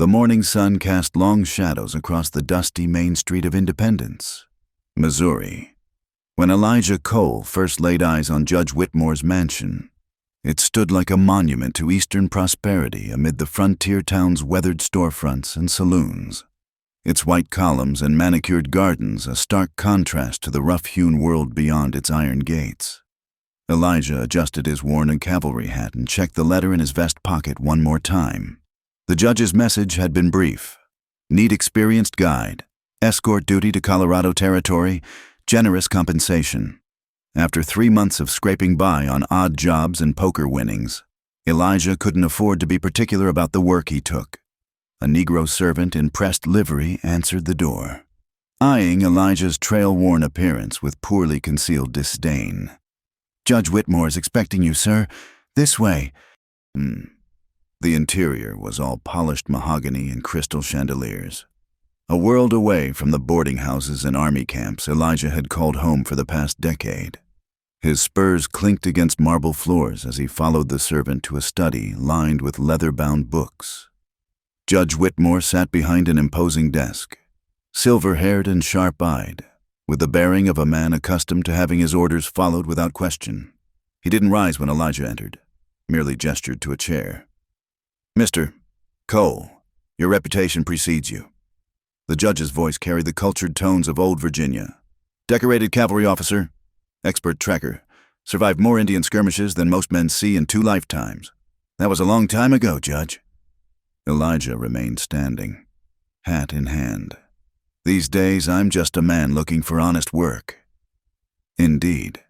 The morning sun cast long shadows across the dusty main street of Independence, Missouri. When Elijah Cole first laid eyes on Judge Whitmore's mansion, it stood like a monument to Eastern prosperity amid the frontier town's weathered storefronts and saloons. Its white columns and manicured gardens a stark contrast to the rough-hewn world beyond its iron gates. Elijah adjusted his worn cavalry hat and checked the letter in his vest pocket one more time. The judge's message had been brief. Need experienced guide. Escort duty to Colorado territory. Generous compensation. After 3 months of scraping by on odd jobs and poker winnings, Elijah couldn't afford to be particular about the work he took. A Negro servant in pressed livery answered the door, eyeing Elijah's trail-worn appearance with poorly concealed disdain. "Judge Whitmore's expecting you, sir. This way." The interior was all polished mahogany and crystal chandeliers. A world away from the boarding houses and army camps Elijah had called home for the past decade. His spurs clinked against marble floors as he followed the servant to a study lined with leather-bound books. Judge Whitmore sat behind an imposing desk, silver-haired and sharp-eyed, with the bearing of a man accustomed to having his orders followed without question. He didn't rise when Elijah entered, merely gestured to a chair. "Mr. Cole, your reputation precedes you." The judge's voice carried the cultured tones of old Virginia. "Decorated cavalry officer, expert tracker, survived more Indian skirmishes than most men see in 2 lifetimes. That was a long time ago, Judge." Elijah remained standing, hat in hand. "These days, I'm just a man looking for honest work." Indeed.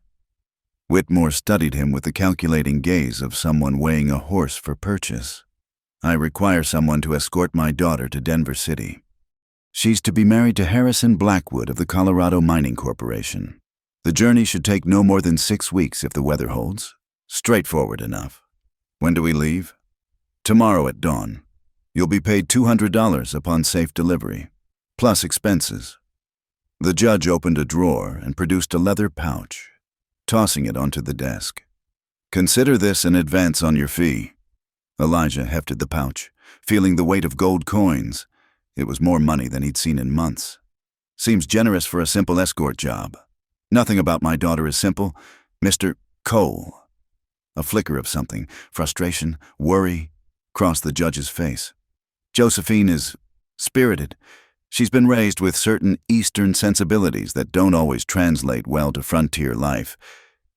Whitmore studied him with the calculating gaze of someone weighing a horse for purchase. "I require someone to escort my daughter to Denver City. She's to be married to Harrison Blackwood of the Colorado Mining Corporation. The journey should take no more than 6 weeks if the weather holds. Straightforward enough. When do we leave?" "Tomorrow at dawn. You'll be paid $200 upon safe delivery, plus expenses." The judge opened a drawer and produced a leather pouch, tossing it onto the desk. "Consider this an advance on your fee." Elijah hefted the pouch, feeling the weight of gold coins. It was more money than he'd seen in months. "Seems generous for a simple escort job." "Nothing about my daughter is simple, Mr. Cole." A flicker of something, frustration, worry, crossed the judge's face. "Josephine is spirited. She's been raised with certain Eastern sensibilities that don't always translate well to frontier life.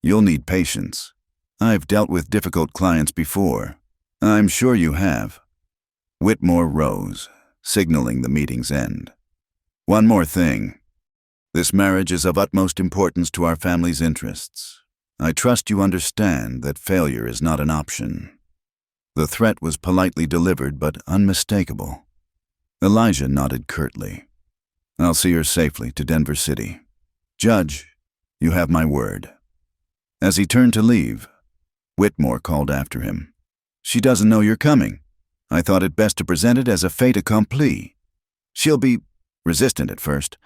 You'll need patience. I've dealt with difficult clients before." "I'm sure you have." Whitmore rose, signaling the meeting's end. "One more thing. This marriage is of utmost importance to our family's interests. I trust you understand that failure is not an option." The threat was politely delivered but unmistakable. Elijah nodded curtly. "I'll see her safely to Denver City. Judge, you have my word." As he turned to leave, Whitmore called after him. "She doesn't know you're coming. I thought it best to present it as a fait accompli. She'll be resistant at first."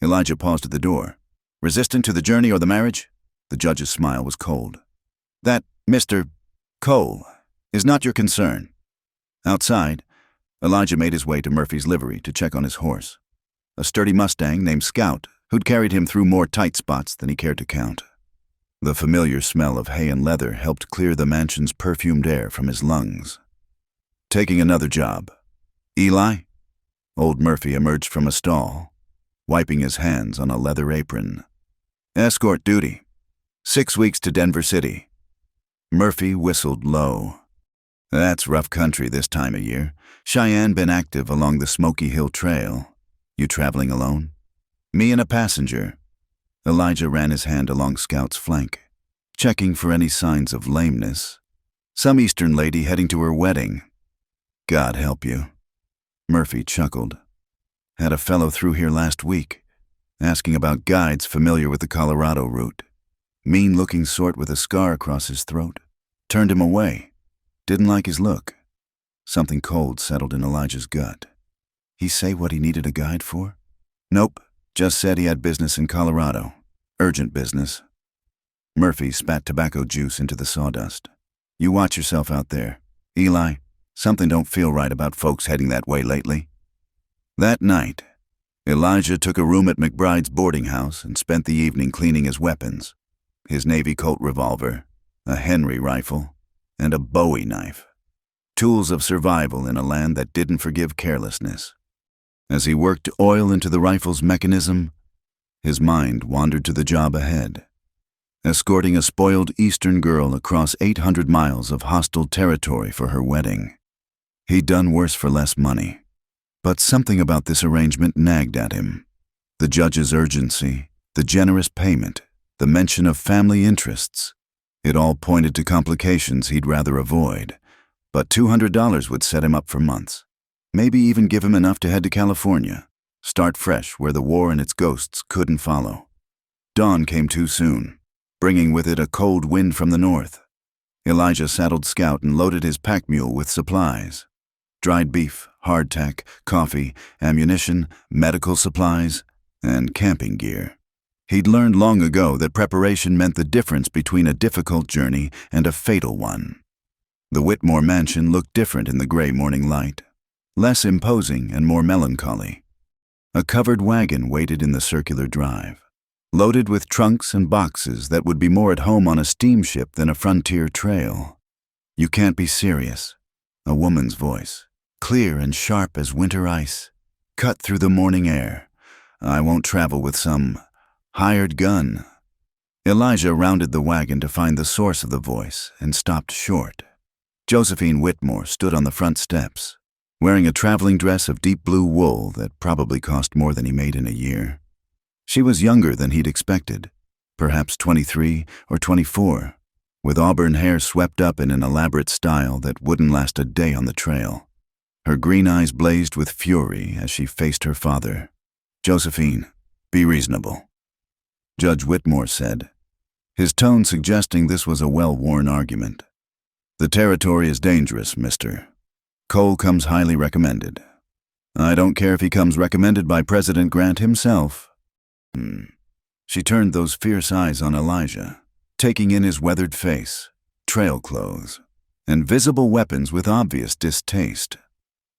Elijah paused at the door. "Resistant to the journey or the marriage?" The judge's smile was cold. "That, Mr. Cole, is not your concern." Outside, Elijah made his way to Murphy's livery to check on his horse, a sturdy Mustang named Scout, who'd carried him through more tight spots than he cared to count. The familiar smell of hay and leather helped clear the mansion's perfumed air from his lungs. "Taking another job. Eli?" Old Murphy emerged from a stall, wiping his hands on a leather apron. "Escort duty. 6 weeks to Denver City." Murphy whistled low. "That's rough country this time of year. Cheyenne been active along the Smoky Hill Trail. You traveling alone?" "Me and a passenger." Elijah ran his hand along Scout's flank, checking for any signs of lameness. "Some Eastern lady heading to her wedding." "God help you." Murphy chuckled. "Had a fellow through here last week, asking about guides familiar with the Colorado route. Mean-looking sort with a scar across his throat. Turned him away. Didn't like his look." Something cold settled in Elijah's gut. He say what he needed a guide for? "Nope, just said he had business in Colorado. Urgent business." Murphy spat tobacco juice into the sawdust. "You watch yourself out there. Eli, Something don't feel right about folks heading that way lately. That night, Elijah took a room at McBride's boarding house and spent the evening cleaning his weapons, his Navy Colt revolver, a Henry rifle, and a Bowie knife. Tools of survival in a land that didn't forgive carelessness. As he worked oil into the rifle's mechanism, his mind wandered to the job ahead, escorting a spoiled Eastern girl across 800 miles of hostile territory for her wedding. He'd done worse for less money, but something about this arrangement nagged at him. The judge's urgency, the generous payment, the mention of family interests. It all pointed to complications he'd rather avoid, but $200 would set him up for months. Maybe even give him enough to head to California, start fresh where the war and its ghosts couldn't follow. Dawn came too soon, bringing with it a cold wind from the north. Elijah saddled Scout and loaded his pack mule with supplies. Dried beef, hardtack, coffee, ammunition, medical supplies, and camping gear. He'd learned long ago that preparation meant the difference between a difficult journey and a fatal one. The Whitmore mansion looked different in the gray morning light, less imposing and more melancholy. A covered wagon waited in the circular drive, loaded with trunks and boxes that would be more at home on a steamship than a frontier trail. "You can't be serious," a woman's voice, clear and sharp as winter ice, cut through the morning air. "I won't travel with some hired gun." Elijah rounded the wagon to find the source of the voice and stopped short. Josephine Whitmore stood on the front steps, wearing a traveling dress of deep blue wool that probably cost more than he made in a year. She was younger than he'd expected, perhaps 23 or 24, with auburn hair swept up in an elaborate style that wouldn't last a day on the trail. Her green eyes blazed with fury as she faced her father. "Josephine, be reasonable," Judge Whitmore said, his tone suggesting this was a well-worn argument. "The territory is dangerous, mister. Cole comes highly recommended. I don't care if he comes recommended by President Grant himself." She turned those fierce eyes on Elijah, taking in his weathered face, trail clothes, and visible weapons with obvious distaste.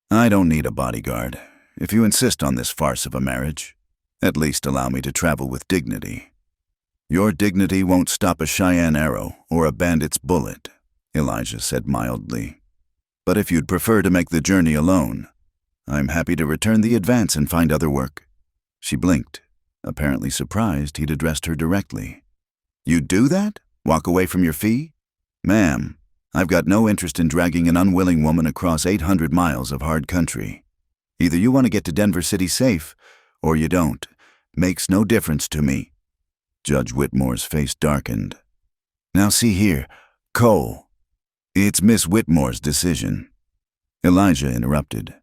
"I don't need a bodyguard. If you insist on this farce of a marriage, at least allow me to travel with dignity." "Your dignity won't stop a Cheyenne arrow or a bandit's bullet," Elijah said mildly. "But if you'd prefer to make the journey alone, I'm happy to return the advance and find other work." She blinked, apparently surprised he'd addressed her directly. "You'd do that? Walk away from your fee?" "Ma'am, I've got no interest in dragging an unwilling woman across 800 miles of hard country. Either you want to get to Denver City safe, or you don't. Makes no difference to me." Judge Whitmore's face darkened. "Now see here, Cole. It's Miss Whitmore's decision." Elijah interrupted.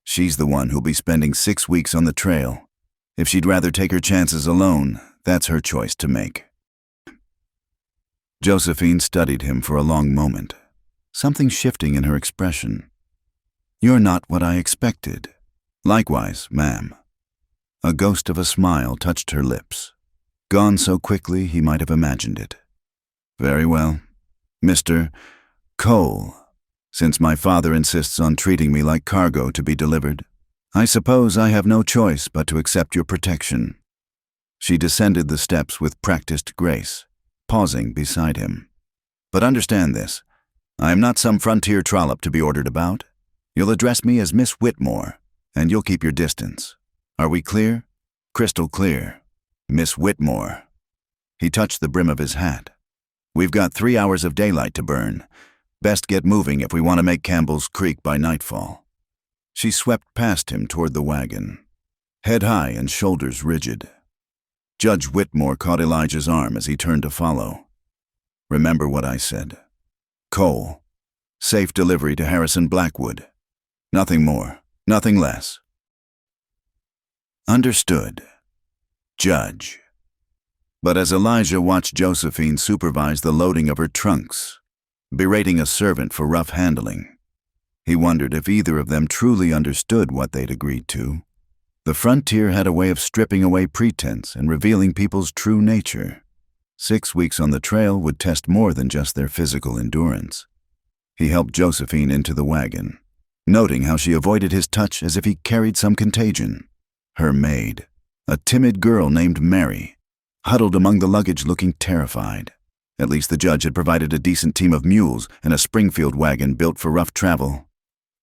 "She's the one who'll be spending 6 weeks on the trail. If she'd rather take her chances alone, that's her choice to make." Josephine studied him for a long moment, something shifting in her expression. "You're not what I expected." "Likewise, ma'am." A ghost of a smile touched her lips, gone so quickly he might have imagined it. "Very well. Mr. Cole, since my father insists on treating me like cargo to be delivered, I suppose I have no choice but to accept your protection." She descended the steps with practiced grace, pausing beside him. "But understand this. I am not some frontier trollop to be ordered about. You'll address me as Miss Whitmore, and you'll keep your distance. Are we clear?" "Crystal clear. Miss Whitmore." He touched the brim of his hat. "We've got 3 hours of daylight to burn. Best get moving if we want to make Campbell's Creek by nightfall." She swept past him toward the wagon, head high and shoulders rigid. Judge Whitmore caught Elijah's arm as he turned to follow. "Remember what I said. Cole, safe delivery to Harrison Blackwood. Nothing more, nothing less." "Understood, Judge." But as Elijah watched Josephine supervise the loading of her trunks, berating a servant for rough handling, he wondered if either of them truly understood what they'd agreed to. The frontier had a way of stripping away pretense and revealing people's true nature. 6 weeks on the trail would test more than just their physical endurance. He helped Josephine into the wagon, noting how she avoided his touch as if he carried some contagion. Her maid, a timid girl named Mary, huddled among the luggage looking terrified. At least the judge had provided a decent team of mules and a Springfield wagon built for rough travel.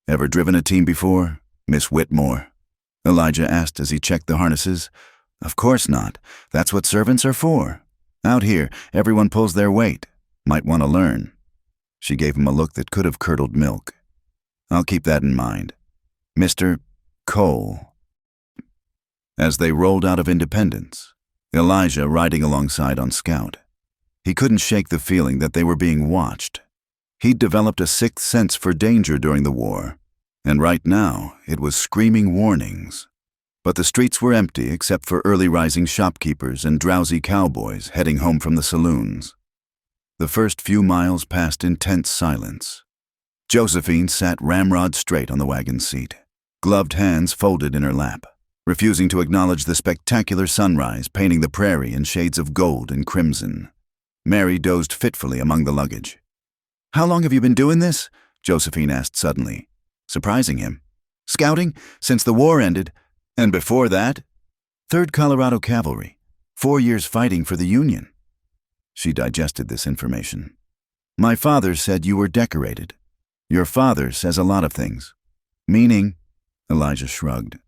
"Ever driven a team before, Miss Whitmore?" Elijah asked as he checked the harnesses. "Of course not. That's what servants are for. Out here, everyone pulls their weight. Might want to learn." She gave him a look that could have curdled milk. "I'll keep that in mind. Mr. Cole." As they rolled out of Independence, Elijah riding alongside on Scout, he couldn't shake the feeling that they were being watched. He'd developed a sixth sense for danger during the war, and right now it was screaming warnings. But the streets were empty except for early-rising shopkeepers and drowsy cowboys heading home from the saloons. The first few miles passed in tense silence. Josephine sat ramrod straight on the wagon seat, gloved hands folded in her lap, refusing to acknowledge the spectacular sunrise painting the prairie in shades of gold and crimson. Mary dozed fitfully among the luggage. "How long have you been doing this?" Josephine asked suddenly, surprising him. "Scouting? Since the war ended. And before that?" "3rd Colorado Cavalry. 4 years fighting for the Union." She digested this information. "My father said you were decorated. Your father says a lot of things." "Meaning?" Elijah shrugged.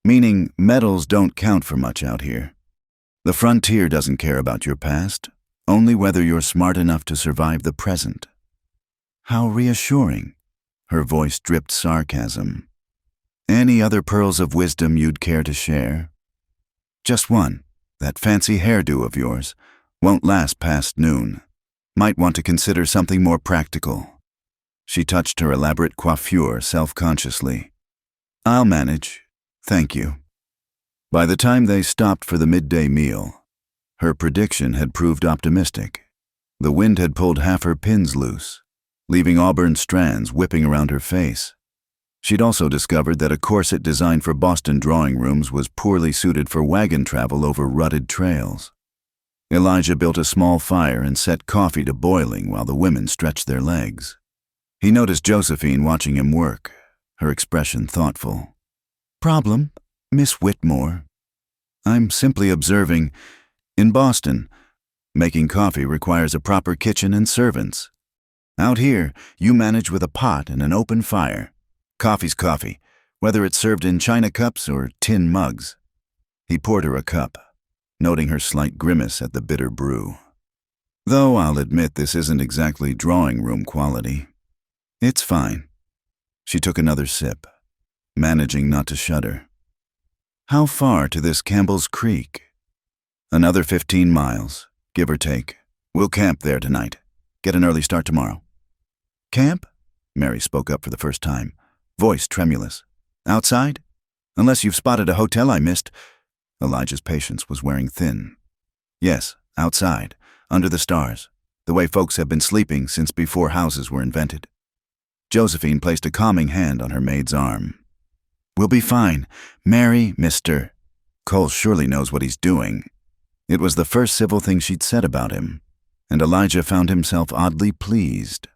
"Meaning medals don't count for much out here. The frontier doesn't care about your past, only whether you're smart enough to survive the present." "How reassuring." Her voice dripped sarcasm. "Any other pearls of wisdom you'd care to share?" "Just one. That fancy hairdo of yours won't last past noon. Might want to consider something more practical." She touched her elaborate coiffure self-consciously. "I'll manage. Thank you." By the time they stopped for the midday meal, her prediction had proved optimistic. The wind had pulled half her pins loose, leaving auburn strands whipping around her face. She'd also discovered that a corset designed for Boston drawing rooms was poorly suited for wagon travel over rutted trails. Elijah built a small fire and set coffee to boiling while the women stretched their legs. He noticed Josephine watching him work, her expression thoughtful. "Problem, Miss Whitmore?" "I'm simply observing. In Boston, making coffee requires a proper kitchen and servants. Out here, you manage with a pot and an open fire. Coffee's coffee, whether it's served in china cups or tin mugs." He poured her a cup, noting her slight grimace at the bitter brew. "Though I'll admit this isn't exactly drawing room quality." "It's fine." She took another sip, managing not to shudder. "How far to this Campbell's Creek?" "Another 15 miles, give or take. We'll camp there tonight. Get an early start tomorrow." "Camp?" Mary spoke up for the first time, voice tremulous. "Outside? Unless you've spotted a hotel I missed." Elijah's patience was wearing thin. "Yes, outside, under the stars, the way folks have been sleeping since before houses were invented." Josephine placed a calming hand on her maid's arm. "We'll be fine. Mary, Mr. Cole surely knows what he's doing." It was the first civil thing she'd said about him, and Elijah found himself oddly pleased.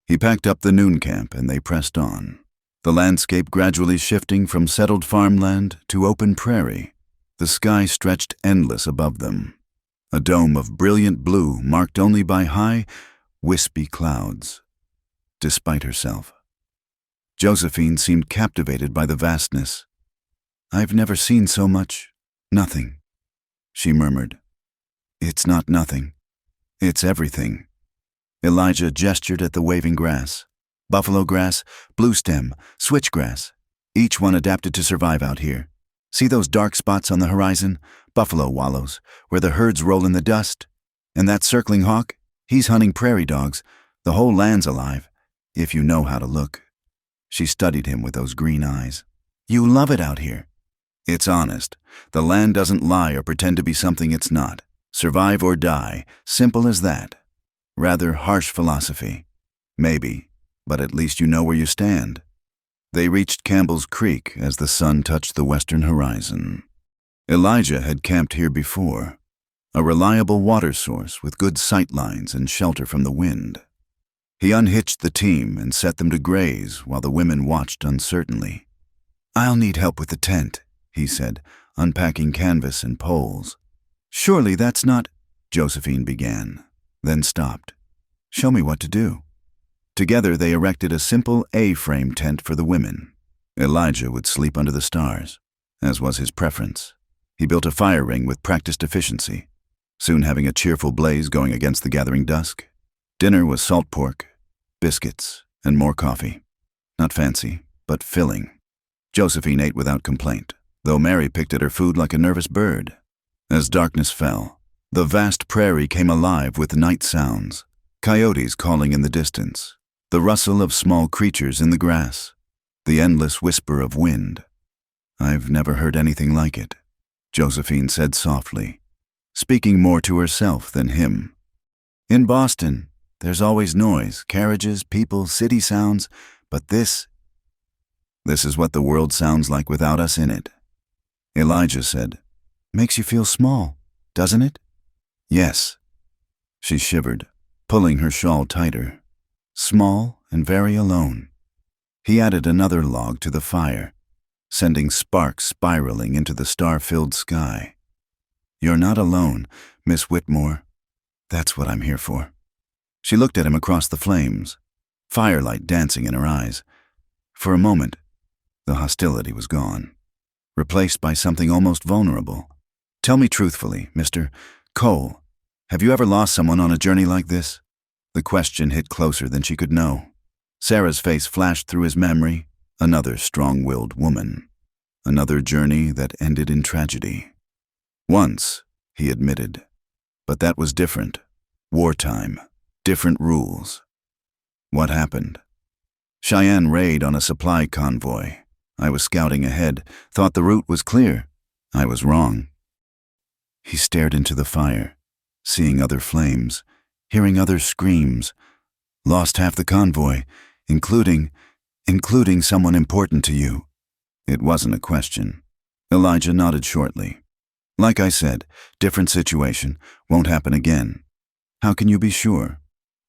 He packed up the noon camp and they pressed on, the landscape gradually shifting from settled farmland to open prairie. The sky stretched endless above them, a dome of brilliant blue marked only by high, wispy clouds. Despite herself, Josephine seemed captivated by the vastness. "I've never seen so much nothing," she murmured. "It's not nothing. It's everything." Elijah gestured at the waving grass. Buffalo grass, blue stem, switchgrass, each one adapted to survive out here. See those dark spots on the horizon? Buffalo wallows, where the herds roll in the dust. And that circling hawk? He's hunting prairie dogs. The whole land's alive, if you know how to look. She studied him with those green eyes. "You love it out here." "It's honest. The land doesn't lie or pretend to be something it's not. Survive or die, simple as that." Rather harsh philosophy. Maybe, but at least you know where you stand. They reached Campbell's Creek as the sun touched the western horizon. Elijah had camped here before, a reliable water source with good sight lines and shelter from the wind. He unhitched the team and set them to graze while the women watched uncertainly. "I'll need help with the tent," he said, unpacking canvas and poles. "Surely that's not—" Josephine began, then stopped. "Show me what to do." Together they erected a simple A-frame tent for the women. Elijah would sleep under the stars, as was his preference. He built a fire ring with practiced efficiency, soon having a cheerful blaze going against the gathering dusk. Dinner was salt pork, biscuits, and more coffee. Not fancy, but filling. Josephine ate without complaint, though Mary picked at her food like a nervous bird. As darkness fell, the vast prairie came alive with night sounds, coyotes calling in the distance, the rustle of small creatures in the grass, the endless whisper of wind. "I've never heard anything like it," Josephine said softly, speaking more to herself than him. "In Boston, there's always noise, carriages, people, city sounds, but this is what the world sounds like without us in it." Elijah said, "Makes you feel small, doesn't it?" "Yes." She shivered, pulling her shawl tighter. Small and very alone. He added another log to the fire, sending sparks spiraling into the star-filled sky. "You're not alone, Miss Whitmore. That's what I'm here for." She looked at him across the flames, firelight dancing in her eyes. For a moment, the hostility was gone, replaced by something almost vulnerable. "Tell me truthfully, Mr. Cole, have you ever lost someone on a journey like this?" The question hit closer than she could know. Sarah's face flashed through his memory, another strong-willed woman. Another journey that ended in tragedy. "Once," he admitted. "But that was different. Wartime. Different rules." "What happened?" "Cheyenne raid on a supply convoy. I was scouting ahead, thought the route was clear. I was wrong." He stared into the fire, seeing other flames, hearing other screams. "Lost half the convoy, including someone important to you." It wasn't a question. Elijah nodded shortly. "Like I said, different situation, won't happen again." "How can you be sure?"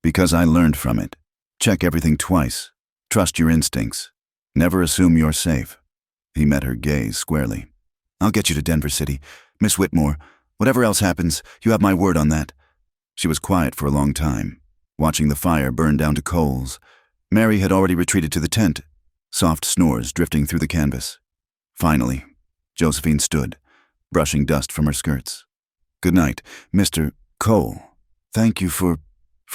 "Because I learned from it. Check everything twice. Trust your instincts. Never assume you're safe." He met her gaze squarely. "I'll get you to Denver City. Miss Whitmore, whatever else happens, you have my word on that." She was quiet for a long time, watching the fire burn down to coals. Mary had already retreated to the tent, soft snores drifting through the canvas. Finally, Josephine stood, brushing dust from her skirts. "Good night, Mr. Cole. Thank you for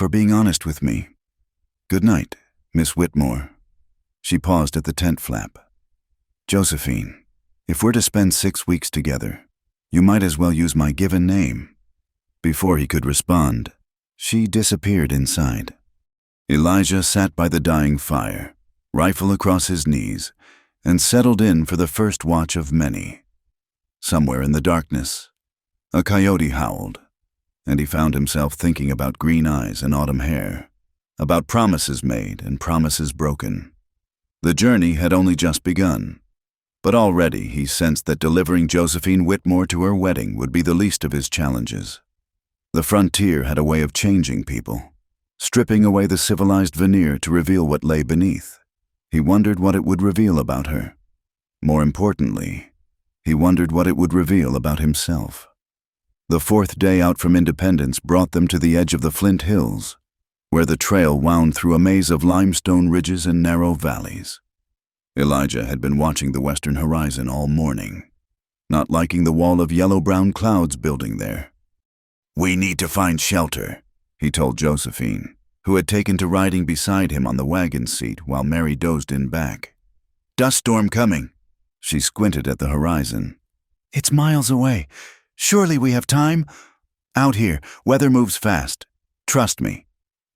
being honest with me. Good night, Miss Whitmore." She paused at the tent flap. "Josephine, if we're to spend 6 weeks together, you might as well use my given name." Before he could respond, she disappeared inside. Elijah sat by the dying fire, rifle across his knees, and settled in for the first watch of many. Somewhere in the darkness, a coyote howled, and he found himself thinking about green eyes and autumn hair, about promises made and promises broken. The journey had only just begun, but already he sensed that delivering Josephine Whitmore to her wedding would be the least of his challenges. The frontier had a way of changing people, stripping away the civilized veneer to reveal what lay beneath. He wondered what it would reveal about her. More importantly, he wondered what it would reveal about himself. The 4th day out from Independence brought them to the edge of the Flint Hills, where the trail wound through a maze of limestone ridges and narrow valleys. Elijah had been watching the western horizon all morning, not liking the wall of yellow-brown clouds building there. "We need to find shelter," he told Josephine, who had taken to riding beside him on the wagon seat while Mary dozed in back. "Dust storm coming." She squinted at the horizon. "It's miles away. Surely we have time?" "Out here, weather moves fast. Trust me."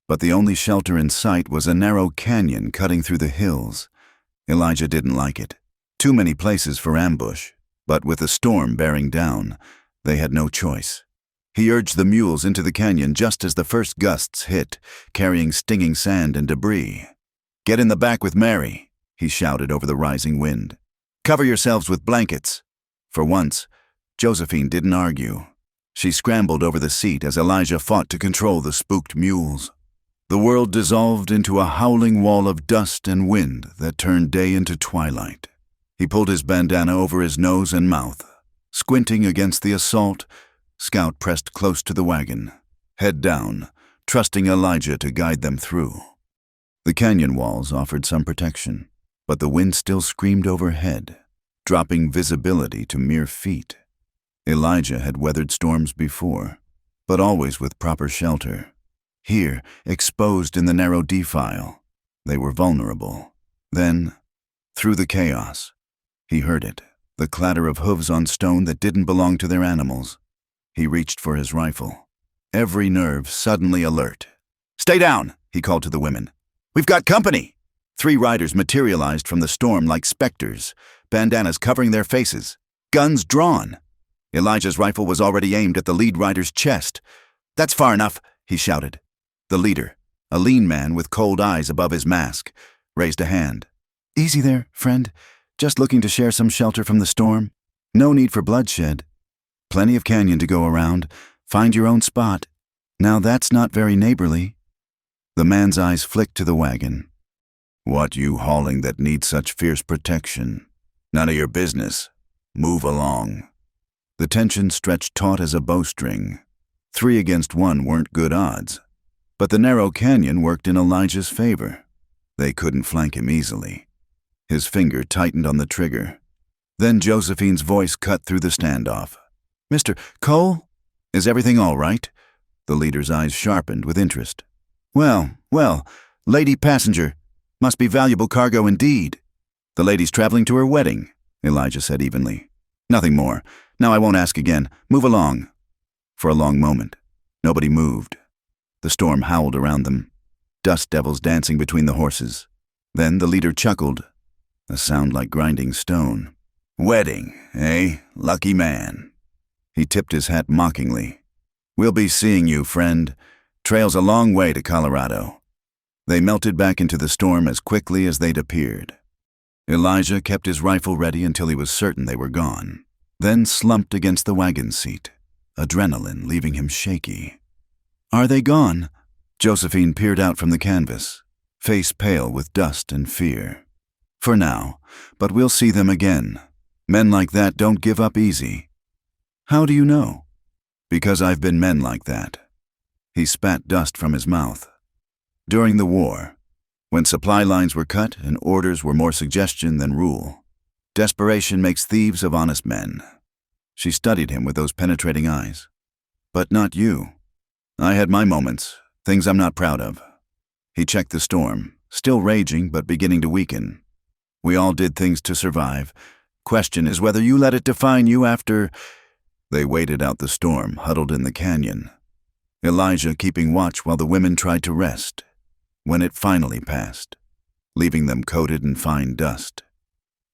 But the only shelter in sight was a narrow canyon cutting through the hills. Elijah didn't like it. Too many places for ambush, but with the storm bearing down, they had no choice. He urged the mules into the canyon just as the first gusts hit, carrying stinging sand and debris. "Get in the back with Mary," he shouted over the rising wind. "Cover yourselves with blankets." For once, Josephine didn't argue. She scrambled over the seat as Elijah fought to control the spooked mules. The world dissolved into a howling wall of dust and wind that turned day into twilight. He pulled his bandana over his nose and mouth. Squinting against the assault, Scout pressed close to the wagon, head down, trusting Elijah to guide them through. The canyon walls offered some protection, but the wind still screamed overhead, dropping visibility to mere feet. Elijah had weathered storms before, but always with proper shelter. Here, exposed in the narrow defile, they were vulnerable. Then, through the chaos, he heard it, the clatter of hooves on stone that didn't belong to their animals. He reached for his rifle, every nerve suddenly alert. "Stay down," he called to the women. "We've got company." 3 riders materialized from the storm like specters, bandanas covering their faces, guns drawn. Elijah's rifle was already aimed at the lead rider's chest. "That's far enough," he shouted. The leader, a lean man with cold eyes above his mask, raised a hand. "Easy there, friend. Just looking to share some shelter from the storm. No need for bloodshed. Plenty of canyon to go around. Find your own spot. Now that's not very neighborly." The man's eyes flicked to the wagon. "What you hauling that needs such fierce protection? None of your business. Move along." The tension stretched taut as a bowstring. 3 against 1 weren't good odds. But the narrow canyon worked in Elijah's favor. They couldn't flank him easily. His finger tightened on the trigger. Then Josephine's voice cut through the standoff. "Mr. Cole? Is everything all right?" The leader's eyes sharpened with interest. Well, lady passenger. Must be valuable cargo indeed." "The lady's traveling to her wedding," Elijah said evenly. "Nothing more. Now I won't ask again. Move along." For a long moment, nobody moved. The storm howled around them, dust devils dancing between the horses. Then the leader chuckled, a sound like grinding stone. "Wedding, eh? Lucky man." He tipped his hat mockingly. "We'll be seeing you, friend. Trail's a long way to Colorado." They melted back into the storm as quickly as they'd appeared. Elijah kept his rifle ready until he was certain they were gone, then slumped against the wagon seat, adrenaline leaving him shaky. "Are they gone?" Josephine peered out from the canvas, face pale with dust and fear. "For now, but we'll see them again. Men like that don't give up easy." "How do you know?" "Because I've been men like that." He spat dust from his mouth. During the war, when supply lines were cut and orders were more suggestion than rule, desperation makes thieves of honest men. She studied him with those penetrating eyes. "But not you. I had my moments, things I'm not proud of." He checked the storm, still raging but beginning to weaken. "We all did things to survive. Question is whether you let it define you after—" They waited out the storm, huddled in the canyon. Elijah keeping watch while the women tried to rest. When it finally passed, leaving them coated in fine dust,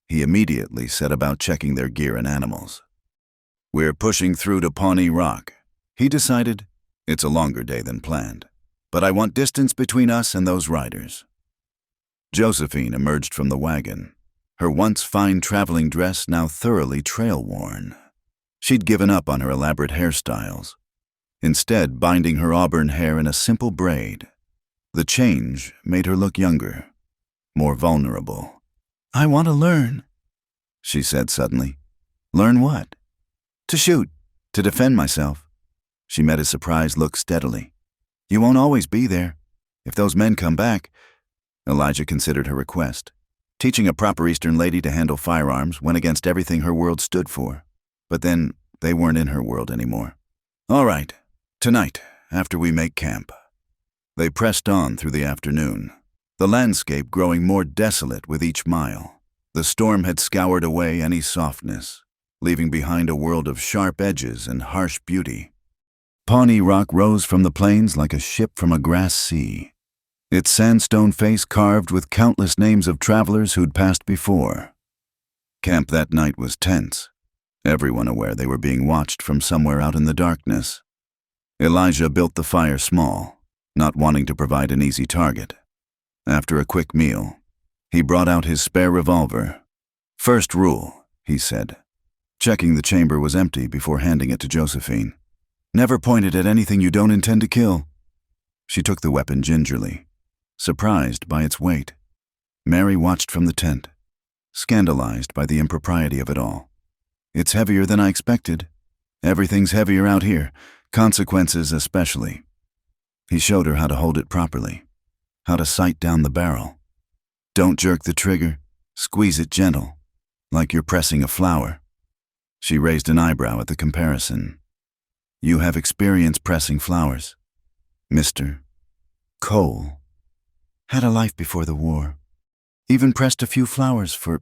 he immediately set about checking their gear and animals. "We're pushing through to Pawnee Rock," he decided. "It's a longer day than planned, but I want distance between us and those riders." Josephine emerged from the wagon, her once fine traveling dress now thoroughly trail-worn. She'd given up on her elaborate hairstyles, instead binding her auburn hair in a simple braid. The change made her look younger, more vulnerable. "I want to learn," she said suddenly. "Learn what?" "To shoot, to defend myself." She met his surprised look steadily. "You won't always be there. If those men come back—" Elijah considered her request. Teaching a proper Eastern lady to handle firearms went against everything her world stood for. But then, they weren't in her world anymore. "All right, tonight, after we make camp." They pressed on through the afternoon, the landscape growing more desolate with each mile. The storm had scoured away any softness, leaving behind a world of sharp edges and harsh beauty. Pawnee Rock rose from the plains like a ship from a grass sea, its sandstone face carved with countless names of travelers who'd passed before. Camp that night was tense, everyone aware they were being watched from somewhere out in the darkness. Elijah built the fire small, not wanting to provide an easy target. After a quick meal, he brought out his spare revolver. "First rule," he said, checking the chamber was empty before handing it to Josephine. "Never point it at anything you don't intend to kill." She took the weapon gingerly, surprised by its weight. Mary watched from the tent, scandalized by the impropriety of it all. It's heavier than I expected. Everything's heavier out here, consequences especially. He showed her how to hold it properly, how to sight down the barrel. Don't jerk the trigger, squeeze it gentle, like you're pressing a flower. She raised an eyebrow at the comparison. You have experience pressing flowers. Mr. Cole had a life before the war. Even pressed a few flowers for...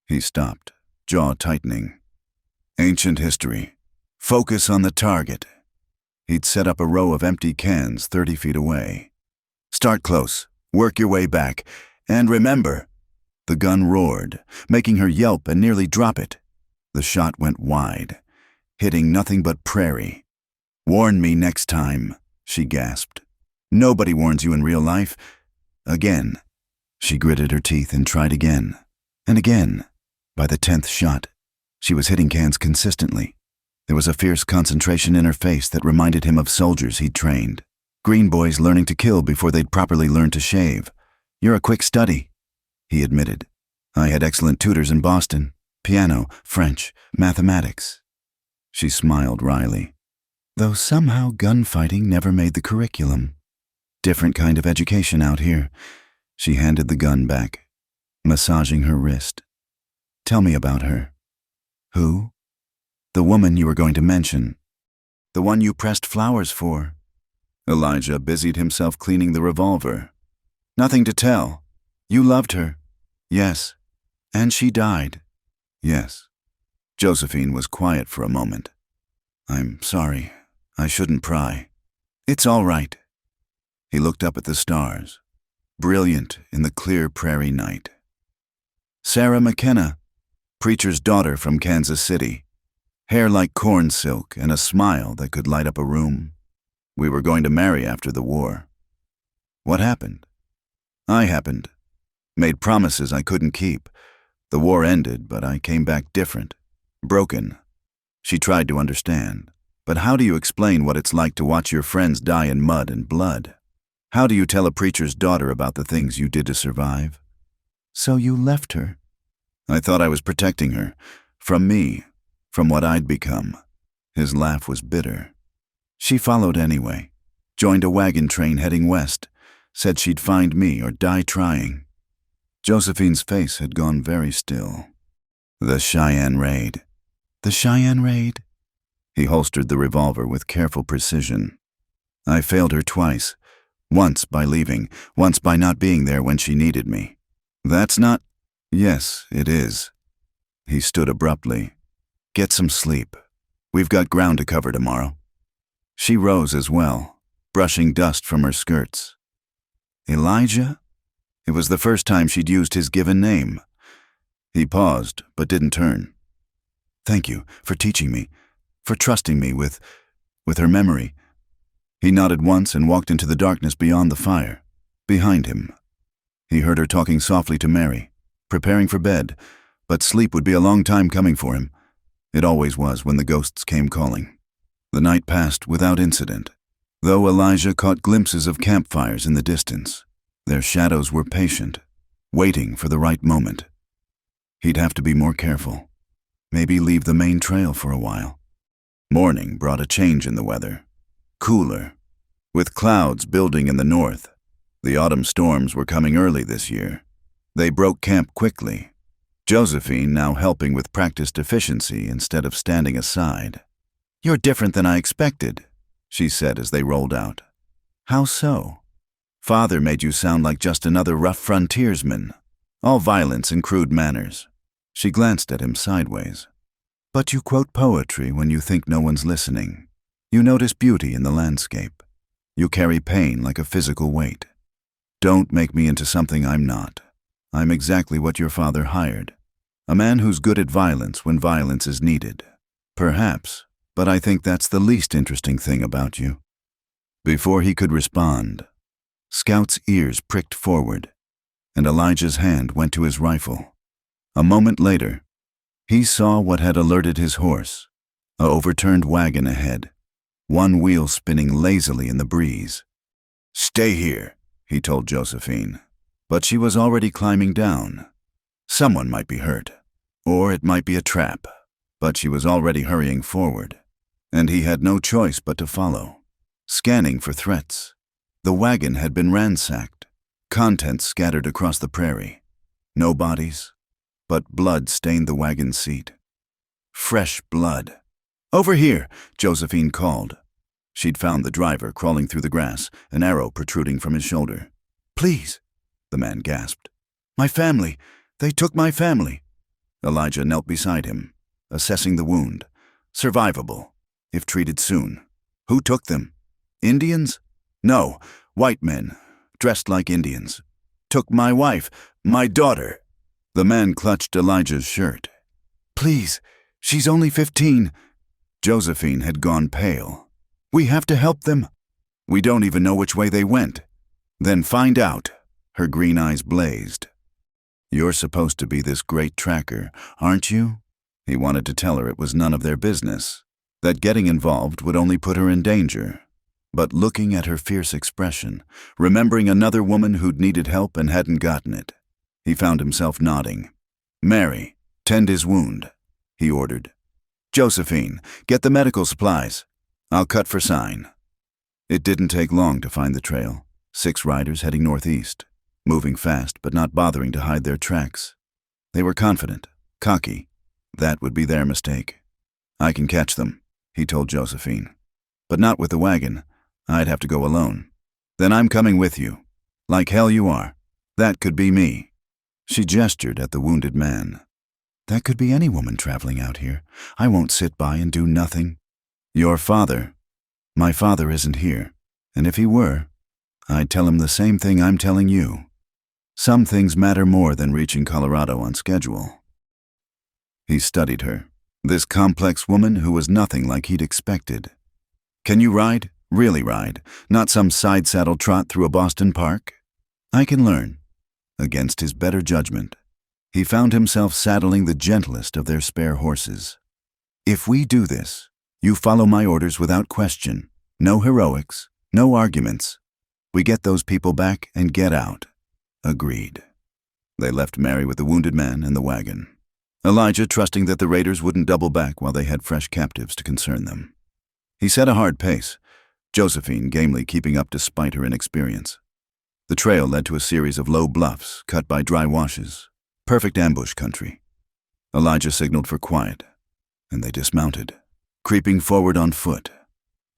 He stopped, jaw tightening. Ancient history. Focus on the target. He'd set up a row of empty cans 30 feet away. Start close, work your way back, and remember... The gun roared, making her yelp and nearly drop it. The shot went wide, hitting nothing but prairie. Warn me next time, she gasped. Nobody warns you in real life. Again. She gritted her teeth and tried again. And again. By the 10th shot, she was hitting cans consistently. There was a fierce concentration in her face that reminded him of soldiers he'd trained. Green boys learning to kill before they'd properly learned to shave. You're a quick study, he admitted. I had excellent tutors in Boston. Piano, French, mathematics. She smiled wryly. Though somehow gunfighting never made the curriculum. Different kind of education out here. She handed the gun back, massaging her wrist. Tell me about her. Who? The woman you were going to mention. The one you pressed flowers for. Elijah busied himself cleaning the revolver. Nothing to tell. You loved her. Yes. And she died. Yes. Josephine was quiet for a moment. I'm sorry. I shouldn't pry. It's all right. He looked up at the stars, brilliant in the clear prairie night. Sarah McKenna, preacher's daughter from Kansas City. Hair like corn silk and a smile that could light up a room. We were going to marry after the war. What happened? I happened. Made promises I couldn't keep. The war ended, but I came back different. Broken. She tried to understand. But how do you explain what it's like to watch your friends die in mud and blood? How do you tell a preacher's daughter about the things you did to survive? So you left her. I thought I was protecting her. From me. From what I'd become. His laugh was bitter. She followed anyway. Joined a wagon train heading west. Said she'd find me or die trying. Josephine's face had gone very still. The Cheyenne Raid. The Cheyenne Raid? He holstered the revolver with careful precision. I failed her twice. Once by leaving, once by not being there when she needed me. That's not... Yes, it is. He stood abruptly. Get some sleep. We've got ground to cover tomorrow. She rose as well, brushing dust from her skirts. Elijah? It was the first time she'd used his given name. He paused, but didn't turn. Thank you for teaching me, for trusting me with her memory. He nodded once and walked into the darkness beyond the fire, behind him. He heard her talking softly to Mary, preparing for bed, but sleep would be a long time coming for him. It always was when the ghosts came calling. The night passed without incident, though Elijah caught glimpses of campfires in the distance. Their shadows were patient, waiting for the right moment. He'd have to be more careful. Maybe leave the main trail for a while. Morning brought a change in the weather. Cooler, with clouds building in the north. The autumn storms were coming early this year. They broke camp quickly. Josephine now helping with practiced efficiency instead of standing aside. You're different than I expected, she said as they rolled out. How so? Father made you sound like just another rough frontiersman, all violence and crude manners. She glanced at him sideways. But you quote poetry when you think no one's listening. You notice beauty in the landscape. You carry pain like a physical weight. Don't make me into something I'm not. I'm exactly what your father hired. A man who's good at violence when violence is needed. Perhaps, but I think that's the least interesting thing about you. Before he could respond, Scout's ears pricked forward, and Elijah's hand went to his rifle. A moment later, he saw what had alerted his horse, a overturned wagon ahead, one wheel spinning lazily in the breeze. "Stay here," he told Josephine. But she was already climbing down. Someone might be hurt, or it might be a trap, but she was already hurrying forward, and he had no choice but to follow, scanning for threats. The wagon had been ransacked, contents scattered across the prairie. No bodies, but blood stained the wagon seat. Fresh blood. "Over here," Josephine called. She'd found the driver crawling through the grass, an arrow protruding from his shoulder. "Please," the man gasped. "My family. They took my family." Elijah knelt beside him, assessing the wound. Survivable, if treated soon. "Who took them? Indians?" "No, white men, dressed like Indians. Took my wife, my daughter." The man clutched Elijah's shirt. "Please, she's only 15. Josephine had gone pale. "We have to help them." "We don't even know which way they went." "Then find out." Her green eyes blazed. "You're supposed to be this great tracker, aren't you?" He wanted to tell her it was none of their business, that getting involved would only put her in danger. But looking at her fierce expression, remembering another woman who'd needed help and hadn't gotten it, he found himself nodding. "Mary, tend his wound," he ordered. "Josephine, get the medical supplies. I'll cut for sign." It didn't take long to find the trail. 6 riders heading northeast, moving fast but not bothering to hide their tracks. They were confident, cocky. That would be their mistake. "I can catch them," he told Josephine. "But not with the wagon. I'd have to go alone." "Then I'm coming with you." "Like hell you are. That could be me." She gestured at the wounded man. "That could be any woman traveling out here. I won't sit by and do nothing." "Your father?" "My father isn't here, and if he were, I'd tell him the same thing I'm telling you. Some things matter more than reaching Colorado on schedule." He studied her, this complex woman who was nothing like he'd expected. "Can you ride? Really ride? Not some side-saddle trot through a Boston park?" "I can learn." Against his better judgment, he found himself saddling the gentlest of their spare horses. "If we do this, you follow my orders without question. No heroics, no arguments. We get those people back and get out." Agreed. They left Mary with the wounded man and the wagon, Elijah trusting that the raiders wouldn't double back while they had fresh captives to concern them. He set a hard pace, Josephine gamely keeping up despite her inexperience. The trail led to a series of low bluffs cut by dry washes, perfect ambush country. Elijah signaled for quiet, and they dismounted, creeping forward on foot.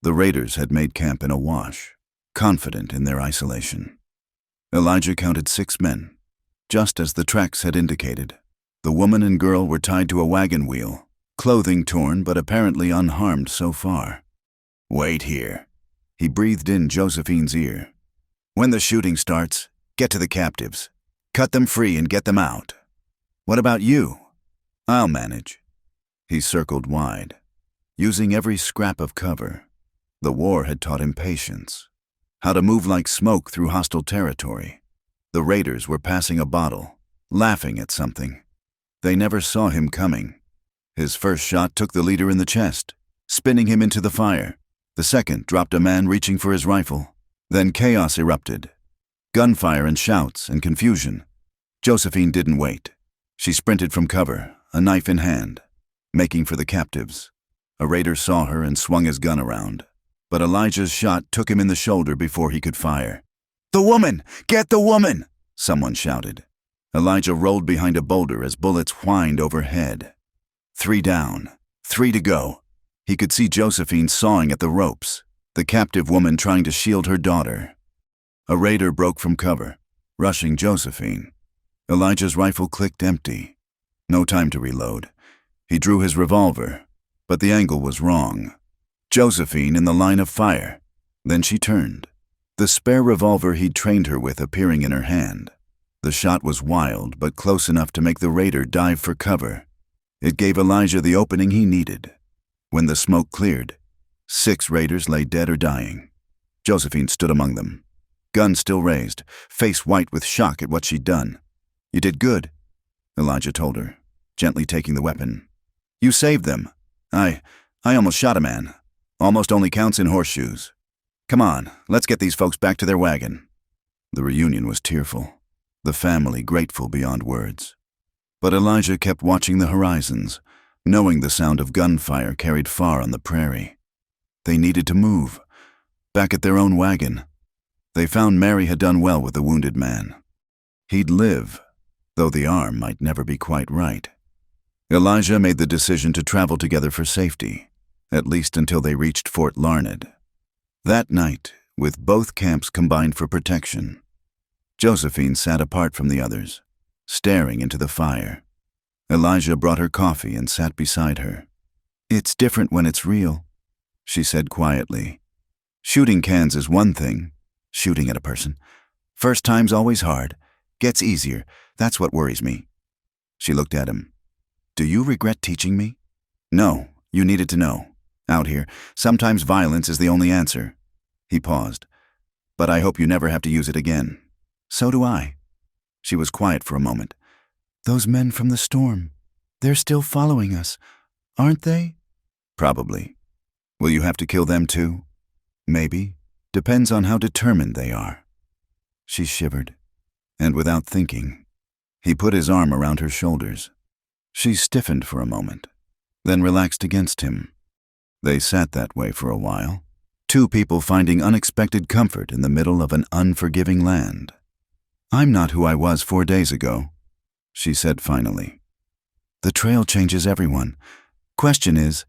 The raiders had made camp in a wash, confident in their isolation. Elijah counted 6 men, just as the tracks had indicated. The woman and girl were tied to a wagon wheel, clothing torn but apparently unharmed so far. "Wait here," he breathed in Josephine's ear. "When the shooting starts, get to the captives. Cut them free and get them out." "What about you?" "I'll manage." He circled wide, using every scrap of cover. The war had taught him patience, how to move like smoke through hostile territory. The raiders were passing a bottle, laughing at something. They never saw him coming. His first shot took the leader in the chest, spinning him into the fire. The second dropped a man reaching for his rifle. Then chaos erupted. Gunfire and shouts and confusion. Josephine didn't wait. She sprinted from cover, a knife in hand, making for the captives. A raider saw her and swung his gun around, but Elijah's shot took him in the shoulder before he could fire. "The woman! Get the woman!" someone shouted. Elijah rolled behind a boulder as bullets whined overhead. 3 down, 3 to go. He could see Josephine sawing at the ropes, the captive woman trying to shield her daughter. A raider broke from cover, rushing Josephine. Elijah's rifle clicked empty. No time to reload. He drew his revolver, but the angle was wrong. Josephine in the line of fire. Then she turned, the spare revolver he'd trained her with appearing in her hand. The shot was wild, but close enough to make the raider dive for cover. It gave Elijah the opening he needed. When the smoke cleared, 6 raiders lay dead or dying. Josephine stood among them, gun still raised, face white with shock at what she'd done. "You did good," Elijah told her, gently taking the weapon. "You saved them. I almost shot a man. Almost only counts in horseshoes." Come on, let's get these folks back to their wagon. The reunion was tearful, the family grateful beyond words. But Elijah kept watching the horizons, knowing the sound of gunfire carried far on the prairie. They needed to move. Back at their own wagon, they found Mary had done well with the wounded man. He'd live, though the arm might never be quite right. Elijah made the decision to travel together for safety, at least until they reached Fort Larned. That night, with both camps combined for protection, Josephine sat apart from the others, staring into the fire. Elijah brought her coffee and sat beside her. "It's different when it's real," she said quietly. "Shooting cans is one thing, shooting at a person. First time's always hard. Gets easier. That's what worries me." She looked at him. "Do you regret teaching me?" "No, you needed to know. Out here, sometimes violence is the only answer." He paused. "But I hope you never have to use it again." "So do I." She was quiet for a moment. "Those men from the storm, they're still following us, aren't they?" "Probably. Will you have to kill them too?" "Maybe. Depends on how determined they are." She shivered, and without thinking, he put his arm around her shoulders. She stiffened for a moment, then relaxed against him. They sat that way for a while, two people finding unexpected comfort in the middle of an unforgiving land. "I'm not who I was 4 days ago," she said finally. "The trail changes everyone. Question is,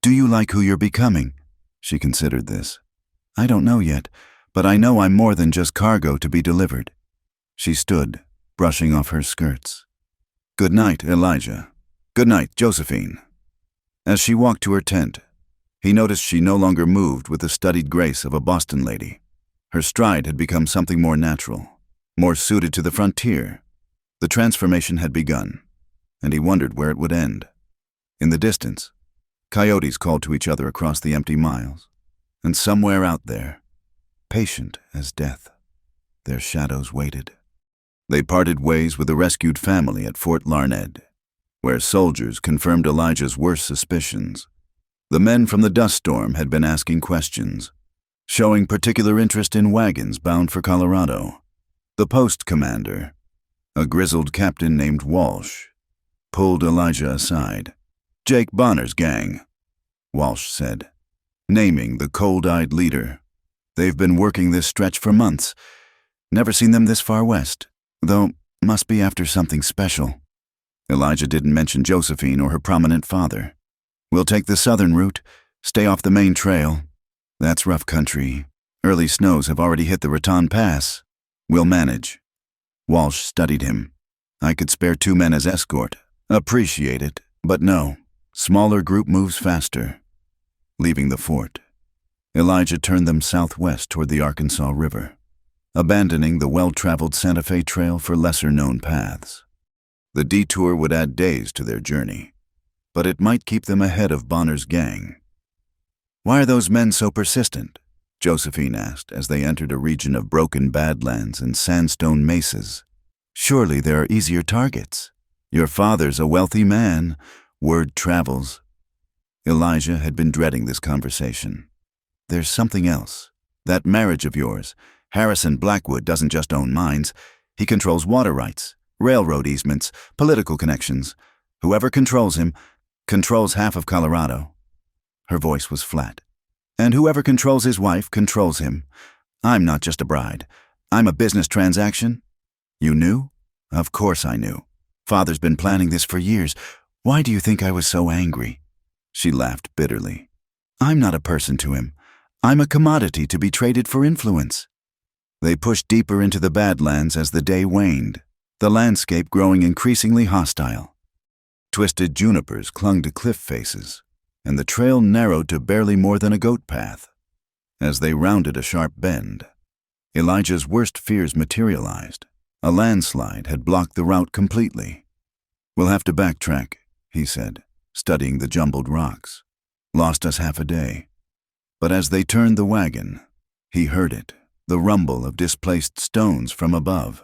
do you like who you're becoming?" She considered this. "I don't know yet, but I know I'm more than just cargo to be delivered." She stood, brushing off her skirts. "Good night, Elijah. Good night, Josephine." As she walked to her tent, he noticed she no longer moved with the studied grace of a Boston lady. Her stride had become something more natural, more suited to the frontier. The transformation had begun, and he wondered where it would end. In the distance, coyotes called to each other across the empty miles, and somewhere out there, patient as death, their shadows waited. They parted ways with the rescued family at Fort Larned, where soldiers confirmed Elijah's worst suspicions. The men from the dust storm had been asking questions, showing particular interest in wagons bound for Colorado. The post commander, a grizzled captain named Walsh, pulled Elijah aside. "Jake Bonner's gang," Walsh said, naming the cold-eyed leader. "They've been working this stretch for months. Never seen them this far west, though must be after something special." Elijah didn't mention Josephine or her prominent father. "We'll take the southern route, stay off the main trail. That's rough country. Early snows have already hit the Raton Pass. We'll manage." Walsh studied him. "I could spare 2 men as escort. Appreciate it, but no. Smaller group moves faster." Leaving the fort, Elijah turned them southwest toward the Arkansas River, abandoning the well-traveled Santa Fe Trail for lesser-known paths. The detour would add days to their journey, but it might keep them ahead of Bonner's gang. "Why are those men so persistent?" Josephine asked as they entered a region of broken badlands and sandstone mesas. "Surely there are easier targets. Your father's a wealthy man. Word travels." Elijah had been dreading this conversation. "There's something else. That marriage of yours. Harrison Blackwood doesn't just own mines. He controls water rights, railroad easements, political connections. Whoever controls him controls half of Colorado." Her voice was flat. "And whoever controls his wife controls him. I'm not just a bride. I'm a business transaction." "You knew?" "Of course I knew. Father's been planning this for years. Why do you think I was so angry?" She laughed bitterly. "I'm not a person to him. I'm a commodity to be traded for influence." They pushed deeper into the Badlands as the day waned, the landscape growing increasingly hostile. Twisted junipers clung to cliff faces, and the trail narrowed to barely more than a goat path. As they rounded a sharp bend, Elijah's worst fears materialized. A landslide had blocked the route completely. "We'll have to backtrack," he said, studying the jumbled rocks. "Lost us half a day." But as they turned the wagon, he heard it, the rumble of displaced stones from above.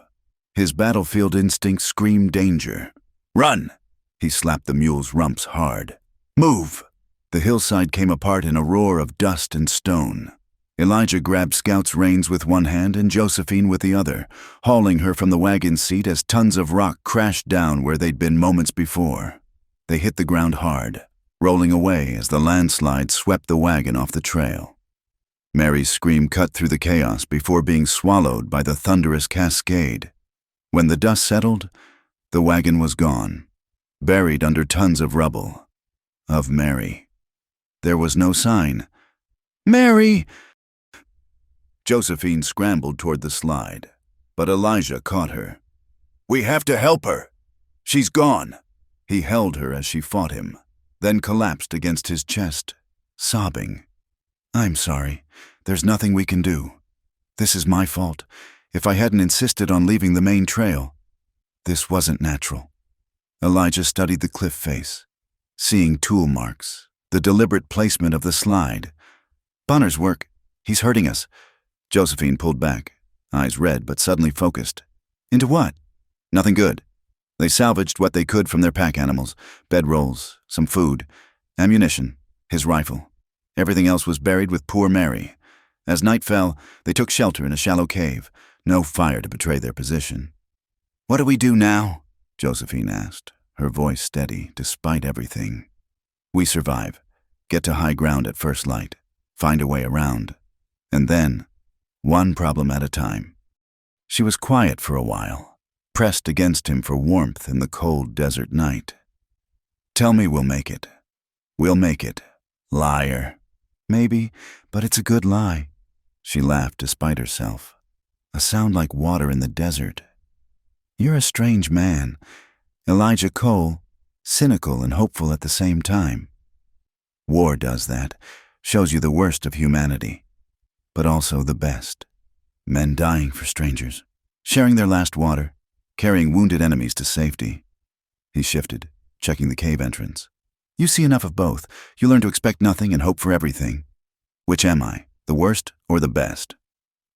His battlefield instinct screamed danger. "Run!" He slapped the mule's rumps hard. "Move!" The hillside came apart in a roar of dust and stone. Elijah grabbed Scout's reins with one hand and Josephine with the other, hauling her from the wagon seat as tons of rock crashed down where they'd been moments before. They hit the ground hard, rolling away as the landslide swept the wagon off the trail. Mary's scream cut through the chaos before being swallowed by the thunderous cascade. When the dust settled, the wagon was gone, buried under tons of rubble. Of Mary. There was no sign. "Mary!" Josephine scrambled toward the slide, but Elijah caught her. "We have to help her. She's gone." He held her as she fought him, then collapsed against his chest, sobbing. "I'm sorry. There's nothing we can do. This is my fault. If I hadn't insisted on leaving the main trail. This wasn't natural." Elijah studied the cliff face, seeing tool marks, the deliberate placement of the slide. "Bonner's work. He's hurting us." Josephine pulled back, eyes red but suddenly focused. "Into what?" "Nothing good. They salvaged what they could from their pack animals, bedrolls, some food, ammunition, his rifle. Everything else was buried with poor Mary. As night fell, they took shelter in a shallow cave, no fire to betray their position." "What do we do now?" Josephine asked, her voice steady despite everything. "We survive, get to high ground at first light, find a way around, and then, one problem at a time." She was quiet for a while, pressed against him for warmth in the cold desert night. "Tell me we'll make it. We'll make it. Liar." "Maybe, but it's a good lie." She laughed despite herself. A sound like water in the desert. "You're a strange man. Elijah Cole, cynical and hopeful at the same time. War does that, shows you the worst of humanity, but also the best. Men dying for strangers, sharing their last water, carrying wounded enemies to safety." He shifted, checking the cave entrance. "You see enough of both. You learn to expect nothing and hope for everything. Which am I, the worst or the best?"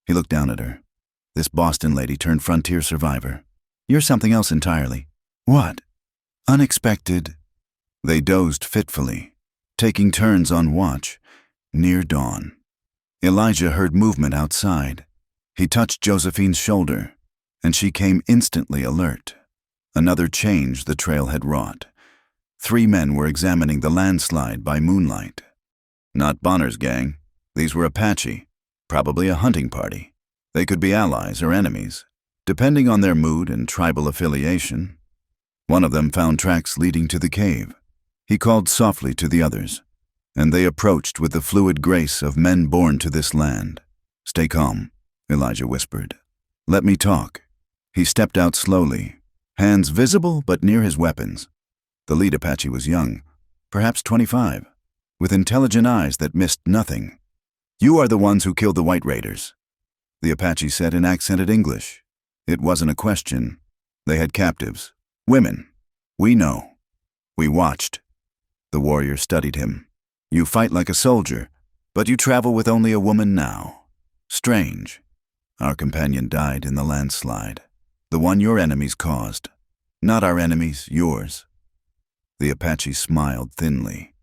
He looked down at her. This Boston lady turned frontier survivor. "You're something else entirely." "What?" "Unexpected." They dozed fitfully, taking turns on watch, near dawn. Elijah heard movement outside. He touched Josephine's shoulder, and she came instantly alert. Another change the trail had wrought. 3 men were examining the landslide by moonlight. Not Bonner's gang. These were Apache, probably a hunting party. They could be allies or enemies, depending on their mood and tribal affiliation. One of them found tracks leading to the cave. He called softly to the others, and they approached with the fluid grace of men born to this land. "Stay calm," Elijah whispered. "Let me talk." He stepped out slowly, hands visible but near his weapons. The lead Apache was young, perhaps 25, with intelligent eyes that missed nothing. "You are the ones who killed the white raiders," the Apache said in accented English. It wasn't a question. They had captives. Women. "We know. We watched." The warrior studied him. "You fight like a soldier, but you travel with only a woman now. Strange. Our companion died in the landslide. The one your enemies caused. Not our enemies, yours." The Apache smiled thinly.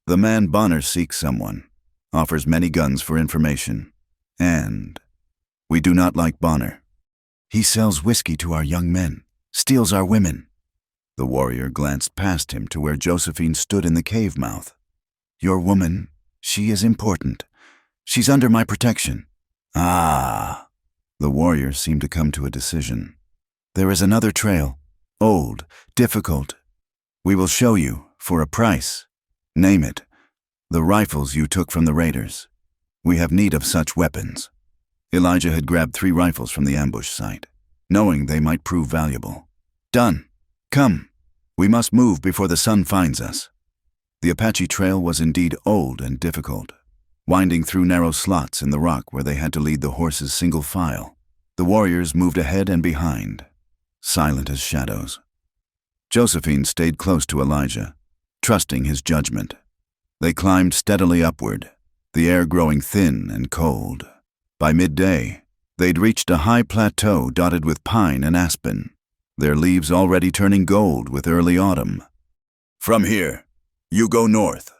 "The man Bonner seeks someone, offers many guns for information, and we do not like Bonner. He sells whiskey to our young men, steals our women." The warrior glanced past him to where Josephine stood in the cave mouth. "Your woman, she is important. She's under my protection." "Ah." The warrior seemed to come to a decision. "There is another trail, old, difficult. We will show you, for a price. Name it. The rifles you took from the raiders. We have need of such weapons." Elijah had grabbed 3 rifles from the ambush site, knowing they might prove valuable. "Done. Come. We must move before the sun finds us." The Apache trail was indeed old and difficult, winding through narrow slots in the rock where they had to lead the horses single file. The warriors moved ahead and behind, silent as shadows. Josephine stayed close to Elijah, trusting his judgment. They climbed steadily upward, the air growing thin and cold. By midday, they'd reached a high plateau dotted with pine and aspen, their leaves already turning gold with early autumn. "From here, you go north,"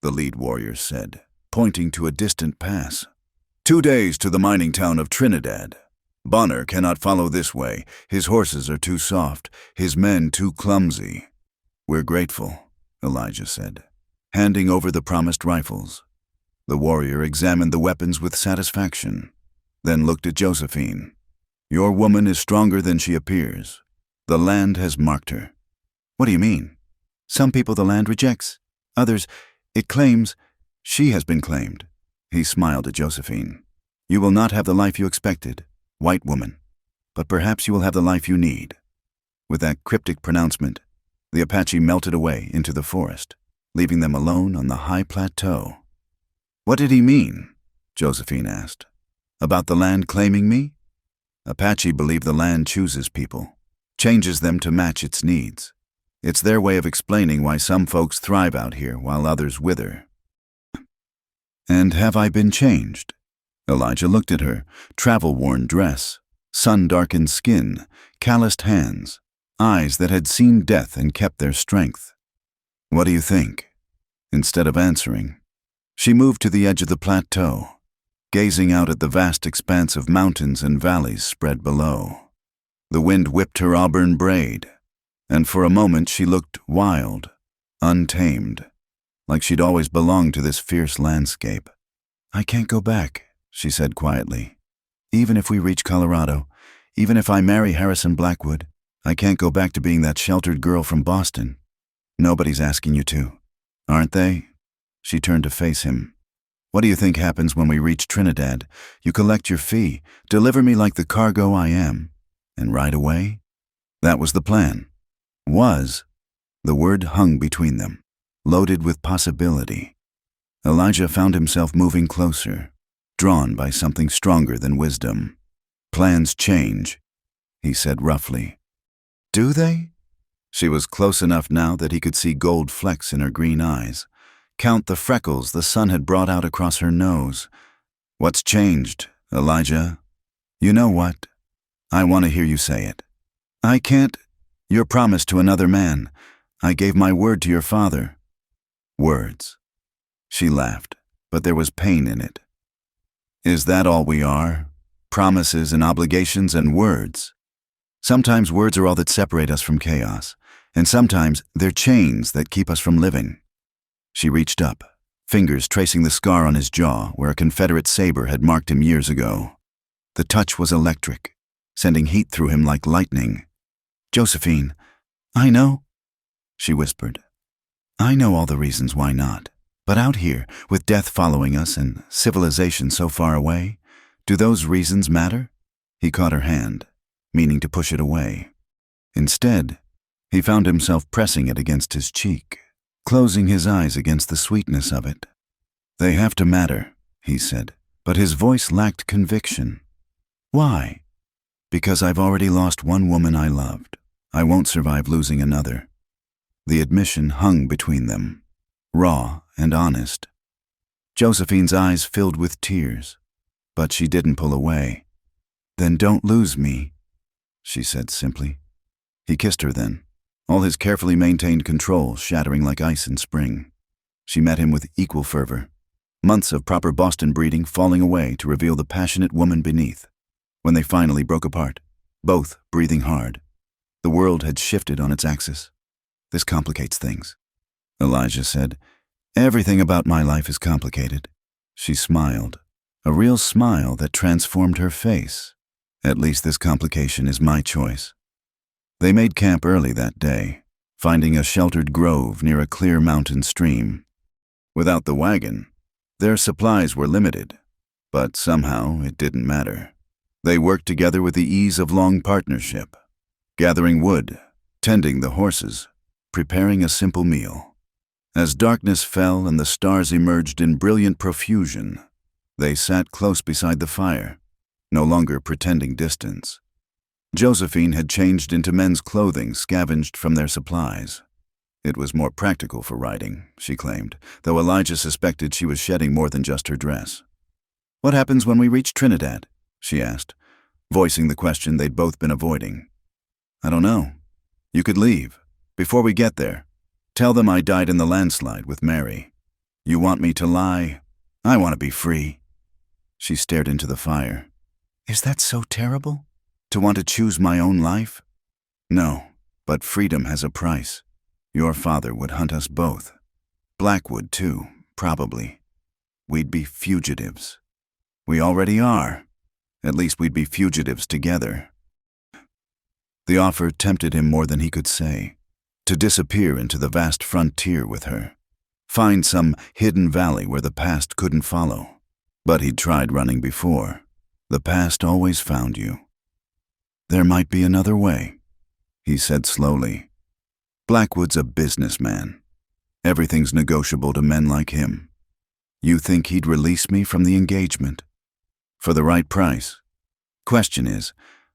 the lead warrior said, pointing to a distant pass. 2 days to the mining town of Trinidad. Bonner cannot follow this way. His horses are too soft, his men too clumsy. We're grateful, Elijah said, handing over the promised rifles. The warrior examined the weapons with satisfaction, then looked at Josephine. Your woman is stronger than she appears. The land has marked her. What do you mean? Some people the land rejects. Others, it claims. She has been claimed. He smiled at Josephine. You will not have the life you expected, white woman, but perhaps you will have the life you need. With that cryptic pronouncement, the Apache melted away into the forest, leaving them alone on the high plateau. What did he mean? Josephine asked. About the land claiming me? Apache believe the land chooses people, changes them to match its needs. It's their way of explaining why some folks thrive out here while others wither. And have I been changed? Elijah looked at her, travel-worn dress, sun-darkened skin, calloused hands, eyes that had seen death and kept their strength. What do you think? Instead of answering, she moved to the edge of the plateau, gazing out at the vast expanse of mountains and valleys spread below. The wind whipped her auburn braid, and for a moment she looked wild, untamed, like she'd always belonged to this fierce landscape. I can't go back, she said quietly. Even if we reach Colorado, even if I marry Harrison Blackwood, I can't go back to being that sheltered girl from Boston. Nobody's asking you to, aren't they? She turned to face him. What do you think happens when we reach Trinidad? You collect your fee, deliver me like the cargo I am, and ride away? That was the plan. Was. The word hung between them, loaded with possibility. Elijah found himself moving closer, drawn by something stronger than wisdom. Plans change, he said roughly. Do they? She was close enough now that he could see gold flecks in her green eyes, count the freckles the sun had brought out across her nose. What's changed, Elijah? You know what? I want to hear you say it. I can't. Your promise to another man. I gave my word to your father. Words. She laughed, but there was pain in it. Is that all we are? Promises and obligations and words? Sometimes words are all that separate us from chaos, and sometimes they're chains that keep us from living. She reached up, fingers tracing the scar on his jaw where a Confederate saber had marked him years ago. The touch was electric, sending heat through him like lightning. Josephine, I know, she whispered. I know all the reasons why not. But out here, with death following us and civilization so far away, do those reasons matter? He caught her hand, meaning to push it away. Instead, he found himself pressing it against his cheek, closing his eyes against the sweetness of it. They have to matter, he said, but his voice lacked conviction. Why? Because I've already lost one woman I loved. I won't survive losing another. The admission hung between them, raw and honest. Josephine's eyes filled with tears, but she didn't pull away. Then don't lose me, she said simply. He kissed her then, all his carefully maintained control shattering like ice in spring. She met him with equal fervor, months of proper Boston breeding falling away to reveal the passionate woman beneath. When they finally broke apart, both breathing hard, the world had shifted on its axis. This complicates things, Elijah said. Everything about my life is complicated. She smiled, a real smile that transformed her face. At least this complication is my choice. They made camp early that day, finding a sheltered grove near a clear mountain stream. Without the wagon, their supplies were limited, but somehow it didn't matter. They worked together with the ease of long partnership, gathering wood, tending the horses, preparing a simple meal. As darkness fell and the stars emerged in brilliant profusion, they sat close beside the fire, no longer pretending distance. Josephine had changed into men's clothing scavenged from their supplies. It was more practical for riding, she claimed, though Elijah suspected she was shedding more than just her dress. What happens when we reach Trinidad? She asked, voicing the question they'd both been avoiding. I don't know. You could leave. Before we get there, tell them I died in the landslide with Mary. You want me to lie? I want to be free. She stared into the fire. Is that so terrible? To want to choose my own life? No, but freedom has a price. Your father would hunt us both. Blackwood, too, probably. We'd be fugitives. We already are. At least we'd be fugitives together. The offer tempted him more than he could say. To disappear into the vast frontier with her. Find some hidden valley where the past couldn't follow. But he'd tried running before. The past always found you. There might be another way, he said slowly. Blackwood's a businessman. Everything's negotiable to men like him. You think he'd release me from the engagement? For the right price. Question is,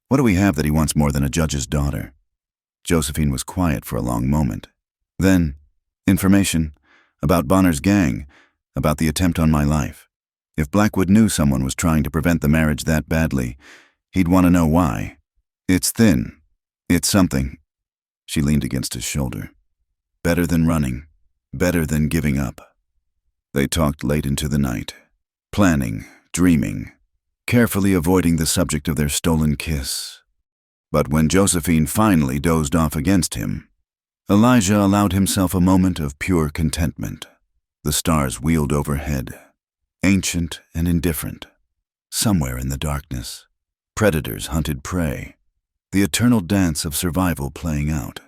what do we have that he wants more than a judge's daughter? Josephine was quiet for a long moment. Then, information about Bonner's gang, about the attempt on my life. If Blackwood knew someone was trying to prevent the marriage that badly, he'd want to know why. It's thin. It's something. She leaned against his shoulder. Better than running. Better than giving up. They talked late into the night. Planning, dreaming, carefully avoiding the subject of their stolen kiss. But when Josephine finally dozed off against him, Elijah allowed himself a moment of pure contentment. The stars wheeled overhead. Ancient and indifferent. Somewhere in the darkness, predators hunted prey, the eternal dance of survival playing out.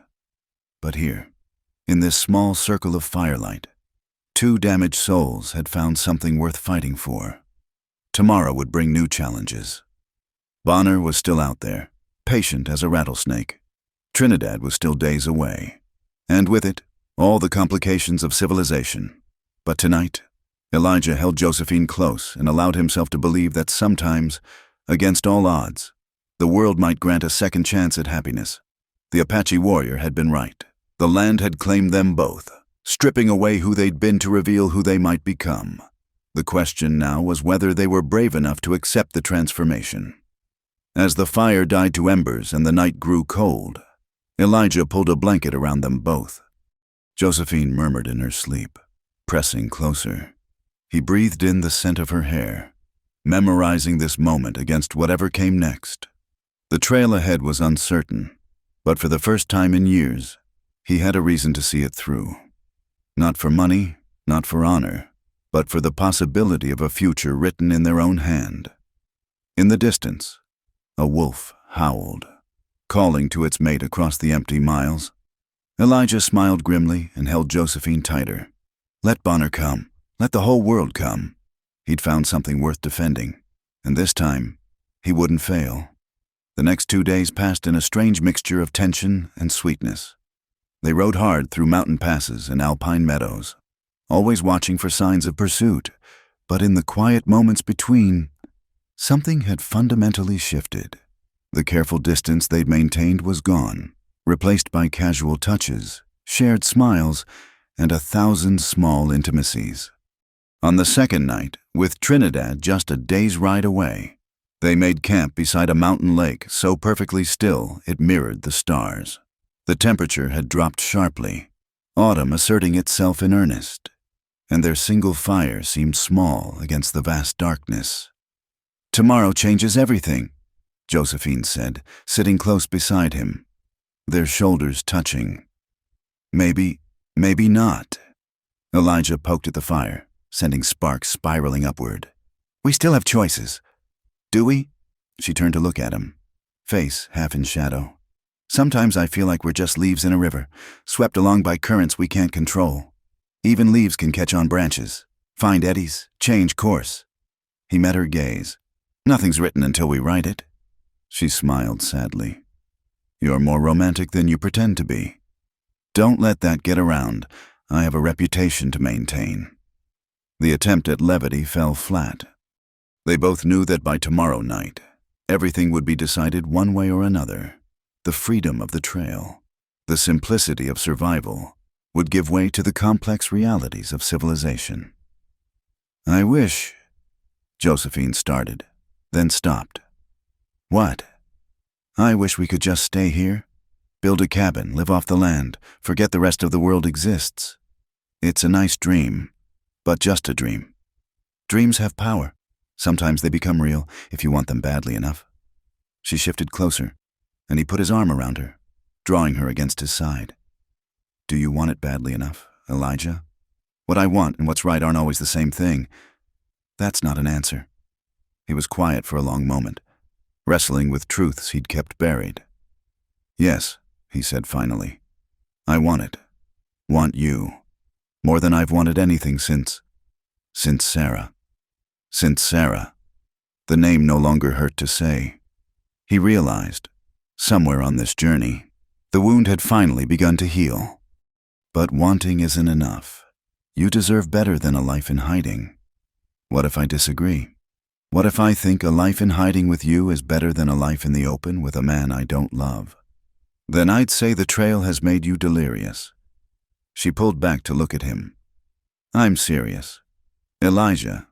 But here, in this small circle of firelight, two damaged souls had found something worth fighting for. Tomorrow would bring new challenges. Bonner was still out there, patient as a rattlesnake. Trinidad was still days away, and with it, all the complications of civilization. But tonight, Elijah held Josephine close and allowed himself to believe that sometimes, against all odds, the world might grant a second chance at happiness. The Apache warrior had been right. The land had claimed them both, stripping away who they'd been to reveal who they might become. The question now was whether they were brave enough to accept the transformation. As the fire died to embers and the night grew cold, Elijah pulled a blanket around them both. Josephine murmured in her sleep, pressing closer. He breathed in the scent of her hair, memorizing this moment against whatever came next. The trail ahead was uncertain, but for the first time in years, he had a reason to see it through. Not for money, not for honor, but for the possibility of a future written in their own hand. In the distance, a wolf howled, calling to its mate across the empty miles. Elijah smiled grimly and held Josephine tighter. Let Bonner come. Let the whole world come. He'd found something worth defending, and this time, he wouldn't fail. The next 2 days passed in a strange mixture of tension and sweetness. They rode hard through mountain passes and alpine meadows, always watching for signs of pursuit, but in the quiet moments between, something had fundamentally shifted. The careful distance they'd maintained was gone, replaced by casual touches, shared smiles, and 1,000 small intimacies. On the second night, with Trinidad just a day's ride away, they made camp beside a mountain lake so perfectly still it mirrored the stars. The temperature had dropped sharply, autumn asserting itself in earnest, and their single fire seemed small against the vast darkness. Tomorrow changes everything, Josephine said, sitting close beside him, their shoulders touching. Maybe not. Elijah poked at the fire, sending sparks spiraling upward. We still have choices. Do we? She turned to look at him, face half in shadow. Sometimes I feel like we're just leaves in a river, swept along by currents we can't control. Even leaves can catch on branches, find eddies, change course. He met her gaze. Nothing's written until we write it. She smiled sadly. You're more romantic than you pretend to be. Don't let that get around. I have a reputation to maintain. The attempt at levity fell flat. They both knew that by tomorrow night, everything would be decided one way or another. The freedom of the trail, the simplicity of survival, would give way to the complex realities of civilization. I wish, Josephine started, then stopped. What? I wish we could just stay here, build a cabin, live off the land, forget the rest of the world exists. It's a nice dream, but just a dream. Dreams have power. Sometimes they become real if you want them badly enough. She shifted closer, and he put his arm around her, drawing her against his side. Do you want it badly enough, Elijah? What I want and what's right aren't always the same thing. That's not an answer. He was quiet for a long moment, wrestling with truths he'd kept buried. Yes, he said finally. I want it. Want you. More than I've wanted anything since Sarah. Since Sarah. The name no longer hurt to say. He realized, somewhere on this journey, the wound had finally begun to heal. But wanting isn't enough. You deserve better than a life in hiding. What if I disagree? What if I think a life in hiding with you is better than a life in the open with a man I don't love? Then I'd say the trail has made you delirious. She pulled back to look at him. I'm serious. Elijah,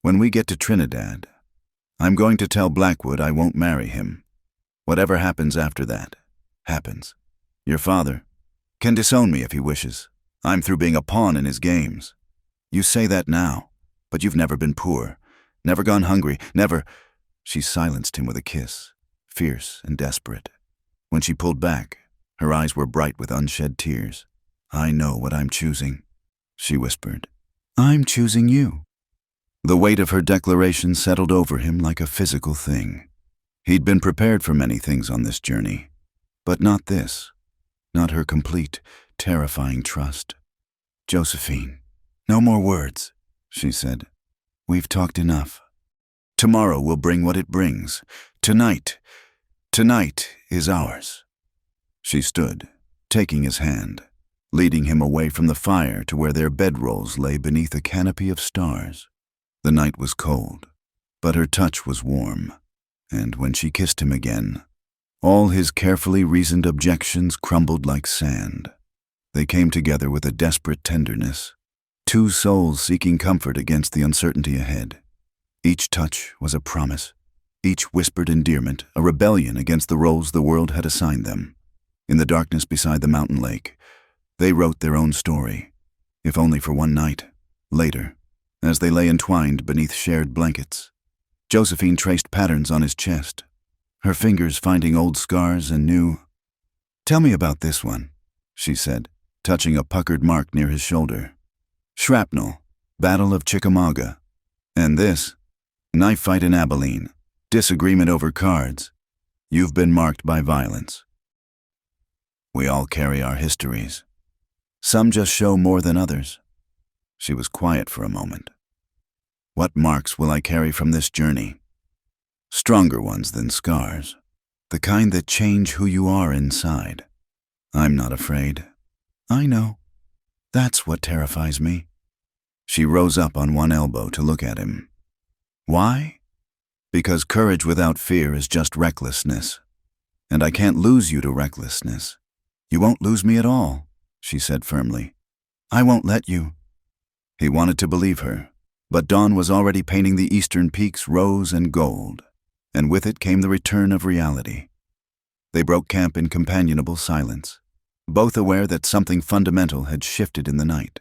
when we get to Trinidad, I'm going to tell Blackwood I won't marry him. Whatever happens after that, happens. Your father can disown me if he wishes. I'm through being a pawn in his games. You say that now, but you've never been poor, never gone hungry, never. She silenced him with a kiss, fierce and desperate. When she pulled back, her eyes were bright with unshed tears. I know what I'm choosing, she whispered. I'm choosing you. The weight of her declaration settled over him like a physical thing. He'd been prepared for many things on this journey, but not this, not her complete, terrifying trust. Josephine, no more words, she said. We've talked enough. Tomorrow will bring what it brings. Tonight is ours. She stood, taking his hand, leading him away from the fire to where their bedrolls lay beneath a canopy of stars. The night was cold, but her touch was warm, and when she kissed him again, all his carefully reasoned objections crumbled like sand. They came together with a desperate tenderness, two souls seeking comfort against the uncertainty ahead. Each touch was a promise, each whispered endearment, a rebellion against the roles the world had assigned them. In the darkness beside the mountain lake, they wrote their own story, if only for one night. Later, as they lay entwined beneath shared blankets, Josephine traced patterns on his chest, her fingers finding old scars and new. Tell me about this one, she said, touching a puckered mark near his shoulder. Shrapnel, Battle of Chickamauga. And this, knife fight in Abilene, disagreement over cards. You've been marked by violence. We all carry our histories. Some just show more than others. She was quiet for a moment. What marks will I carry from this journey? Stronger ones than scars, the kind that change who you are inside. I'm not afraid. I know. That's what terrifies me. She rose up on one elbow to look at him. Why? Because courage without fear is just recklessness. And I can't lose you to recklessness. You won't lose me at all, she said firmly. I won't let you. He wanted to believe her, but dawn was already painting the eastern peaks rose and gold, and with it came the return of reality. They broke camp in companionable silence, both aware that something fundamental had shifted in the night.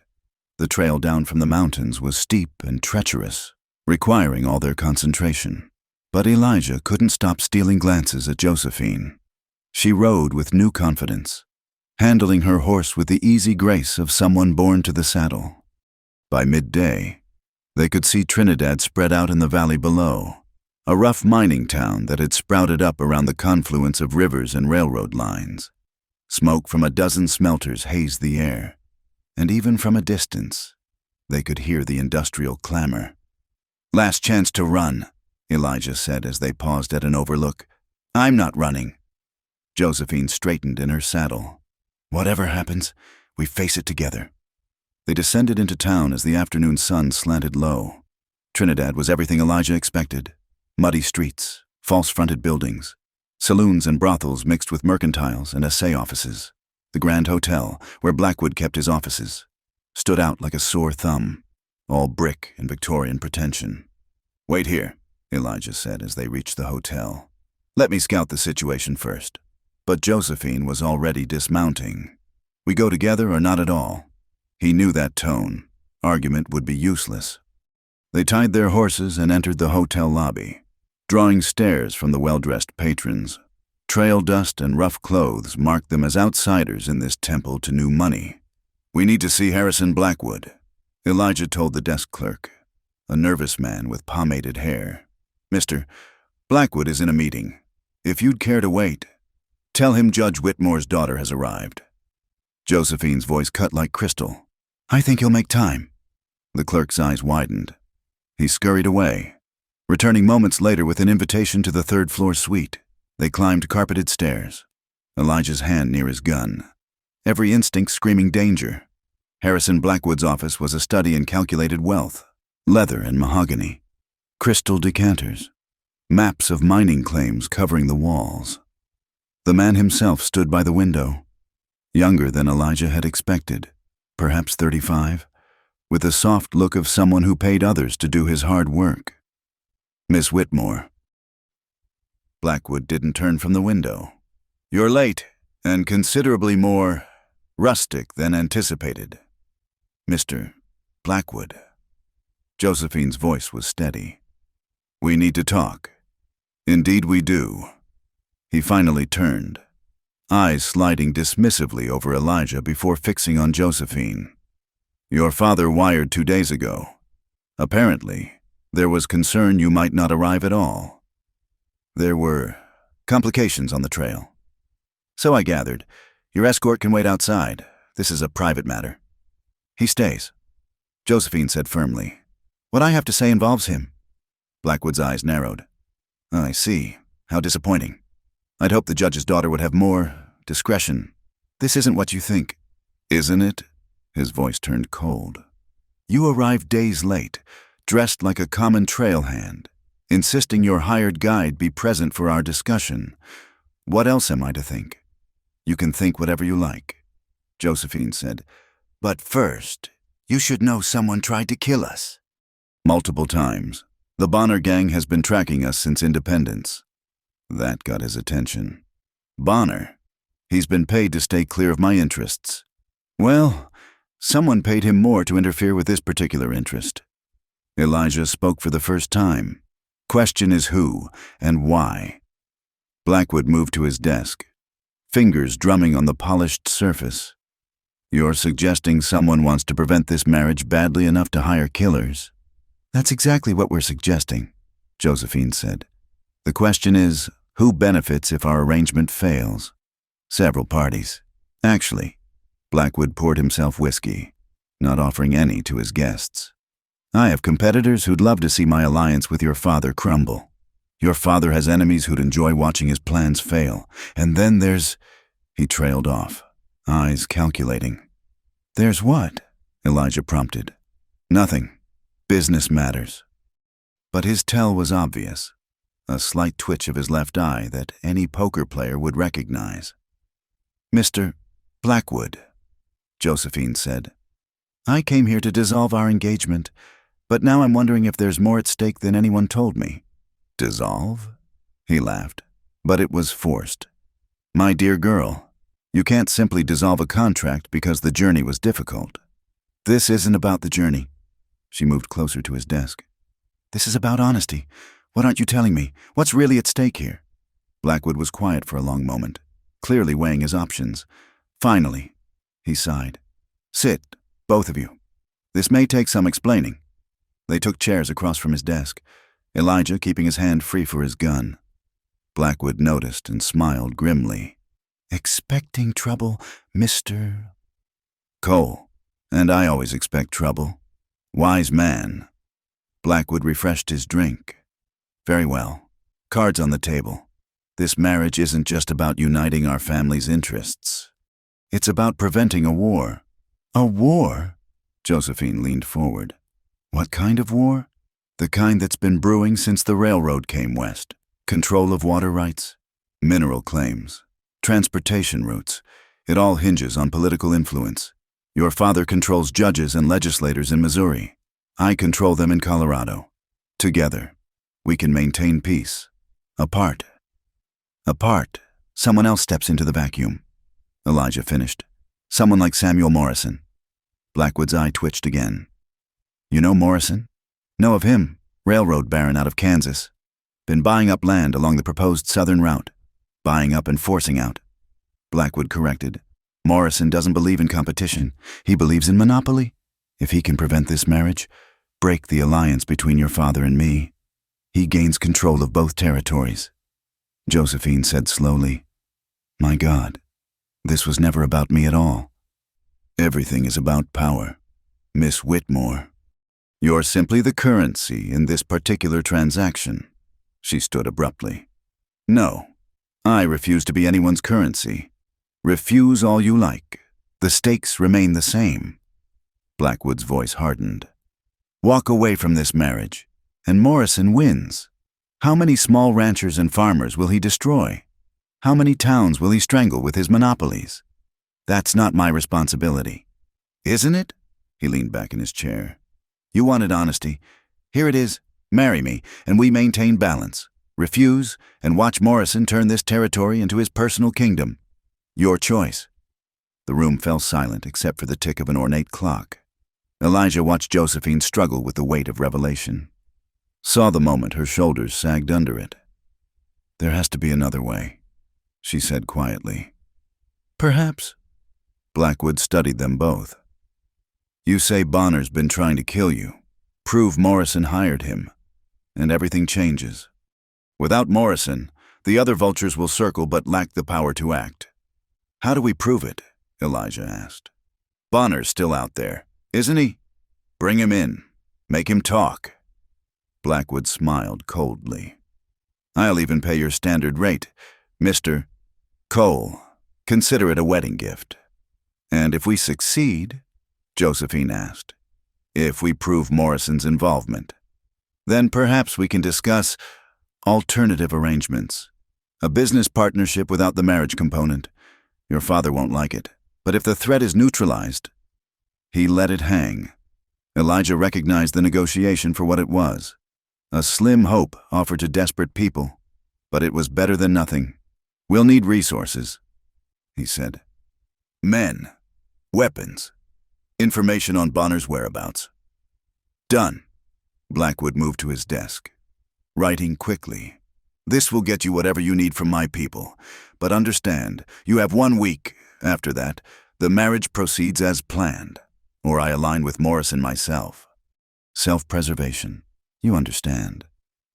The trail down from the mountains was steep and treacherous, requiring all their concentration. But Elijah couldn't stop stealing glances at Josephine. She rode with new confidence, handling her horse with the easy grace of someone born to the saddle. By midday, they could see Trinidad spread out in the valley below, a rough mining town that had sprouted up around the confluence of rivers and railroad lines. Smoke from a dozen smelters hazed the air, and even from a distance, they could hear the industrial clamor. Last chance to run, Elijah said as they paused at an overlook. I'm not running. Josephine straightened in her saddle. Whatever happens, we face it together. They descended into town as the afternoon sun slanted low. Trinidad was everything Elijah expected. Muddy streets, false-fronted buildings, saloons and brothels mixed with mercantiles and assay offices. The Grand Hotel, where Blackwood kept his offices, stood out like a sore thumb, all brick and Victorian pretension. Wait here, Elijah said as they reached the hotel. Let me scout the situation first. But Josephine was already dismounting. We go together or not at all. He knew that tone. Argument would be useless. They tied their horses and entered the hotel lobby, drawing stares from the well-dressed patrons. Trail dust and rough clothes marked them as outsiders in this temple to new money. "We need to see Harrison Blackwood," Elijah told the desk clerk, a nervous man with pomaded hair. "Mr. Blackwood is in a meeting. If you'd care to wait, tell him Judge Whitmore's daughter has arrived." Josephine's voice cut like crystal. "I think you'll make time." The clerk's eyes widened. He scurried away, returning moments later with an invitation to the third-floor suite. They climbed carpeted stairs, Elijah's hand near his gun, every instinct screaming danger. Harrison Blackwood's office was a study in calculated wealth, leather and mahogany, crystal decanters, maps of mining claims covering the walls. The man himself stood by the window, younger than Elijah had expected, perhaps 35, with the soft look of someone who paid others to do his hard work. "Miss Whitmore." Blackwood didn't turn from the window. "You're late, and considerably more rustic than anticipated." "Mr. Blackwood." Josephine's voice was steady. "We need to talk." "Indeed we do." He finally turned, eyes sliding dismissively over Elijah before fixing on Josephine. "Your father wired 2 days ago. Apparently, there was concern you might not arrive at all. There were complications on the trail." "So I gathered. Your escort can wait outside. This is a private matter." "He stays," Josephine said firmly. "What I have to say involves him." Blackwood's eyes narrowed. "I see. How disappointing. I'd hoped the judge's daughter would have more discretion. This isn't what you think." "Isn't it?" His voice turned cold. "You arrived days late, dressed like a common trail hand, insisting your hired guide be present for our discussion. What else am I to think?" "You can think whatever you like," Josephine said. "But first, you should know someone tried to kill us." "Multiple times. The Bonner gang has been tracking us since independence." That got his attention. "Bonner? He's been paid to stay clear of my interests." "Well, someone paid him more to interfere with this particular interest." Elijah spoke for the first time. "Question is who and why." Blackwood moved to his desk, fingers drumming on the polished surface. "You're suggesting someone wants to prevent this marriage badly enough to hire killers?" "That's exactly what we're suggesting," Josephine said. "The question is, who benefits if our arrangement fails?" "Several parties. Actually." Blackwood poured himself whiskey, not offering any to his guests. "I have competitors who'd love to see my alliance with your father crumble. Your father has enemies who'd enjoy watching his plans fail. And then there's—" He trailed off, eyes calculating. "There's what?" Elijah prompted. "Nothing. Business matters." But his tell was obvious, a slight twitch of his left eye that any poker player would recognize. "Mr. Blackwood," Josephine said, "I came here to dissolve our engagement, but now I'm wondering if there's more at stake than anyone told me." "Dissolve?" He laughed, but it was forced. "My dear girl, you can't simply dissolve a contract because the journey was difficult." "This isn't about the journey." She moved closer to his desk. "This is about honesty. What aren't you telling me? What's really at stake here?" Blackwood was quiet for a long moment, clearly weighing his options. Finally, he sighed. "Sit, both of you. This may take some explaining." They took chairs across from his desk, Elijah keeping his hand free for his gun. Blackwood noticed and smiled grimly. "Expecting trouble, Mr. Cole, and I always expect trouble. Wise man." Blackwood refreshed his drink. "Very well. Cards on the table. This marriage isn't just about uniting our family's interests. It's about preventing a war." "A war?" Josephine leaned forward. "What kind of war?" "The kind that's been brewing since the railroad came west. Control of water rights, mineral claims, transportation routes. It all hinges on political influence. Your father controls judges and legislators in Missouri. I control them in Colorado. Together, we can maintain peace. Apart, someone else steps into the vacuum." Elijah finished. "Someone like Samuel Morrison." Blackwood's eye twitched again. "You know Morrison?" Know of him, railroad baron out of Kansas. Been buying up land along the proposed southern route. Buying up and forcing out. Blackwood corrected. Morrison doesn't believe in competition. He believes in monopoly. If he can prevent this marriage, break the alliance between your father and me, he gains control of both territories. Josephine said slowly, My God, this was never about me at all. Everything is about power, Miss Whitmore. You're simply the currency in this particular transaction. She stood abruptly. No, I refuse to be anyone's currency. Refuse all you like. The stakes remain the same. Blackwood's voice hardened. Walk away from this marriage, and Morrison wins. How many small ranchers and farmers will he destroy? How many towns will he strangle with his monopolies? That's not my responsibility. Isn't it? He leaned back in his chair. You wanted honesty. Here it is. Marry me, and we maintain balance. Refuse, and watch Morrison turn this territory into his personal kingdom. Your choice. The room fell silent except for the tick of an ornate clock. Elijah watched Josephine struggle with the weight of revelation. Saw the moment her shoulders sagged under it. There has to be another way, she said quietly. Perhaps. Blackwood studied them both. You say Bonner's been trying to kill you. Prove Morrison hired him, and everything changes. Without Morrison, the other vultures will circle but lack the power to act. How do we prove it? Elijah asked. Bonner's still out there, isn't he? Bring him in. Make him talk. Blackwood smiled coldly. I'll even pay your standard rate, Mr. Cole. Consider it a wedding gift. And if we succeed, Josephine asked, if we prove Morrison's involvement, then perhaps we can discuss alternative arrangements. A business partnership without the marriage component. Your father won't like it, but if the threat is neutralized. He let it hang. Elijah recognized the negotiation for what it was. A slim hope offered to desperate people, but it was better than nothing. We'll need resources, he said. Men, weapons, information on Bonner's whereabouts. Done. Blackwood moved to his desk, writing quickly. This will get you whatever you need from my people, but understand, you have 1 week. After that, the marriage proceeds as planned, or I align with Morrison myself. Self-preservation. You understand.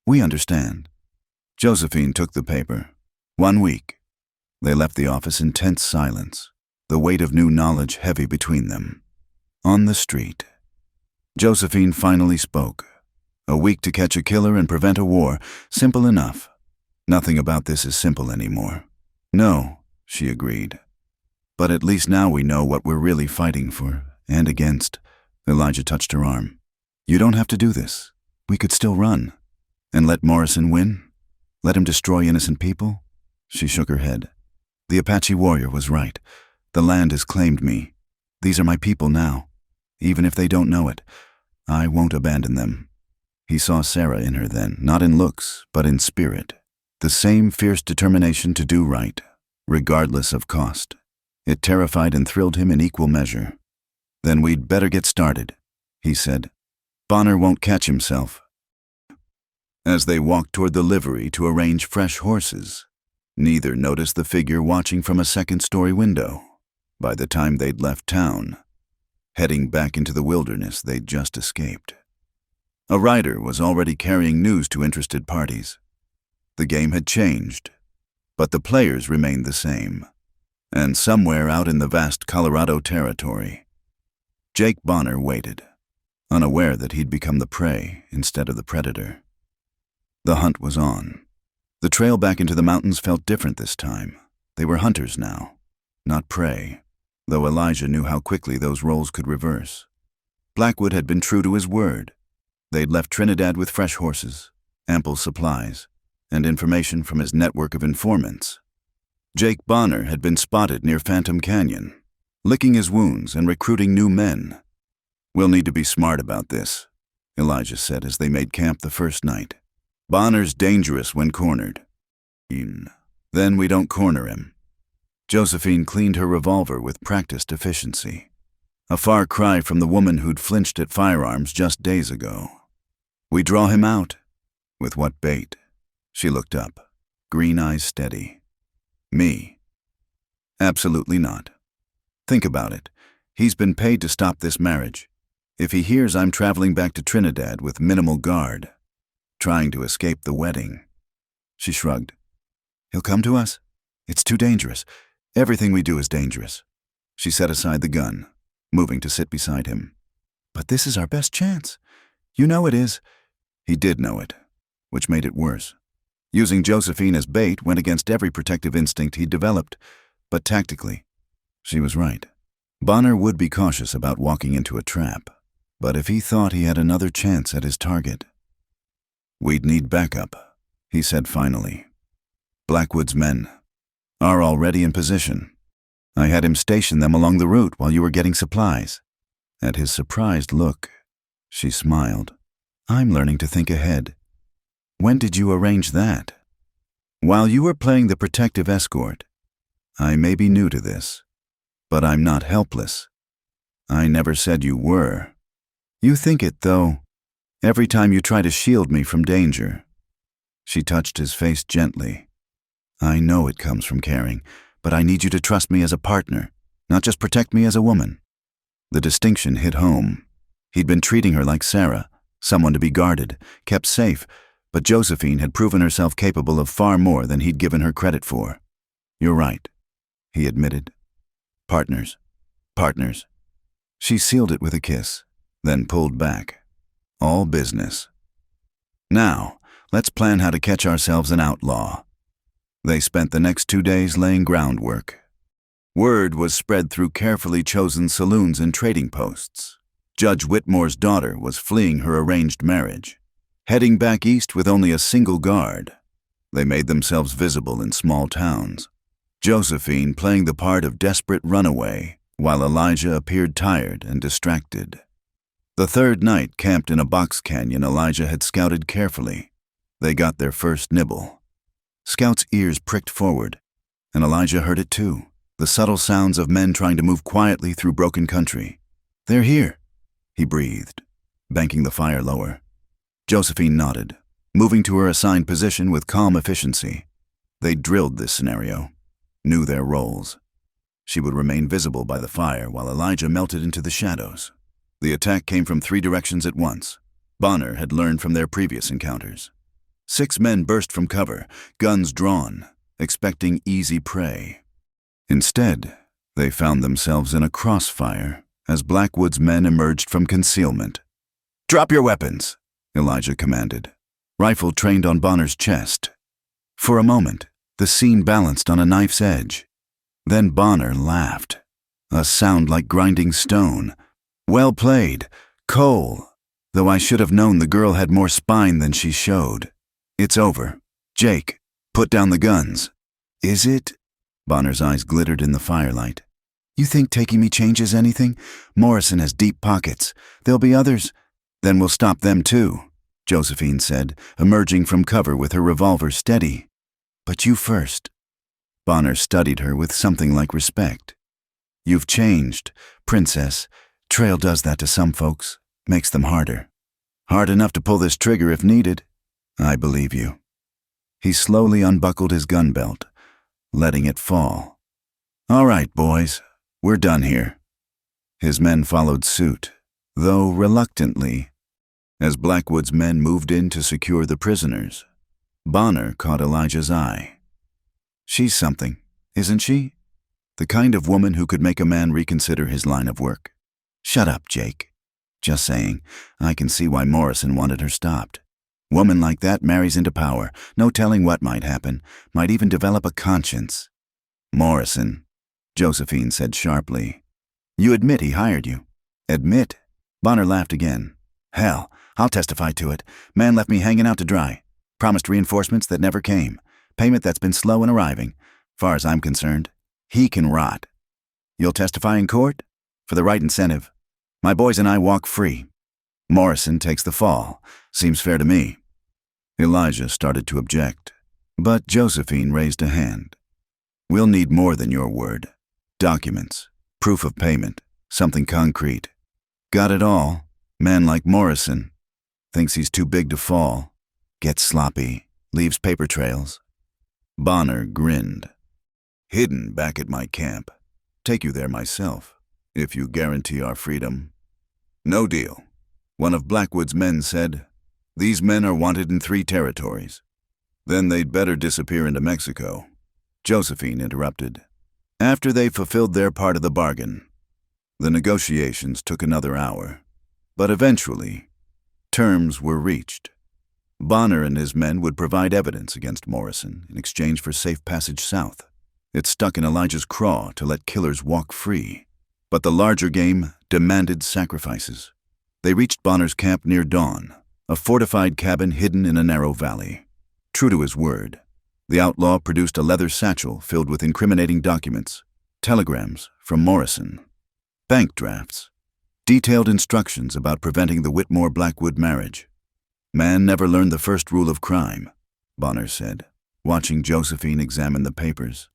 We understand. Josephine took the paper. 1 week. They left the office in tense silence, the weight of new knowledge heavy between them. On the street, Josephine finally spoke. A week to catch a killer and prevent a war. Simple enough. Nothing about this is simple anymore. No, she agreed. But at least now we know what we're really fighting for and against. Elijah touched her arm. You don't have to do this. We could still run. And let Morrison win? Let him destroy innocent people? She shook her head. The Apache warrior was right. The land has claimed me. These are my people now. Even if they don't know it, I won't abandon them. He saw Sarah in her then, not in looks, but in spirit. The same fierce determination to do right, regardless of cost. It terrified and thrilled him in equal measure. Then we'd better get started, he said. Bonner won't catch himself. As they walked toward the livery to arrange fresh horses, neither noticed the figure watching from a second-story window. By the time they'd left town, heading back into the wilderness they'd just escaped. A rider was already carrying news to interested parties. The game had changed, but the players remained the same. And somewhere out in the vast Colorado territory, Jake Bonner waited, unaware that he'd become the prey instead of the predator. The hunt was on. The trail back into the mountains felt different this time. They were hunters now, not prey, though Elijah knew how quickly those roles could reverse. Blackwood had been true to his word. They'd left Trinidad with fresh horses, ample supplies, and information from his network of informants. Jake Bonner had been spotted near Phantom Canyon, licking his wounds and recruiting new men. We'll need to be smart about this, Elijah said as they made camp the first night. Bonner's dangerous when cornered. Then we don't corner him. Josephine cleaned her revolver with practiced efficiency. A far cry from the woman who'd flinched at firearms just days ago. We draw him out. With what bait? She looked up, green eyes steady. Me? Absolutely not. Think about it. He's been paid to stop this marriage. If he hears I'm traveling back to Trinidad with minimal guard, trying to escape the wedding. She shrugged. He'll come to us? It's too dangerous. Everything we do is dangerous. She set aside the gun, moving to sit beside him. But this is our best chance. You know it is. He did know it, which made it worse. Using Josephine as bait went against every protective instinct he'd developed, but tactically, she was right. Bonner would be cautious about walking into a trap, but if he thought he had another chance at his target. We'd need backup, he said finally. Blackwood's men are already in position. I had him station them along the route while you were getting supplies. At his surprised look, she smiled. I'm learning to think ahead. When did you arrange that? While you were playing the protective escort. I may be new to this, but I'm not helpless. I never said you were. You think it, though, every time you try to shield me from danger. She touched his face gently. I know it comes from caring, but I need you to trust me as a partner, not just protect me as a woman. The distinction hit home. He'd been treating her like Sarah, someone to be guarded, kept safe, but Josephine had proven herself capable of far more than he'd given her credit for. You're right, he admitted. Partners. Partners. She sealed it with a kiss, then pulled back. All business. Now, let's plan how to catch ourselves an outlaw. They spent the next 2 days laying groundwork. Word was spread through carefully chosen saloons and trading posts. Judge Whitmore's daughter was fleeing her arranged marriage, heading back east with only a single guard. They made themselves visible in small towns, Josephine playing the part of desperate runaway, while Elijah appeared tired and distracted. The third night camped in a box canyon Elijah had scouted carefully. They got their first nibble. Scout's ears pricked forward, and Elijah heard it too, the subtle sounds of men trying to move quietly through broken country. They're here, he breathed, banking the fire lower. Josephine nodded, moving to her assigned position with calm efficiency. They drilled this scenario, knew their roles. She would remain visible by the fire while Elijah melted into the shadows. The attack came from 3 directions at once. Bonner had learned from their previous encounters. 6 men burst from cover, guns drawn, expecting easy prey. Instead, they found themselves in a crossfire as Blackwood's men emerged from concealment. Drop your weapons, Elijah commanded, rifle trained on Bonner's chest. For a moment, the scene balanced on a knife's edge. Then Bonner laughed, a sound like grinding stone. Well played, Cole, though I should have known the girl had more spine than she showed. It's over. Jake, put down the guns. Is it? Bonner's eyes glittered in the firelight. You think taking me changes anything? Morrison has deep pockets. There'll be others. Then we'll stop them too, Josephine said, emerging from cover with her revolver steady. But you first. Bonner studied her with something like respect. You've changed, Princess. Trail does that to some folks. Makes them harder. Hard enough to pull this trigger if needed. I believe you. He slowly unbuckled his gun belt, letting it fall. All right, boys, we're done here. His men followed suit, though reluctantly, as Blackwood's men moved in to secure the prisoners. Bonner caught Elijah's eye. She's something, isn't she? The kind of woman who could make a man reconsider his line of work. Shut up, Jake. Just saying, I can see why Morrison wanted her stopped. Woman like that marries into power, no telling what might happen, might even develop a conscience. Morrison, Josephine said sharply. You admit he hired you. Admit? Bonner laughed again. Hell, I'll testify to it. Man left me hanging out to dry. Promised reinforcements that never came. Payment that's been slow in arriving. Far as I'm concerned, he can rot. You'll testify in court? For the right incentive. My boys and I walk free. Morrison takes the fall. Seems fair to me. Elijah started to object, but Josephine raised a hand. We'll need more than your word. Documents, proof of payment, something concrete. Got it all, man like Morrison. Thinks he's too big to fall. Gets sloppy. Leaves paper trails. Bonner grinned. Hidden back at my camp. Take you there myself, if you guarantee our freedom. No deal. One of Blackwood's men said, these men are wanted in 3 territories. Then they'd better disappear into Mexico. Josephine interrupted. After they fulfilled their part of the bargain. The negotiations took another hour, but eventually, terms were reached. Bonner and his men would provide evidence against Morrison in exchange for safe passage south. It stuck in Elijah's craw to let killers walk free, but the larger game demanded sacrifices. They reached Bonner's camp near dawn, a fortified cabin hidden in a narrow valley. True to his word, the outlaw produced a leather satchel filled with incriminating documents, telegrams from Morrison, bank drafts, detailed instructions about preventing the Whitmore-Blackwood marriage. Man never learned the first rule of crime, Bonner said, watching Josephine examine the papers.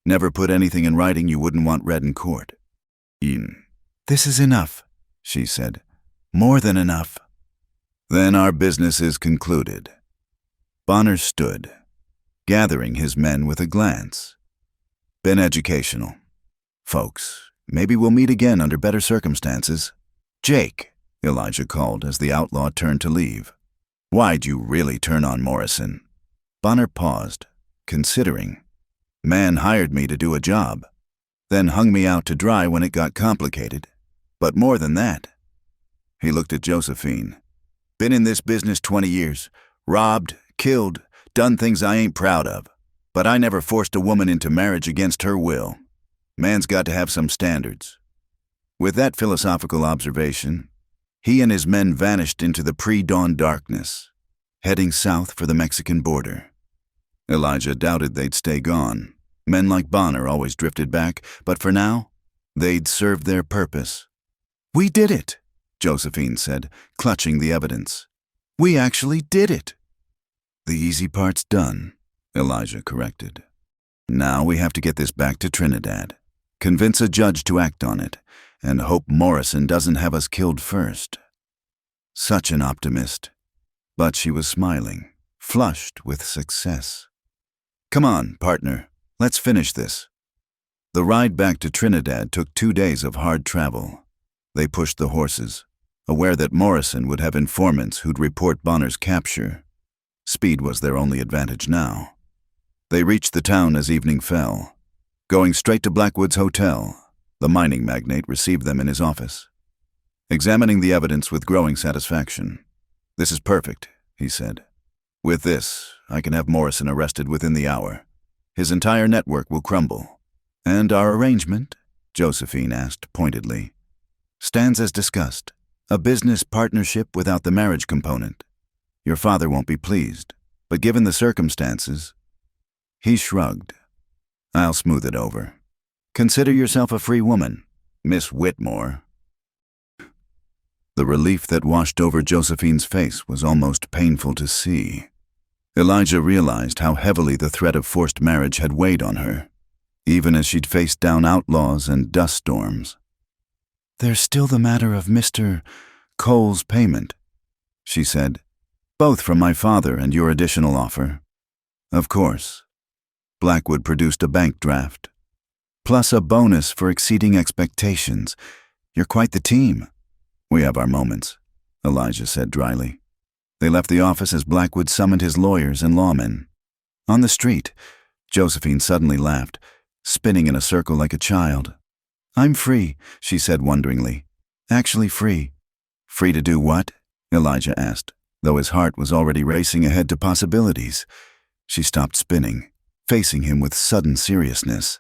Never put anything in writing you wouldn't want read in court. This is enough, she said. More than enough. Then our business is concluded. Bonner stood, gathering his men with a glance. Been educational. Folks, maybe we'll meet again under better circumstances. Jake, Elijah called as the outlaw turned to leave. Why'd you really turn on Morrison? Bonner paused, considering. Man hired me to do a job, then hung me out to dry when it got complicated. But more than that. He looked at Josephine. Been in this business 20 years. Robbed, killed, done things I ain't proud of. But I never forced a woman into marriage against her will. Man's got to have some standards. With that philosophical observation, he and his men vanished into the pre-dawn darkness, heading south for the Mexican border. Elijah doubted they'd stay gone. Men like Bonner always drifted back, but for now, they'd served their purpose. We did it, Josephine said, clutching the evidence. We actually did it. The easy part's done, Elijah corrected. Now we have to get this back to Trinidad, convince a judge to act on it, and hope Morrison doesn't have us killed first. Such an optimist. But she was smiling, flushed with success. Come on, partner, let's finish this. The ride back to Trinidad took 2 days of hard travel. They pushed the horses, aware that Morrison would have informants who'd report Bonner's capture. Speed was their only advantage now. They reached the town as evening fell. Going straight to Blackwood's hotel, the mining magnate received them in his office. Examining the evidence with growing satisfaction. This is perfect, he said. With this, I can have Morrison arrested within the hour. His entire network will crumble. And our arrangement, Josephine asked pointedly, stands as discussed. A business partnership without the marriage component. Your father won't be pleased, but given the circumstances, he shrugged. I'll smooth it over. Consider yourself a free woman, Miss Whitmore. The relief that washed over Josephine's face was almost painful to see. Elijah realized how heavily the threat of forced marriage had weighed on her, even as she'd faced down outlaws and dust storms. There's still the matter of Mr. Cole's payment, she said, both from my father and your additional offer. Of course. Blackwood produced a bank draft, plus a bonus for exceeding expectations. You're quite the team. We have our moments, Elijah said dryly. They left the office as Blackwood summoned his lawyers and lawmen. On the street, Josephine suddenly laughed, spinning in a circle like a child. I'm free, she said wonderingly. Actually free. Free to do what? Elijah asked, though his heart was already racing ahead to possibilities. She stopped spinning, facing him with sudden seriousness.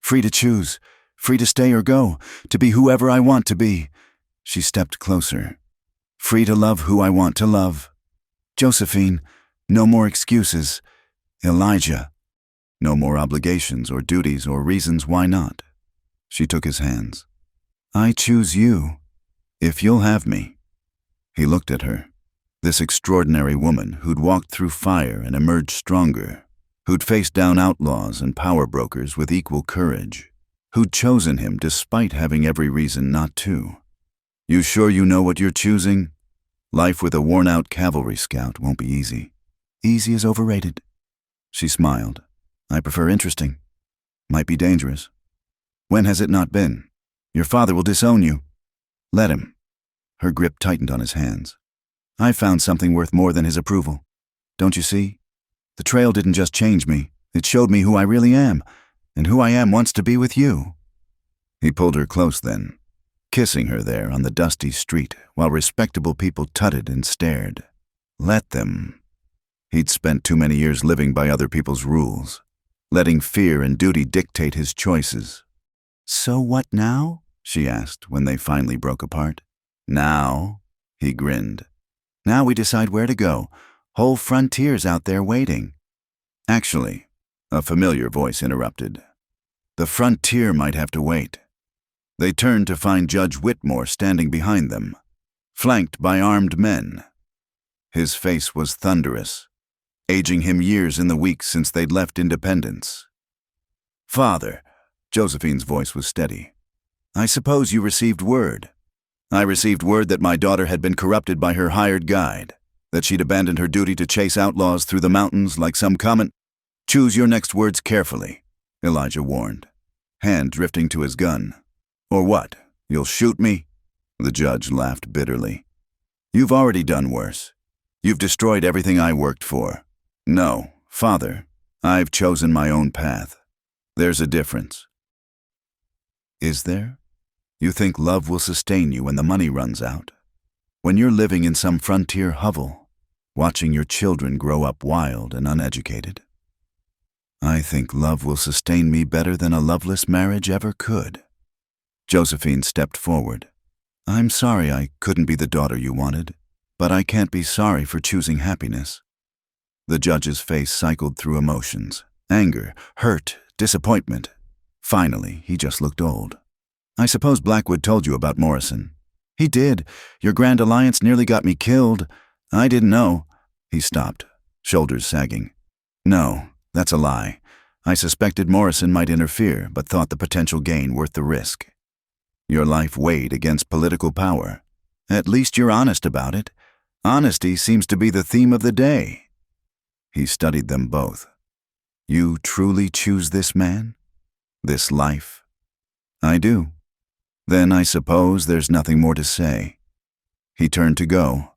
Free to choose, free to stay or go, to be whoever I want to be. She stepped closer. Free to love who I want to love. Josephine, no more excuses. Elijah, no more obligations or duties or reasons why not. She took his hands. I choose you, if you'll have me. He looked at her, this extraordinary woman who'd walked through fire and emerged stronger, who'd faced down outlaws and power brokers with equal courage, who'd chosen him despite having every reason not to. You sure you know what you're choosing? Life with a worn-out cavalry scout won't be easy. Easy is overrated. She smiled. I prefer interesting. Might be dangerous. When has it not been? Your father will disown you. Let him. Her grip tightened on his hands. I found something worth more than his approval. Don't you see? The trail didn't just change me. It showed me who I really am, and who I am wants to be with you. He pulled her close then, kissing her there on the dusty street while respectable people tutted and stared. Let them. He'd spent too many years living by other people's rules, letting fear and duty dictate his choices. So what now? She asked when they finally broke apart. Now, he grinned. Now we decide where to go. Whole frontiers out there waiting. Actually, a familiar voice interrupted. The frontier might have to wait. They turned to find Judge Whitmore standing behind them, flanked by armed men. His face was thunderous, aging him years in the weeks since they'd left Independence. Father, Josephine's voice was steady. I suppose you received word. I received word that my daughter had been corrupted by her hired guide, that she'd abandoned her duty to chase outlaws through the mountains like some common— Choose your next words carefully, Elijah warned, hand drifting to his gun. Or what? You'll shoot me? The judge laughed bitterly. You've already done worse. You've destroyed everything I worked for. No, Father, I've chosen my own path. There's a difference. Is there? You think love will sustain you when the money runs out? When you're living in some frontier hovel, watching your children grow up wild and uneducated? I think love will sustain me better than a loveless marriage ever could. Josephine stepped forward. I'm sorry I couldn't be the daughter you wanted, but I can't be sorry for choosing happiness. The judge's face cycled through emotions: anger, hurt, disappointment. Finally, he just looked old. I suppose Blackwood told you about Morrison. He did. Your Grand Alliance nearly got me killed. I didn't know. He stopped, shoulders sagging. No, that's a lie. I suspected Morrison might interfere, but thought the potential gain worth the risk. Your life weighed against political power. At least you're honest about it. Honesty seems to be the theme of the day. He studied them both. You truly choose this man? This life? I do. Then I suppose there's nothing more to say. He turned to go,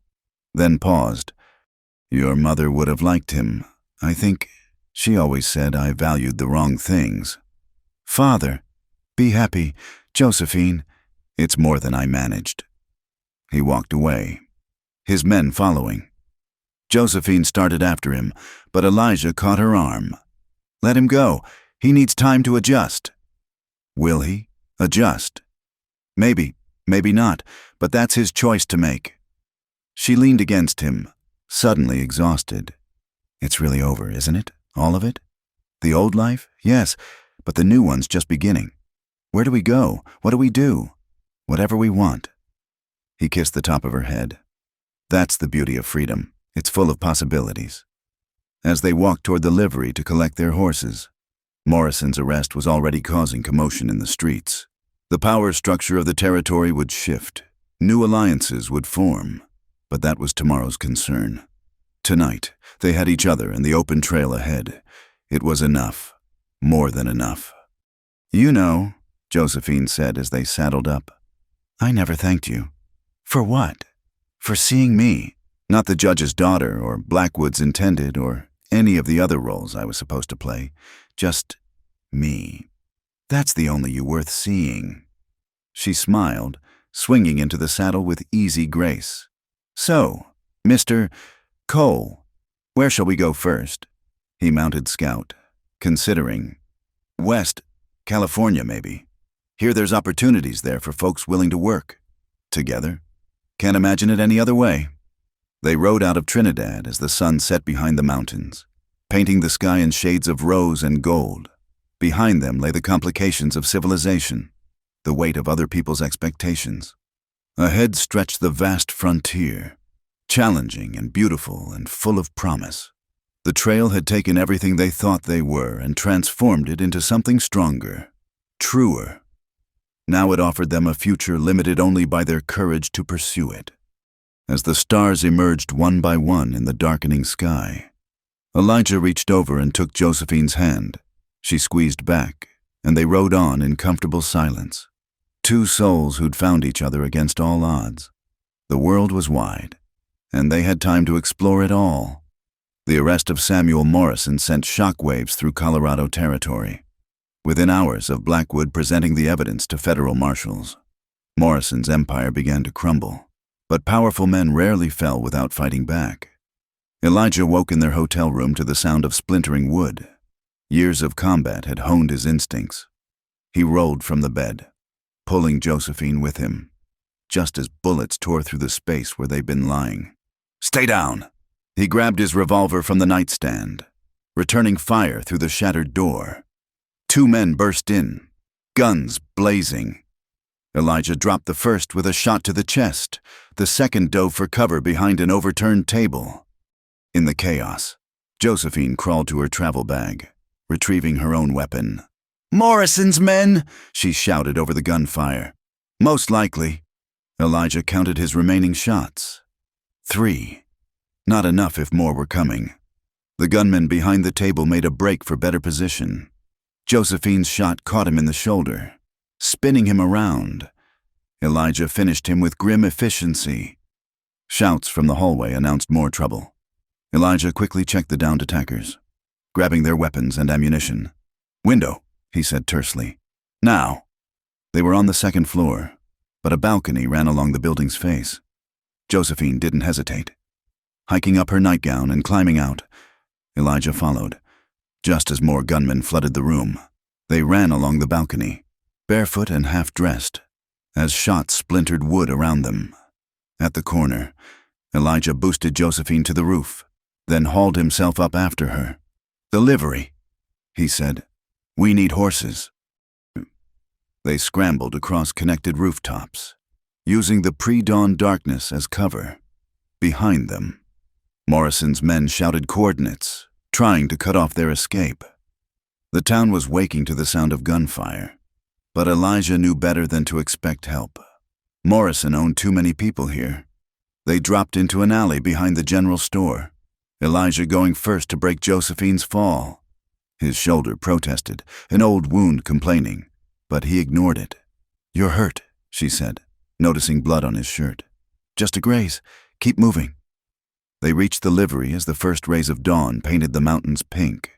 then paused. Your mother would have liked him. I think she always said I valued the wrong things. Father, be happy. Josephine, it's more than I managed. He walked away, his men following. Josephine started after him, but Elijah caught her arm. Let him go. He needs time to adjust. Will he? Adjust? Maybe, maybe not, but that's his choice to make. She leaned against him, suddenly exhausted. It's really over, isn't it? All of it? The old life? Yes, but the new one's just beginning. Where do we go? What do we do? Whatever we want. He kissed the top of her head. That's the beauty of freedom. It's full of possibilities. As they walked toward the livery to collect their horses, Morrison's arrest was already causing commotion in the streets. The power structure of the territory would shift. New alliances would form. But that was tomorrow's concern. Tonight, they had each other and the open trail ahead. It was enough. More than enough. You know, Josephine said as they saddled up, I never thanked you. For what? For seeing me, not the judge's daughter or Blackwood's intended or any of the other roles I was supposed to play. Just me. That's the only you worth seeing. She smiled, swinging into the saddle with easy grace. So, Mr. Cole, where shall we go first? He mounted Scout, considering. West, California maybe. Hear there's opportunities there for folks willing to work. Together. Can't imagine it any other way. They rode out of Trinidad as the sun set behind the mountains, painting the sky in shades of rose and gold. Behind them lay the complications of civilization, the weight of other people's expectations. Ahead stretched the vast frontier, challenging and beautiful and full of promise. The trail had taken everything they thought they were and transformed it into something stronger, truer. Now it offered them a future limited only by their courage to pursue it. as the stars emerged one by one in the darkening sky. Elijah reached over and took Josephine's hand. She squeezed back, and they rode on in comfortable silence. Two souls who'd found each other against all odds. The world was wide, and they had time to explore it all. The arrest of Samuel Morrison sent shockwaves through Colorado territory. Within hours of Blackwood presenting the evidence to federal marshals, Morrison's empire began to crumble, but powerful men rarely fell without fighting back. Elijah woke in their hotel room to the sound of splintering wood. Years of combat had honed his instincts. He rolled from the bed, pulling Josephine with him, just as bullets tore through the space where they'd been lying. "Stay down!" He grabbed his revolver from the nightstand, returning fire through the shattered door. Two men burst in, guns blazing. Elijah dropped the first with a shot to the chest. The second dove for cover behind an overturned table. In the chaos, Josephine crawled to her travel bag, retrieving her own weapon. "Morrison's men!" she shouted over the gunfire. "Most likely." Elijah counted his remaining shots. 3. Not enough if more were coming. The gunman behind the table made a break for better position. Josephine's shot caught him in the shoulder, spinning him around. Elijah finished him with grim efficiency. Shouts from the hallway announced more trouble. Elijah quickly checked the downed attackers, grabbing their weapons and ammunition. "Window," he said tersely. "Now." They were on the second floor, but a balcony ran along the building's face. Josephine didn't hesitate. Hiking up her nightgown and climbing out, Elijah followed. Just as more gunmen flooded the room, they ran along the balcony, barefoot and half-dressed, as shots splintered wood around them. At the corner, Elijah boosted Josephine to the roof, then hauled himself up after her. "The livery," he said. "We need horses." They scrambled across connected rooftops, using the pre-dawn darkness as cover. Behind them, Morrison's men shouted coordinates, trying to cut off their escape. The town was waking to the sound of gunfire, but Elijah knew better than to expect help. Morrison owned too many people here. They dropped into an alley behind the general store, Elijah going first to break Josephine's fall. His shoulder protested, an old wound complaining, but he ignored it. "You're hurt," she said, noticing blood on his shirt. "Just a graze. Keep moving." They reached the livery as the first rays of dawn painted the mountains pink.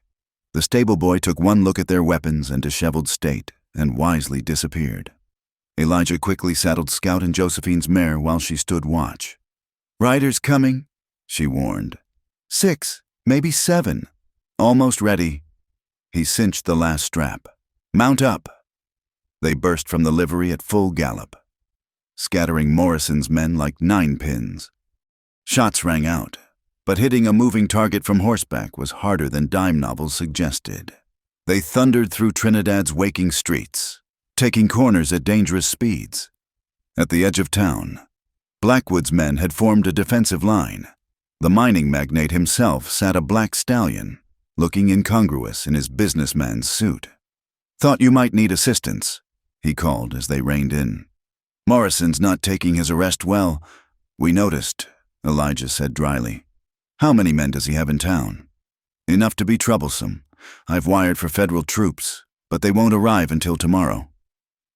The stable boy took one look at their weapons and disheveled state and wisely disappeared. Elijah quickly saddled Scout and Josephine's mare while she stood watch. "Riders coming," she warned. 6, maybe 7. Almost ready. He cinched the last strap. "Mount up." They burst from the livery at full gallop, scattering Morrison's men like 9-pins. Shots rang out, but hitting a moving target from horseback was harder than dime novels suggested. They thundered through Trinidad's waking streets, taking corners at dangerous speeds. At the edge of town, Blackwood's men had formed a defensive line. The mining magnate himself sat a black stallion, looking incongruous in his businessman's suit. "Thought you might need assistance," he called as they reined in. "Morrison's not taking his arrest well. We noticed," Elijah said dryly. "How many men does he have in town?" "Enough to be troublesome. I've wired for federal troops, but they won't arrive until tomorrow."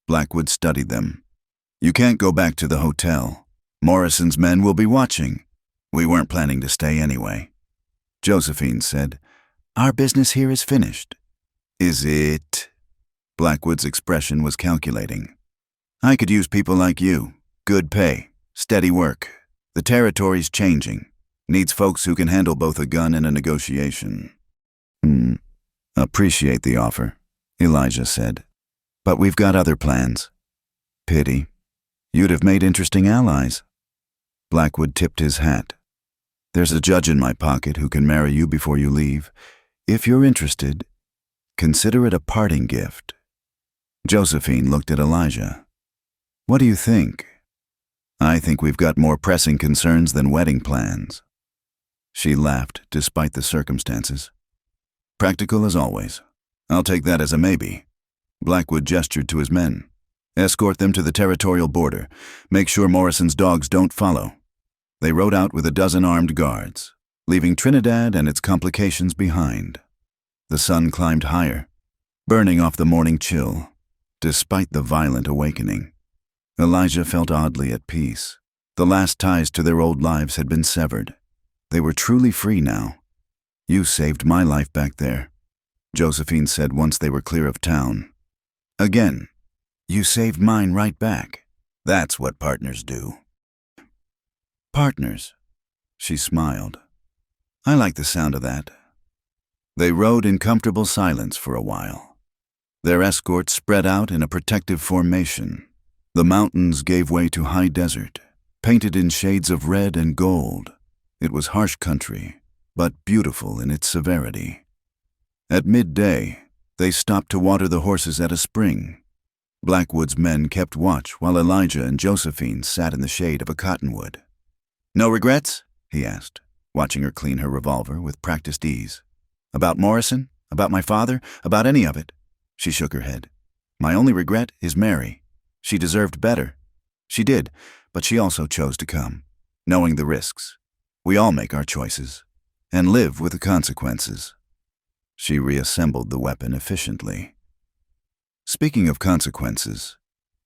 Blackwood studied them. "You can't go back to the hotel. Morrison's men will be watching. We weren't planning to stay anyway." Josephine said, "Our business here is finished." "Is it?" Blackwood's expression was calculating. "I could use people like you. Good pay, steady work. The territory's changing. Needs folks who can handle both a gun and a negotiation." "Appreciate the offer," Elijah said. "But we've got other plans." "Pity. You'd have made interesting allies." Blackwood tipped his hat. "There's a judge in my pocket who can marry you before you leave. If you're interested, consider it a parting gift." Josephine looked at Elijah. "What do you think?" "I think we've got more pressing concerns than wedding plans." She laughed despite the circumstances. "Practical as always. I'll take that as a maybe." Blackwood gestured to his men. "Escort them to the territorial border. Make sure Morrison's dogs don't follow." They rode out with a dozen armed guards, leaving Trinidad and its complications behind. The sun climbed higher, burning off the morning chill, despite the violent awakening. Elijah felt oddly at peace. The last ties to their old lives had been severed. They were truly free now. "You saved my life back there," Josephine said once they were clear of town. "Again, you saved mine right back. That's what partners do." "Partners," she smiled. "I like the sound of that." They rode in comfortable silence for a while. Their escort spread out in a protective formation. The mountains gave way to high desert, painted in shades of red and gold. It was harsh country, but beautiful in its severity. At midday, they stopped to water the horses at a spring. Blackwood's men kept watch while Elijah and Josephine sat in the shade of a cottonwood. "No regrets?" he asked, watching her clean her revolver with practiced ease. "About Morrison? About my father? About any of it?" She shook her head. "My only regret is Mary. She deserved better. She did, but she also chose to come, knowing the risks. We all make our choices, and live with the consequences." She reassembled the weapon efficiently. "Speaking of consequences,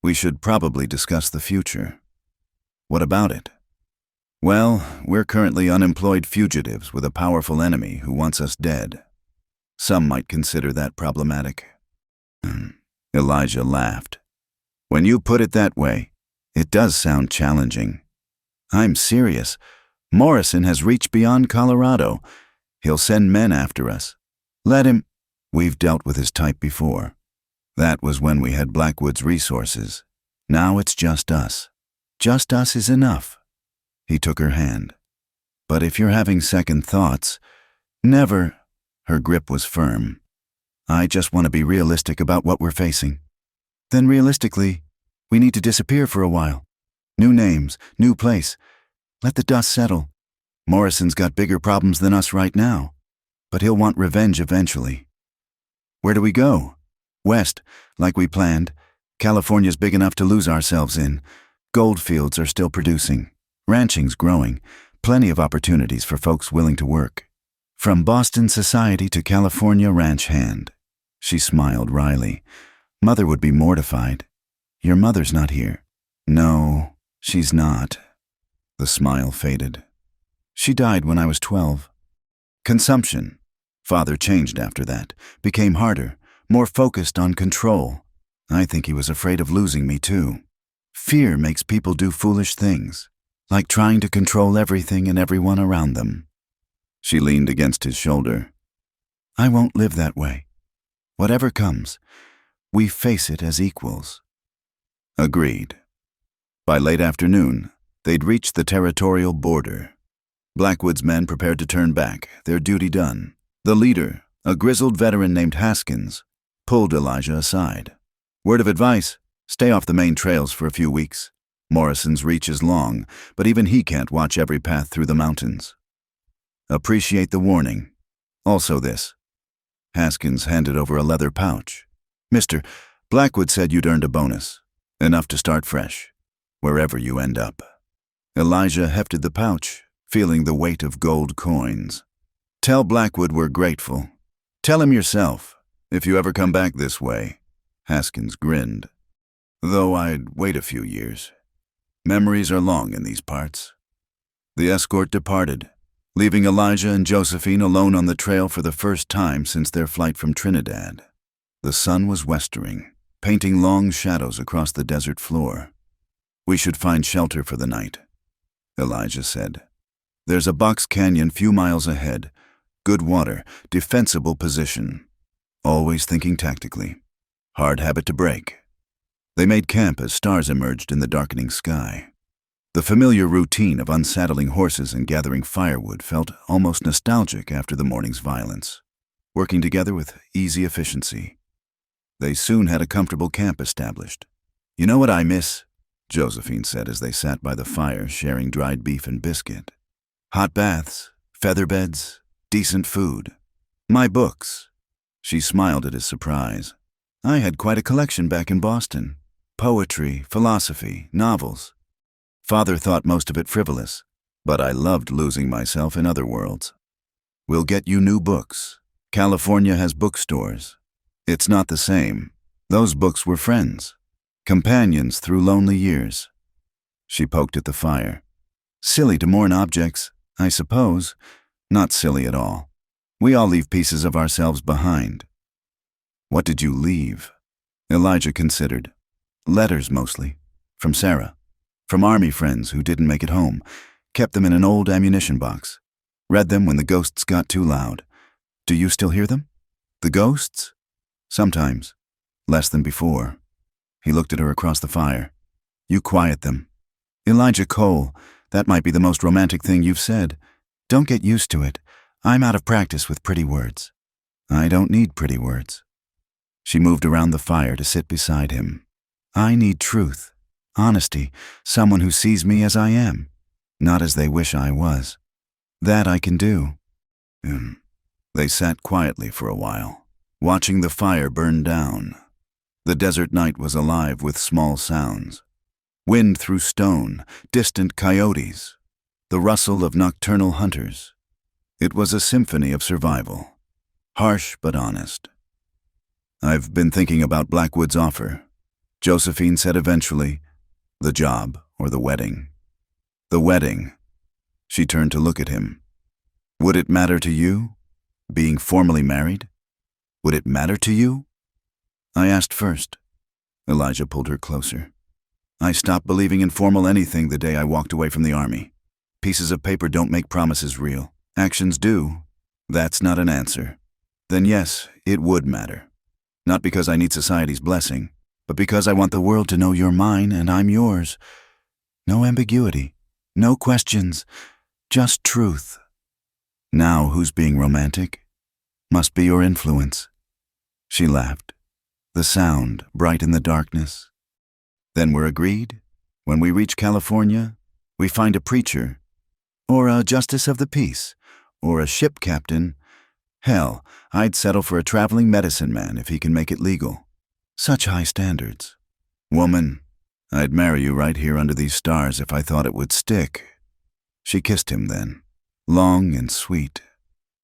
we should probably discuss the future." "What about it?" "Well, we're currently unemployed fugitives with a powerful enemy who wants us dead. Some might consider that problematic." Elijah laughed. "When you put it that way, it does sound challenging." "I'm serious. Morrison has reached beyond Colorado. He'll send men after us. Let him. We've dealt with his type before. That was when we had Blackwood's resources. Now it's just us. Just us is enough." He took her hand. "But if you're having second thoughts, never." Her grip was firm. "I just want to be realistic about what we're facing." "Then realistically, we need to disappear for a while. New names, new place. Let the dust settle. Morrison's got bigger problems than us right now, but he'll want revenge eventually." "Where do we go?" "West, like we planned. California's big enough to lose ourselves in. Gold fields are still producing. Ranching's growing. Plenty of opportunities for folks willing to work. From Boston society to California ranch hand." She smiled wryly. "Mother would be mortified. Your mother's not here." "No, she's not." The smile faded. "She died when I was 12. Consumption. Father changed after that, became harder, more focused on control. I think he was afraid of losing me too. Fear makes people do foolish things, like trying to control everything and everyone around them." She leaned against his shoulder. "I won't live that way. Whatever comes, we face it as equals." Agreed. By late afternoon, they'd reached the territorial border. Blackwood's men prepared to turn back, their duty done. The leader, a grizzled veteran named Haskins, pulled Elijah aside. "Word of advice, stay off the main trails for a few weeks. Morrison's reach is long, but even he can't watch every path through the mountains. Appreciate the warning. Also this." Haskins handed over a leather pouch. "Mister, Blackwood said you'd earned a bonus. Enough to start fresh, wherever you end up." Elijah hefted the pouch, feeling the weight of gold coins. "Tell Blackwood we're grateful. Tell him yourself, if you ever come back this way." Haskins grinned. "Though I'd wait a few years. Memories are long in these parts." The escort departed, leaving Elijah and Josephine alone on the trail for the first time since their flight from Trinidad. The sun was westering, painting long shadows across the desert floor. "We should find shelter for the night," Elijah said. "There's a box canyon few miles ahead. Good water, defensible position. Always thinking tactically. Hard habit to break." They made camp as stars emerged in the darkening sky. The familiar routine of unsaddling horses and gathering firewood felt almost nostalgic after the morning's violence, working together with easy efficiency. They soon had a comfortable camp established. "You know what I miss?" Josephine said as they sat by the fire sharing dried beef and biscuit. "Hot baths, feather beds, decent food. My books." She smiled at his surprise. "I had quite a collection back in Boston. Poetry, philosophy, novels. Father thought most of it frivolous. But I loved losing myself in other worlds. We'll get you new books. California has bookstores. It's not the same. Those books were friends, companions through lonely years. She poked at the fire. Silly to mourn objects, I suppose. Not silly at all. We all leave pieces of ourselves behind. What did you leave? Elijah considered. Letters mostly. From Sarah. From army friends who didn't make it home. Kept them in an old ammunition box. Read them when the ghosts got too loud. Do you still hear them? The ghosts? Sometimes. Less than before. He looked at her across the fire. You quiet them. Elijah Cole, that might be the most romantic thing you've said. Don't get used to it. I'm out of practice with pretty words. I don't need pretty words. She moved around the fire to sit beside him. I need truth, honesty, someone who sees me as I am, not as they wish I was. That I can do. They sat quietly for a while, watching the fire burn down. The desert night was alive with small sounds. Wind through stone, distant coyotes, the rustle of nocturnal hunters. It was a symphony of survival, harsh but honest. I've been thinking about Blackwood's offer. Josephine said eventually, the job or the wedding. The wedding. She turned to look at him. Would it matter to you, being formally married? Would it matter to you? I asked first. Elijah pulled her closer. I stopped believing in formal anything the day I walked away from the army. Pieces of paper don't make promises real. Actions do. That's not an answer. Then yes, it would matter. Not because I need society's blessing, but because I want the world to know you're mine and I'm yours. No ambiguity, no questions, just truth. Now who's being romantic? Must be your influence. She laughed. The sound, bright in the darkness. Then we're agreed? When we reach California, we find a preacher, or a justice of the peace, or a ship captain. Hell, I'd settle for a traveling medicine man if he can make it legal. Such high standards. Woman, I'd marry you right here under these stars if I thought it would stick. She kissed him then, long and sweet.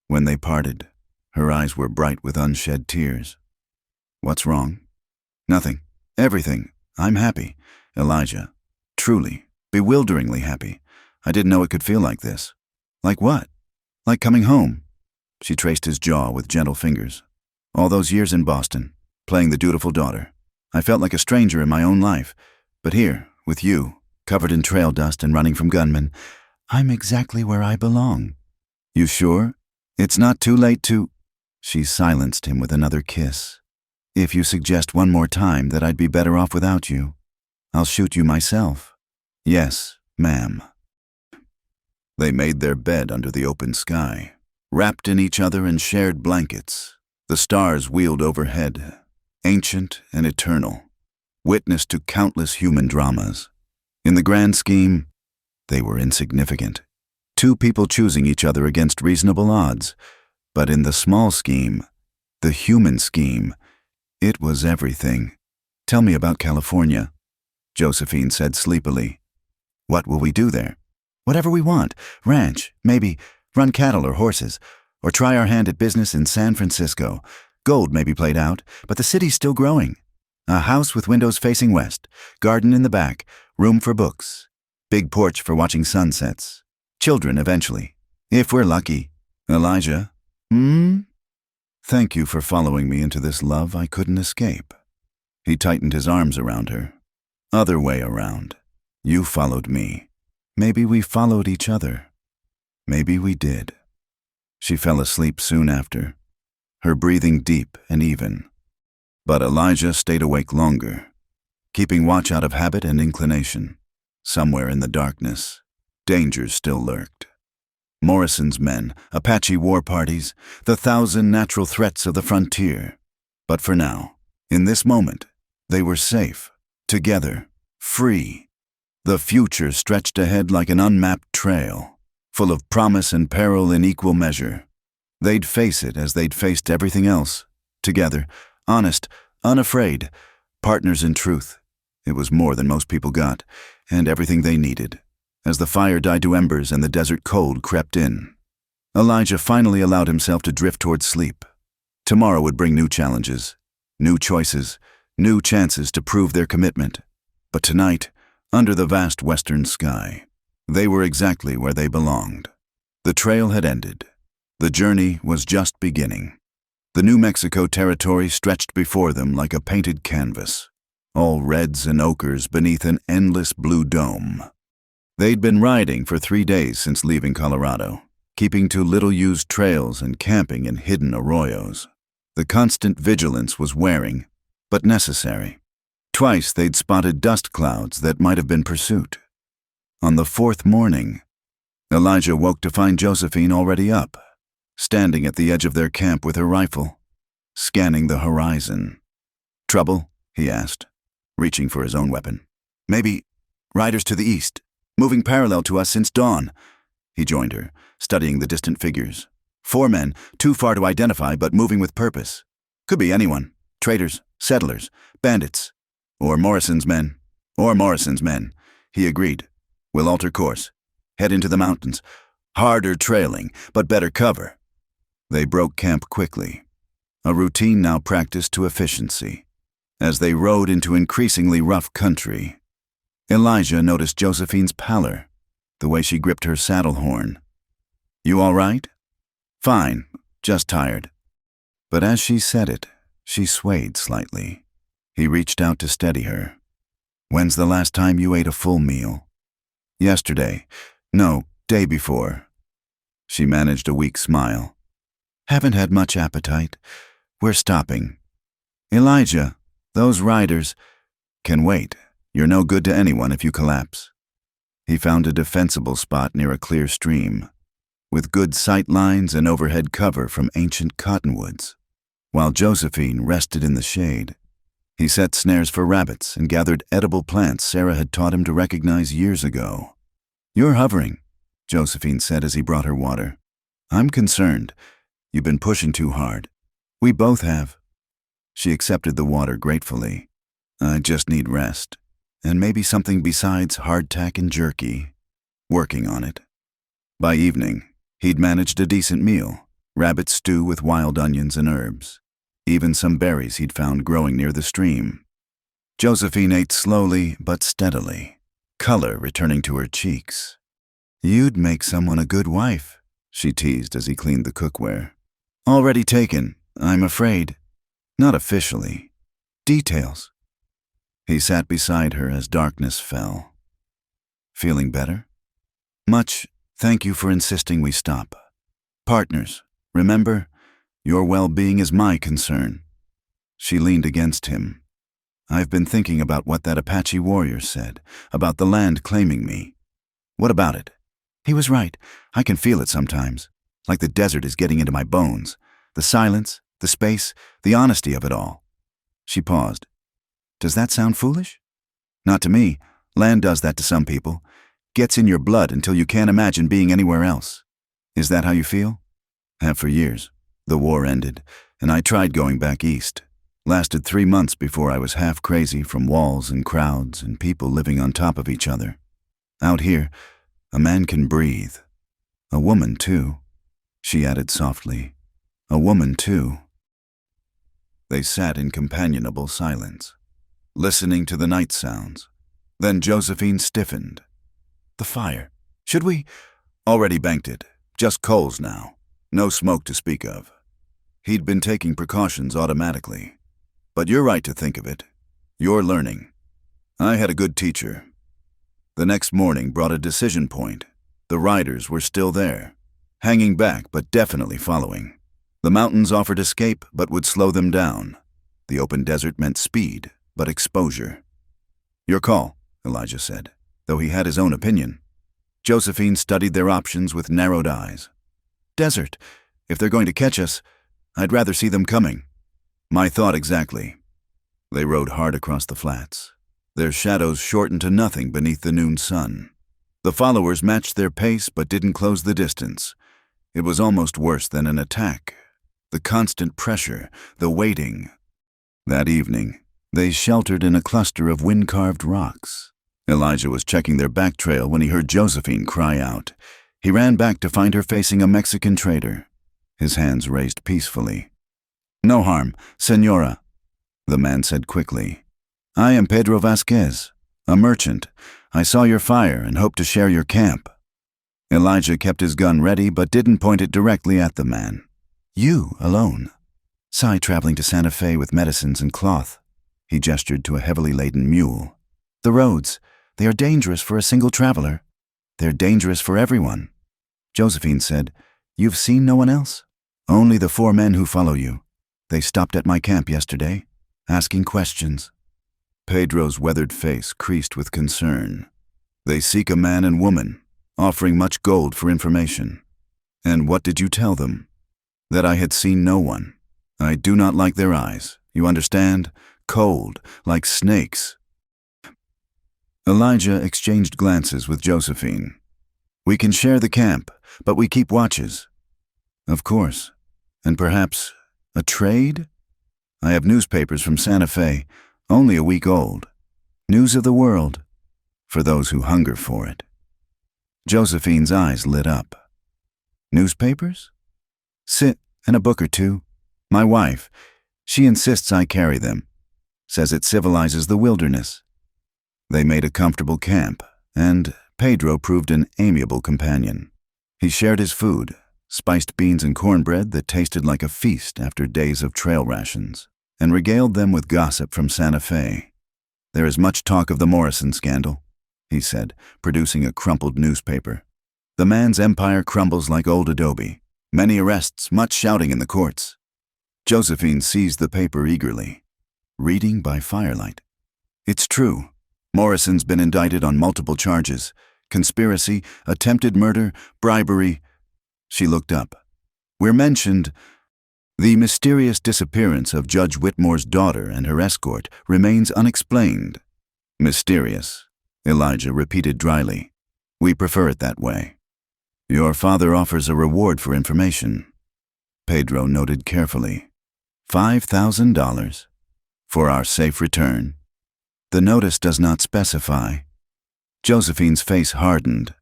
When they parted, her eyes were bright with unshed tears. What's wrong? Nothing. Everything. I'm happy. Elijah. Truly, bewilderingly happy. I didn't know it could feel like this. Like what? Like coming home. She traced his jaw with gentle fingers. All those years in Boston, playing the dutiful daughter. I felt like a stranger in my own life. But here, with you, covered in trail dust and running from gunmen, I'm exactly where I belong. You sure? It's not too late to... She silenced him with another kiss. If you suggest one more time that I'd be better off without you, I'll shoot you myself. Yes, ma'am. They made their bed under the open sky, wrapped in each other and shared blankets. The stars wheeled overhead, ancient and eternal, witness to countless human dramas. In the grand scheme, they were insignificant. Two people choosing each other against reasonable odds. But in the small scheme, the human scheme, it was everything. Tell me about California, Josephine said sleepily. What will we do there? Whatever we want. Ranch, maybe. Run cattle or horses. Or try our hand at business in San Francisco. Gold may be played out, but the city's still growing. A house with windows facing west. Garden in the back. Room for books. Big porch for watching sunsets. Children eventually. If we're lucky. Elijah? Thank you for following me into this love I couldn't escape. He tightened his arms around her. Other way around. You followed me. Maybe we followed each other. Maybe we did. She fell asleep soon after, her breathing deep and even. But Elijah stayed awake longer, keeping watch out of habit and inclination. Somewhere in the darkness, dangers still lurked. Morrison's men, Apache war parties, the 1,000 natural threats of the frontier. But for now, in this moment, they were safe, together, free. The future stretched ahead like an unmapped trail, full of promise and peril in equal measure. They'd face it as they'd faced everything else, together, honest, unafraid, partners in truth. It was more than most people got, and everything they needed. As the fire died to embers and the desert cold crept in, Elijah finally allowed himself to drift towards sleep. Tomorrow would bring new challenges, new choices, new chances to prove their commitment. But tonight, under the vast western sky, they were exactly where they belonged. The trail had ended. The journey was just beginning. The New Mexico territory stretched before them like a painted canvas, all reds and ochres beneath an endless blue dome. They'd been riding for 3 days since leaving Colorado, keeping to little-used trails and camping in hidden arroyos. The constant vigilance was wearing, but necessary. Twice they'd spotted dust clouds that might have been pursuit. On the 4th morning, Elijah woke to find Josephine already up, standing at the edge of their camp with her rifle, scanning the horizon. "Trouble?" he asked, reaching for his own weapon. "Maybe riders to the east, moving parallel to us since dawn." He joined her, studying the distant figures. 4 men, too far to identify but moving with purpose. Could be anyone. Traders, settlers, bandits. Or Morrison's men. He agreed. "We'll alter course. Head into the mountains. Harder trailing, but better cover." They broke camp quickly, a routine now practiced to efficiency. As they rode into increasingly rough country, Elijah noticed Josephine's pallor, the way she gripped her saddle horn. "You all right?" "Fine, just tired." But as she said it, she swayed slightly. He reached out to steady her. "When's the last time you ate a full meal?" "Yesterday. No, day before." She managed a weak smile. "Haven't had much appetite. We're stopping." "Elijah, those riders—" "Can wait. You're no good to anyone if you collapse." He found a defensible spot near a clear stream, with good sight lines and overhead cover from ancient cottonwoods. While Josephine rested in the shade, he set snares for rabbits and gathered edible plants Sarah had taught him to recognize years ago. "You're hovering," Josephine said as he brought her water. "I'm concerned. You've been pushing too hard." "We both have." She accepted the water gratefully. "I just need rest, and maybe something besides hardtack and jerky. Working on it." By evening, he'd managed a decent meal, rabbit stew with wild onions and herbs, even some berries he'd found growing near the stream. Josephine ate slowly but steadily, color returning to her cheeks. "You'd make someone a good wife," she teased as he cleaned the cookware. "Already taken, I'm afraid." "Not officially. Details." He sat beside her as darkness fell. "Feeling better?" "Much. Thank you for insisting we stop. Partners, remember, your well-being is my concern." She leaned against him. "I've been thinking about what that Apache warrior said, about the land claiming me." "What about it?" "He was right. I can feel it sometimes, like the desert is getting into my bones. The silence, the space, the honesty of it all." She paused. "Does that sound foolish?" "Not to me. Land does that to some people. Gets in your blood until you can't imagine being anywhere else." "Is that how you feel?" "Have for years. The war ended, and I tried going back east. Lasted 3 months before I was half crazy from walls and crowds and people living on top of each other. Out here, a man can breathe. A woman, too," she added softly. "A woman, too." They sat in companionable silence, listening to the night sounds. Then Josephine stiffened. "The fire. Should we—" "Already banked it. Just coals now. No smoke to speak of." He'd been taking precautions automatically. "But you're right to think of it. You're learning. I had a good teacher." The next morning brought a decision point. The riders were still there, hanging back but definitely following. The mountains offered escape but would slow them down. The open desert meant speed, but exposure. "Your call," Elijah said, though he had his own opinion. Josephine studied their options with narrowed eyes. "Desert. If they're going to catch us, I'd rather see them coming." "My thought exactly." They rode hard across the flats, their shadows shortened to nothing beneath the noon sun. The followers matched their pace but didn't close the distance. It was almost worse than an attack. The constant pressure, the waiting. That evening, they sheltered in a cluster of wind-carved rocks. Elijah was checking their back trail when he heard Josephine cry out. He ran back to find her facing a Mexican trader, his hands raised peacefully. "No harm, Senora," the man said quickly. "I am Pedro Vasquez, a merchant. I saw your fire and hope to share your camp." Elijah kept his gun ready but didn't point it directly at the man. "You alone? Sai traveling to Santa Fe with medicines and cloth." He gestured to a heavily laden mule. "The roads, they are dangerous for a single traveler. They're dangerous for everyone." Josephine said, "You've seen no one else?" "Only the 4 men who follow you. They stopped at my camp yesterday, asking questions." Pedro's weathered face creased with concern. "They seek a man and woman, offering much gold for information." "And what did you tell them?" "That I had seen no one. I do not like their eyes. You understand? Cold, like snakes." Elijah exchanged glances with Josephine. "We can share the camp, but we keep watches." "Of course. And perhaps a trade? I have newspapers from Santa Fe, only a week old. News of the world, for those who hunger for it." Josephine's eyes lit up. "Newspapers?" "Sit, and a book or two. My wife, she insists I carry them. Says it civilizes the wilderness." They made a comfortable camp, and Pedro proved an amiable companion. He shared his food, spiced beans and cornbread that tasted like a feast after days of trail rations, and regaled them with gossip from Santa Fe. "There is much talk of the Morrison scandal," he said, producing a crumpled newspaper. "The man's empire crumbles like old adobe. Many arrests, much shouting in the courts." Josephine seized the paper eagerly. Reading by firelight. "It's true. Morrison's been indicted on multiple charges: conspiracy, attempted murder, bribery." She looked up. "We're mentioned. The mysterious disappearance of Judge Whitmore's daughter and her escort remains unexplained." "Mysterious," Elijah repeated dryly. "We prefer it that way." "Your father offers a reward for information." Pedro noted carefully. $5,000 for our safe return. The notice does not specify. Josephine's face hardened.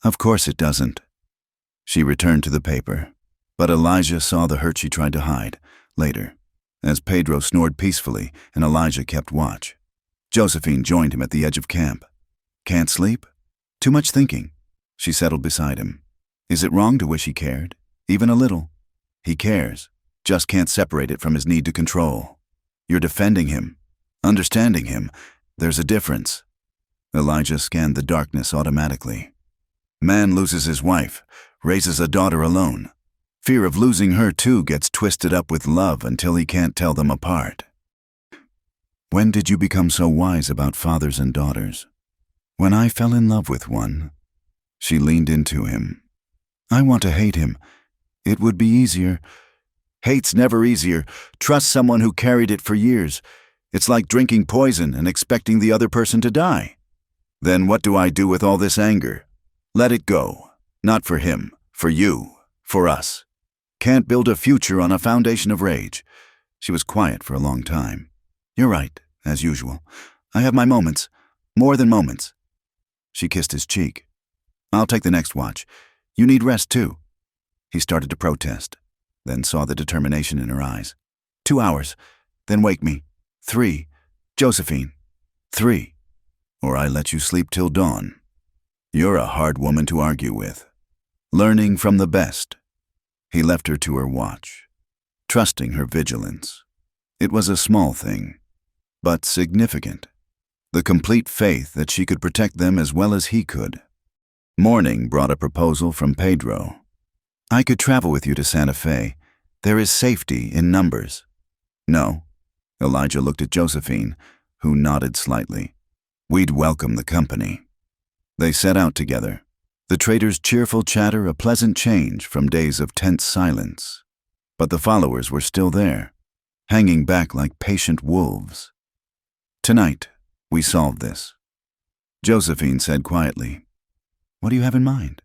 "Of course it doesn't." She returned to the paper, but Elijah saw the hurt she tried to hide later, as Pedro snored peacefully and Elijah kept watch. Josephine joined him at the edge of camp. "Can't sleep? Too much thinking." She settled beside him. "Is it wrong to wish he cared? Even a little?" "He cares, just can't separate it from his need to control. You're defending him, understanding him. There's a difference." Elijah scanned the darkness automatically. "Man loses his wife, raises a daughter alone. Fear of losing her too gets twisted up with love until he can't tell them apart." "When did you become so wise about fathers and daughters?" "When I fell in love with one." She leaned into him. "I want to hate him. It would be easier." "Hate's never easier. Trust someone who carried it for years. It's like drinking poison and expecting the other person to die." "Then what do I do with all this anger?" "Let it go. Not for him, for you, for us. Can't build a future on a foundation of rage." She was quiet for a long time. "You're right, as usual. I have my moments, more than moments." She kissed his cheek. "I'll take the next watch. You need rest too." He started to protest, then saw the determination in her eyes. 2 hours, then wake me. 3. Josephine. 3. Or I let you sleep till dawn. You're a hard woman to argue with. Learning from the best." He left her to her watch, trusting her vigilance. It was a small thing, but significant. The complete faith that she could protect them as well as he could. Morning brought a proposal from Pedro. "I could travel with you to Santa Fe. There is safety in numbers." "No." Elijah looked at Josephine, who nodded slightly. "We'd welcome the company." They set out together, the trader's cheerful chatter a pleasant change from days of tense silence. But the followers were still there, hanging back like patient wolves. "Tonight, we solved this," Josephine said quietly. "What do you have in mind?"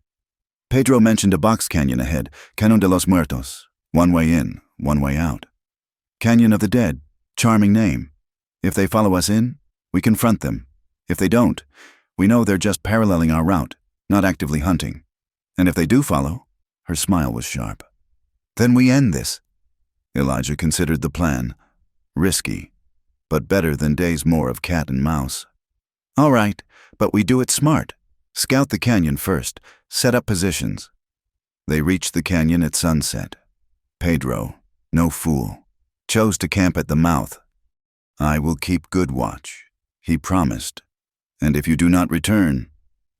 Pedro mentioned a box canyon ahead, Canon de los Muertos. One way in, one way out. "Canyon of the Dead, charming name. If they follow us in, we confront them. If they don't, We know they're just paralleling our route, not actively hunting. And if they do follow," her smile was sharp, "then we end this." Elijah considered the plan. Risky, but better than days more of cat and mouse. "All right, but we do it smart. Scout the canyon first, set up positions." They reached the canyon at sunset. Pedro, no fool, chose to camp at the mouth. "I will keep good watch," he promised. "And if you do not return,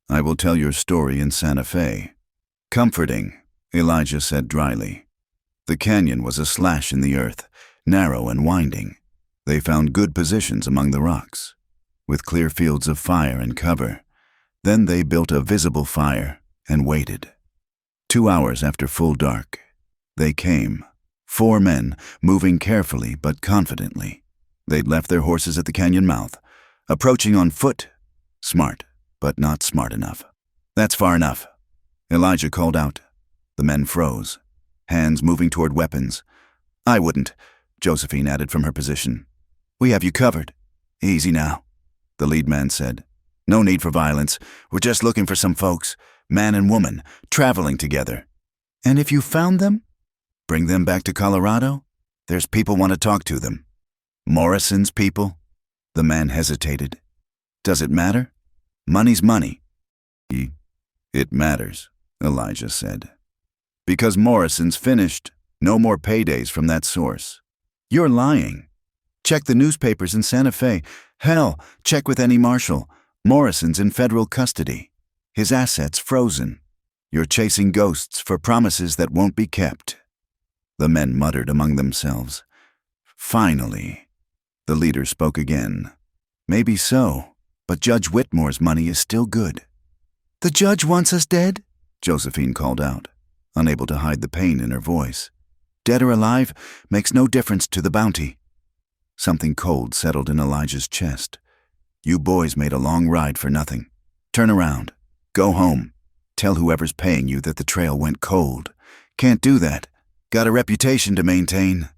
I will tell your story in Santa Fe." "Comforting," Elijah said dryly. The canyon was a slash in the earth, narrow and winding. They found good positions among the rocks, with clear fields of fire and cover. Then they built a visible fire and waited. 2 hours after full dark, they came. 4 men, moving carefully but confidently. They'd left their horses at the canyon mouth, approaching on foot. Smart, but not smart enough. "That's far enough," Elijah called out. The men froze, hands moving toward weapons. "I wouldn't," Josephine added from her position. "We have you covered." "Easy now," the lead man said. "No need for violence. We're just looking for some folks, man and woman, traveling together." "And if you found them?" "Bring them back to Colorado? There's people want to talk to them." "Morrison's people?" The man hesitated. "Does it matter? Money's money." "It matters," Elijah said. "Because Morrison's finished. No more paydays from that source." "You're lying. Check the newspapers in Santa Fe. Hell, check with any marshal. Morrison's in federal custody. His assets frozen. You're chasing ghosts for promises that won't be kept." The men muttered among themselves. Finally, the leader spoke again. "Maybe so, but Judge Whitmore's money is still good." "The judge wants us dead?" Josephine called out, unable to hide the pain in her voice. "Dead or alive makes no difference to the bounty." Something cold settled in Elijah's chest. "You boys made a long ride for nothing. Turn around. Go home. Tell whoever's paying you that the trail went cold. Can't do that. Got a reputation to maintain."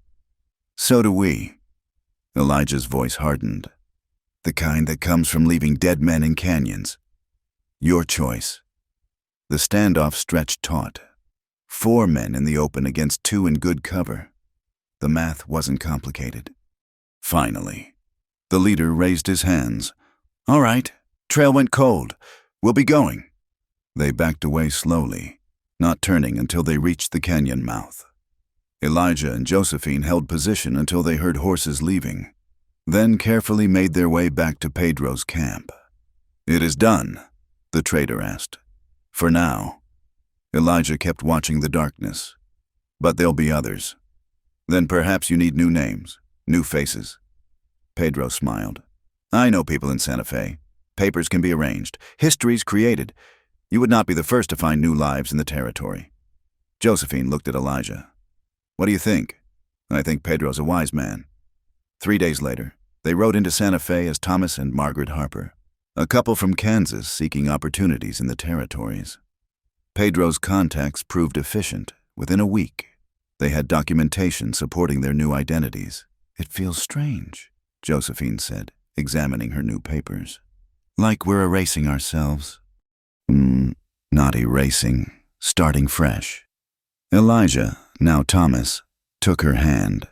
"So do we." Elijah's voice hardened. "The kind that comes from leaving dead men in canyons. Your choice." The standoff stretched taut. 4 men in the open against 2 in good cover. The math wasn't complicated. Finally, the leader raised his hands. "All right, trail went cold. We'll be going." They backed away slowly, not turning until they reached the canyon mouth. Elijah and Josephine held position until they heard horses leaving, then carefully made their way back to Pedro's camp. "It is done?" the trader asked. "For now." Elijah kept watching the darkness. "But there'll be others. Then perhaps you need new names, new faces." Pedro smiled. "I know people in Santa Fe. Papers can be arranged. History's created. You would not be the first to find new lives in the territory." Josephine looked at Elijah. "What do you think?" "I think Pedro's a wise man." 3 days later, they rode into Santa Fe as Thomas and Margaret Harper, a couple from Kansas seeking opportunities in the territories. Pedro's contacts proved efficient. Within a week, they had documentation supporting their new identities. "It feels strange," Josephine said, examining her new papers. "Like we're erasing ourselves." Not erasing, starting fresh." Elijah, now Thomas, took her hand.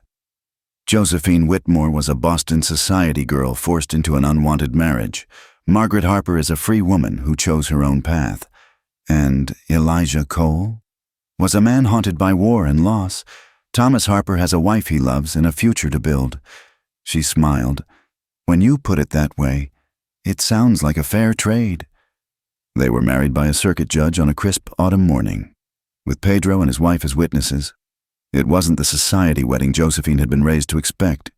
Josephine Whitmore was a Boston society girl forced into an unwanted marriage. Margaret Harper is a free woman who chose her own path. And Elijah Cole was a man haunted by war and loss. Thomas Harper has a wife he loves and a future to build. She smiled. "When you put it that way, it sounds like a fair trade." They were married by a circuit judge on a crisp autumn morning, with Pedro and his wife as witnesses. It wasn't the society wedding Josephine had been raised to expect.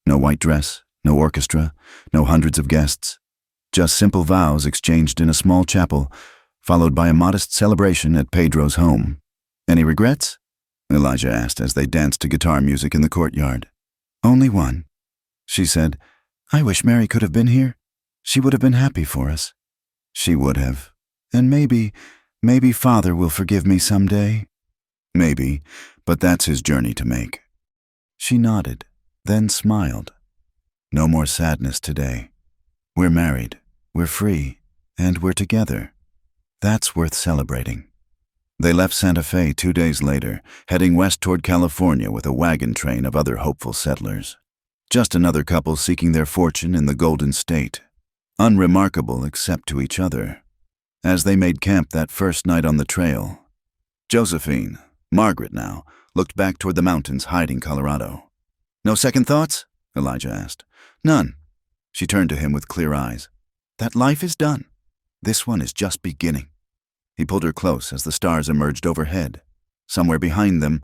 No white dress, no orchestra, no hundreds of guests. Just simple vows exchanged in a small chapel, followed by a modest celebration at Pedro's home. "Any regrets?" Elijah asked as they danced to guitar music in the courtyard. "Only one," she said. "I wish Mary could have been here. She would have been happy for us." "She would have. And maybe Father will forgive me someday." "Maybe, but that's his journey to make." She nodded, then smiled. "No more sadness today. We're married, we're free, And we're together. That's worth celebrating. They left Santa Fe 2 days later, heading west toward California with a wagon train of other hopeful settlers. Just another couple seeking their fortune in the Golden State. Unremarkable except to each other. As they made camp that first night on the trail, Josephine, Margaret now, looked back toward the mountains hiding Colorado. "No second thoughts?" Elijah asked. "None." She turned to him with clear eyes. "That life is done. This one is just beginning." He pulled her close as the stars emerged overhead. Somewhere behind them,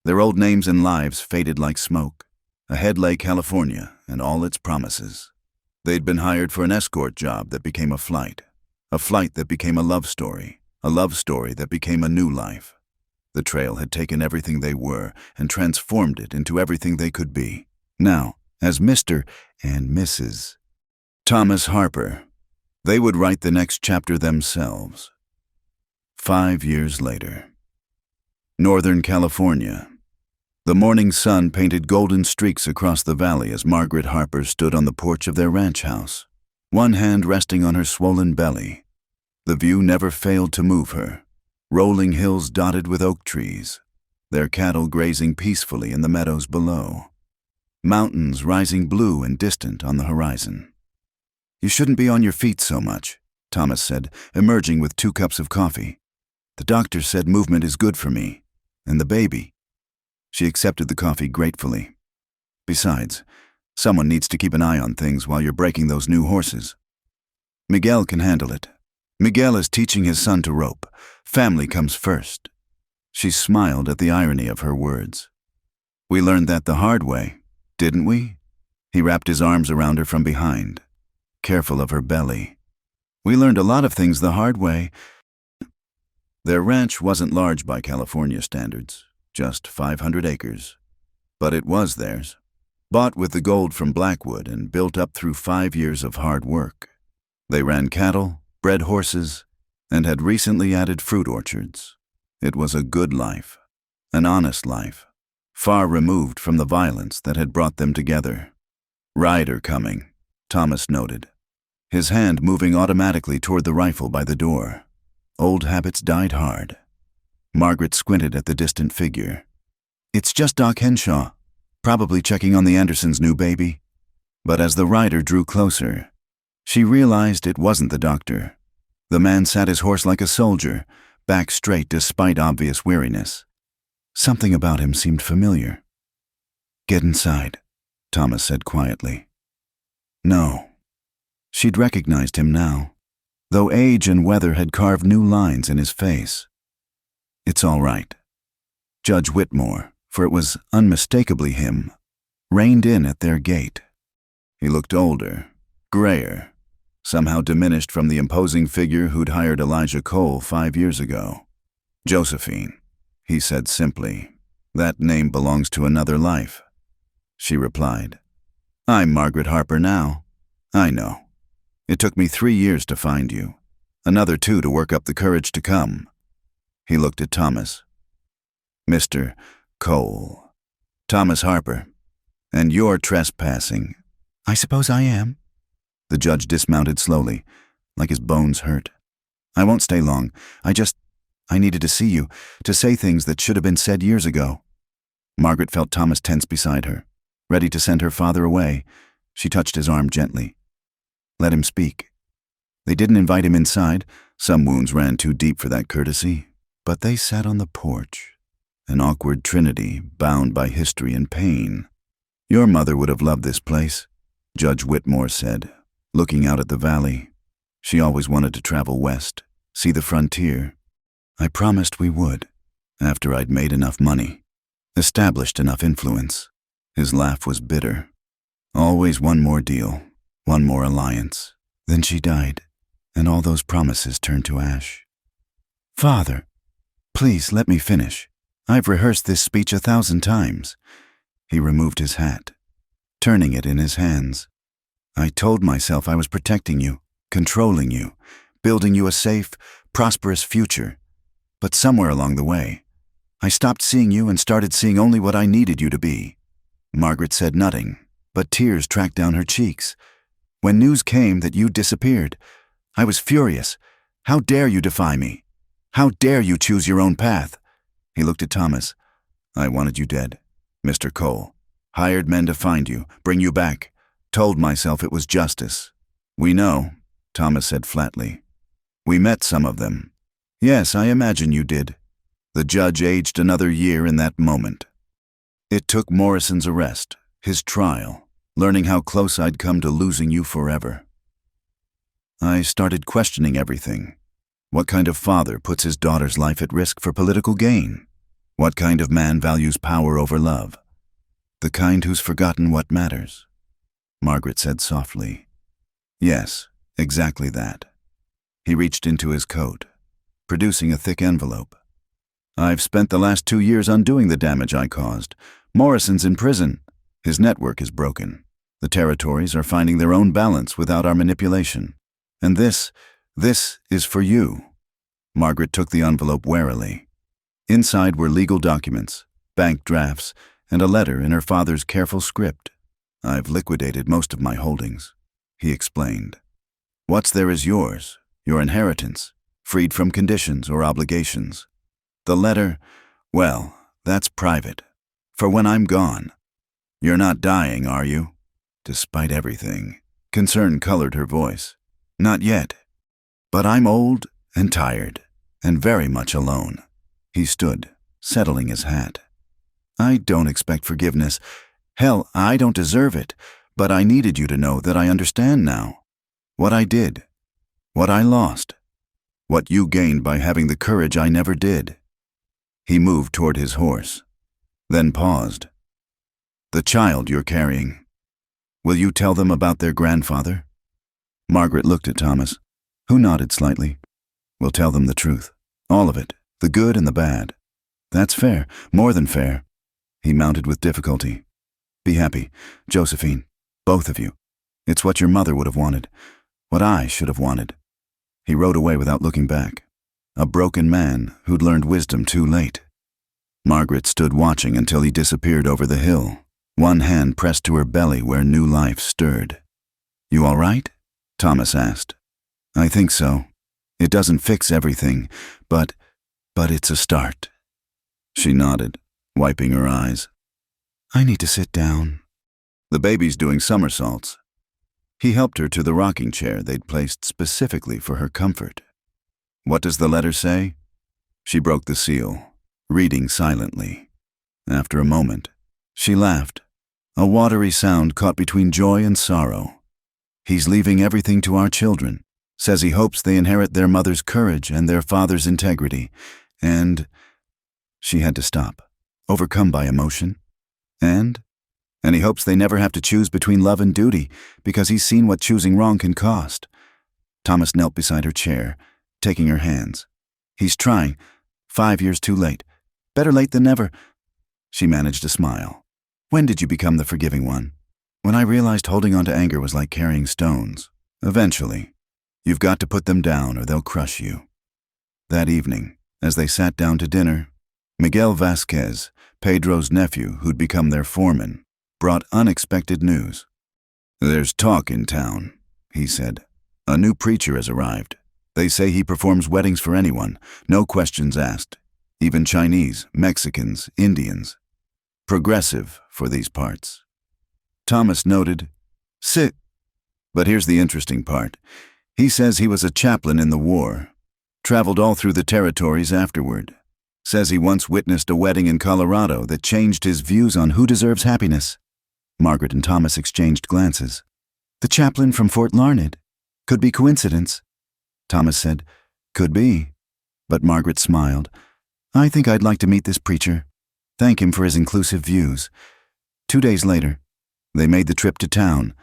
their old names and lives faded like smoke. Ahead lay California and all its promises. They'd been hired for an escort job that became a flight that became a love story that became a new life. The trail had taken everything they were and transformed it into everything they could be. Now, as Mr. and Mrs. Thomas Harper, they would write the next chapter themselves. 5 years later. Northern California. The morning sun painted golden streaks across the valley as Margaret Harper stood on the porch of their ranch house, one hand resting on her swollen belly. The view never failed to move her. Rolling hills dotted with oak trees, their cattle grazing peacefully in the meadows below. Mountains rising blue and distant on the horizon. "You shouldn't be on your feet so much," Thomas said, emerging with 2 cups of coffee. "The doctor said movement is good for me. And the baby." She accepted the coffee gratefully. "Besides, someone needs to keep an eye on things while you're breaking those new horses. Miguel can handle it. Miguel is teaching his son to rope. Family comes first." She smiled at the irony of her words. "We learned that the hard way, didn't we?" He wrapped his arms around her from behind, careful of her belly. "We learned a lot of things the hard way." Their ranch wasn't large by California standards, just 500 acres. But it was theirs, bought with the gold from Blackwood and built up through 5 years of hard work. They ran cattle, bred horses, and had recently added fruit orchards. It was a good life, an honest life, far removed from the violence that had brought them together. "Rider coming," Thomas noted, his hand moving automatically toward the rifle by the door. Old habits died hard. Margaret squinted at the distant figure. "It's just Doc Henshaw, probably checking on the Andersons' new baby." But as the rider drew closer, she realized it wasn't the doctor. The man sat his horse like a soldier, back straight despite obvious weariness. Something about him seemed familiar. "Get inside," Thomas said quietly. No. She'd recognized him now, though age and weather had carved new lines in his face. "It's all right." Judge Whitmore, for it was unmistakably him, reined in at their gate. He looked older, grayer, somehow diminished from the imposing figure who'd hired Elijah Cole 5 years ago. "Josephine," he said simply. "That name belongs to another life." She replied, "I'm Margaret Harper now. I know. It took me 3 years to find you, another 2 to work up the courage to come." He looked at Thomas. "Mr. Cole. Thomas Harper. And you're trespassing." "I suppose I am." The judge dismounted slowly, like his bones hurt. "I won't stay long. I needed to see you, to say things that should have been said years ago." Margaret felt Thomas tense beside her, ready to send her father away. She touched his arm gently. "Let him speak." They didn't invite him inside. Some wounds ran too deep for that courtesy. But they sat on the porch, an awkward trinity bound by history and pain. "Your mother would have loved this place," Judge Whitmore said, looking out at the valley. "She always wanted to travel west, see the frontier. I promised we would, after I'd made enough money, established enough influence." His laugh was bitter. "Always one more deal, one more alliance." Then she died, and all those promises turned to ash. "Father, please let me finish. I've rehearsed this speech 1,000 times. He removed his hat, turning it in his hands. "I told myself I was protecting you, controlling you, building you a safe, prosperous future. But somewhere along the way, I stopped seeing you and started seeing only what I needed you to be." Margaret said nothing, but tears tracked down her cheeks. "When news came that you'd disappeared, I was furious. How dare you defy me? How dare you choose your own path? He looked at Thomas. I wanted you dead, Mr. Cole. Hired men to find you, bring you back. Told myself it was justice. We know, Thomas said flatly. We met some of them. Yes, I imagine you did. The judge aged another year in that moment. It took Morrison's arrest, his trial, learning how close I'd come to losing you forever. I started questioning everything. What kind of father puts his daughter's life at risk for political gain? What kind of man values power over love? The kind who's forgotten what matters. Margaret said softly. Yes, exactly that. He reached into his coat, producing a thick envelope. I've spent the last 2 years undoing the damage I caused. Morrison's in prison. His network is broken. The territories are finding their own balance without our manipulation. And this is for you. Margaret took the envelope warily. Inside were legal documents, bank drafts, and a letter in her father's careful script. I've liquidated most of my holdings, he explained. What's there is yours, your inheritance, freed from conditions or obligations. The letter, well, that's private, for when I'm gone. You're not dying, are you? Despite everything, concern colored her voice. Not yet. But I'm old and tired, and very much alone. He stood, settling his hat. I don't expect forgiveness. Hell, I don't deserve it, but I needed you to know that I understand now. What I did, what I lost, what you gained by having the courage I never did. He moved toward his horse, then paused. The child you're carrying, will you tell them about their grandfather? Margaret looked at Thomas, who nodded slightly. We'll tell them the truth, all of it, the good and the bad. That's fair, more than fair. He mounted with difficulty. Be happy, Josephine, both of you. It's what your mother would have wanted, what I should have wanted. He rode away without looking back, a broken man who'd learned wisdom too late. Margaret stood watching until he disappeared over the hill, one hand pressed to her belly where new life stirred. You all right? Thomas asked. I think so. It doesn't fix everything, but it's a start. She nodded, wiping her eyes. I need to sit down. The baby's doing somersaults. He helped her to the rocking chair they'd placed specifically for her comfort. What does the letter say? She broke the seal, reading silently. After a moment, she laughed, a watery sound caught between joy and sorrow. He's leaving everything to our children, says he hopes they inherit their mother's courage and their father's integrity, and... She had to stop, overcome by emotion. And he hopes they never have to choose between love and duty, because he's seen what choosing wrong can cost. Thomas knelt beside her chair, taking her hands. He's trying. 5 years too late. Better late than never. She managed a smile. When did you become the forgiving one? When I realized holding on to anger was like carrying stones. Eventually. You've got to put them down or they'll crush you. That evening, as they sat down to dinner, Miguel Vasquez, Pedro's nephew who'd become their foreman, brought unexpected news. There's talk in town, he said. A new preacher has arrived. They say he performs weddings for anyone, no questions asked. Even Chinese, Mexicans, Indians. Progressive for these parts. Thomas noted, Sit. But here's the interesting part. He says he was a chaplain in the war, traveled all through the territories afterward. Says he once witnessed a wedding in Colorado that changed his views on who deserves happiness. Margaret and Thomas exchanged glances. The chaplain from Fort Larned. Could be coincidence. Thomas said, Could be. But Margaret smiled. I think I'd like to meet this preacher. Thank him for his inclusive views. 2 days later, they made the trip to town.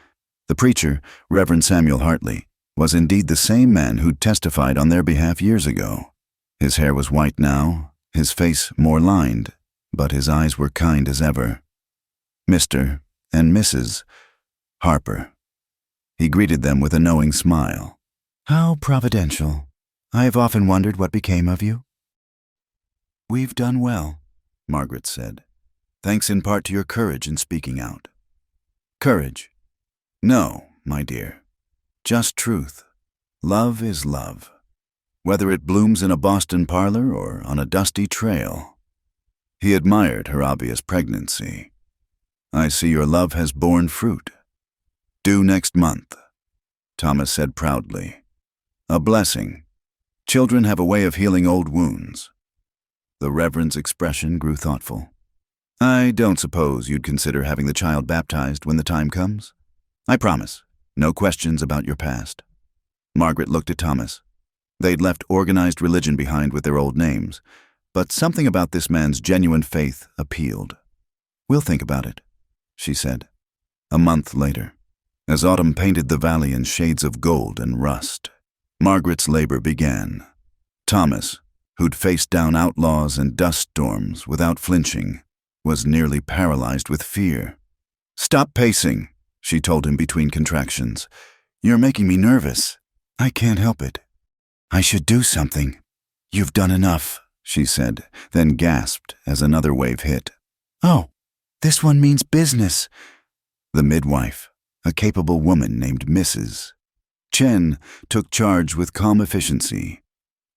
The preacher, Reverend Samuel Hartley, was indeed the same man who'd testified on their behalf years ago. His hair was white now, his face more lined, but his eyes were kind as ever. Mr. and Mrs. Harper. He greeted them with a knowing smile. How providential. I have often wondered what became of you. We've done well, Margaret said, thanks in part to your courage in speaking out. Courage? No, my dear. Just truth. Love is love, whether it blooms in a Boston parlor or on a dusty trail. He admired her obvious pregnancy. "I see your love has borne fruit. Due next month," Thomas said proudly. "A blessing. Children have a way of healing old wounds." The Reverend's expression grew thoughtful. "I don't suppose you'd consider having the child baptized when the time comes? I promise, no questions about your past." Margaret looked at Thomas. They'd left organized religion behind with their old names, but something about this man's genuine faith appealed. "We'll think about it," she said. A month later, as autumn painted the valley in shades of gold and rust, Margaret's labor began. Thomas, who'd faced down outlaws and dust storms without flinching, was nearly paralyzed with fear. "Stop pacing," she told him between contractions. "You're making me nervous. I can't help it. I should do something." "You've done enough," she said, then gasped as another wave hit. "Oh, this one means business." The midwife, a capable woman named Mrs. Chen, took charge with calm efficiency.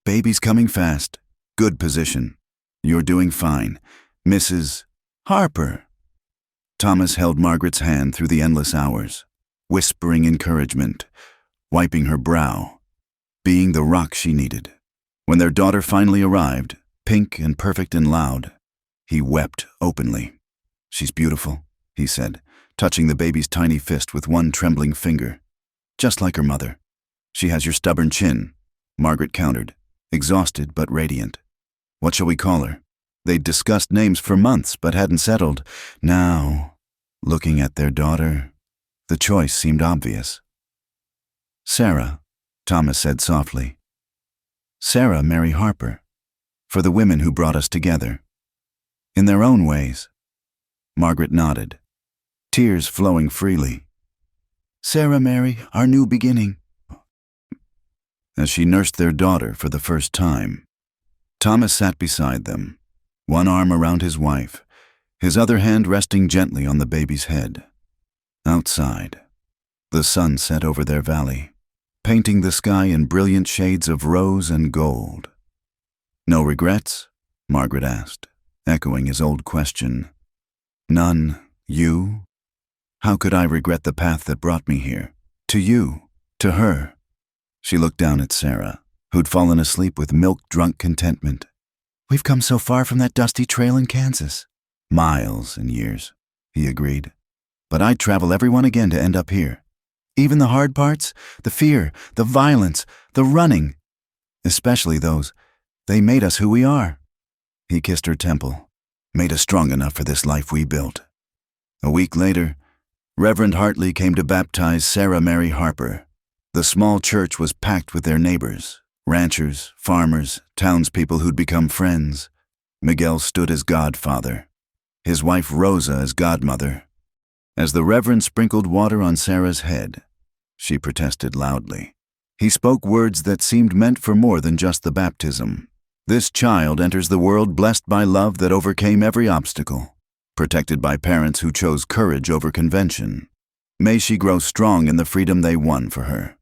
"Baby's coming fast. Good position. You're doing fine. Mrs. Harper." Thomas held Margaret's hand through the endless hours, whispering encouragement, wiping her brow, being the rock she needed. When their daughter finally arrived, pink and perfect and loud, he wept openly. "She's beautiful," he said, touching the baby's tiny fist with one trembling finger. "Just like her mother. She has your stubborn chin," Margaret countered, exhausted but radiant. "What shall we call her?" They'd discussed names for months but hadn't settled. Now, looking at their daughter, the choice seemed obvious. "Sarah," Thomas said softly. "Sarah Mary Harper, for the women who brought us together. In their own ways." Margaret nodded, tears flowing freely. "Sarah Mary, our new beginning." As she nursed their daughter for the first time, Thomas sat beside them, one arm around his wife, his other hand resting gently on the baby's head. Outside, the sun set over their valley, painting the sky in brilliant shades of rose and gold. "No regrets?" Margaret asked, echoing his old question. "None. You? How could I regret the path that brought me here? To you, to her." She looked down at Sarah, who'd fallen asleep with milk-drunk contentment. "We've come so far from that dusty trail in Kansas." "Miles and years," he agreed. "But I'd travel every one again to end up here. Even the hard parts, the fear, the violence, the running. Especially those. They made us who we are." He kissed her temple, "Made us strong enough for this life we built." A week later, Reverend Hartley came to baptize Sarah Mary Harper. The small church was packed with their neighbors, ranchers, farmers, townspeople who'd become friends. Miguel stood as godfather, his wife Rosa as godmother. As the Reverend sprinkled water on Sarah's head, she protested loudly. He spoke words that seemed meant for more than just the baptism. "This child enters the world blessed by love that overcame every obstacle, protected by parents who chose courage over convention. May she grow strong in the freedom they won for her."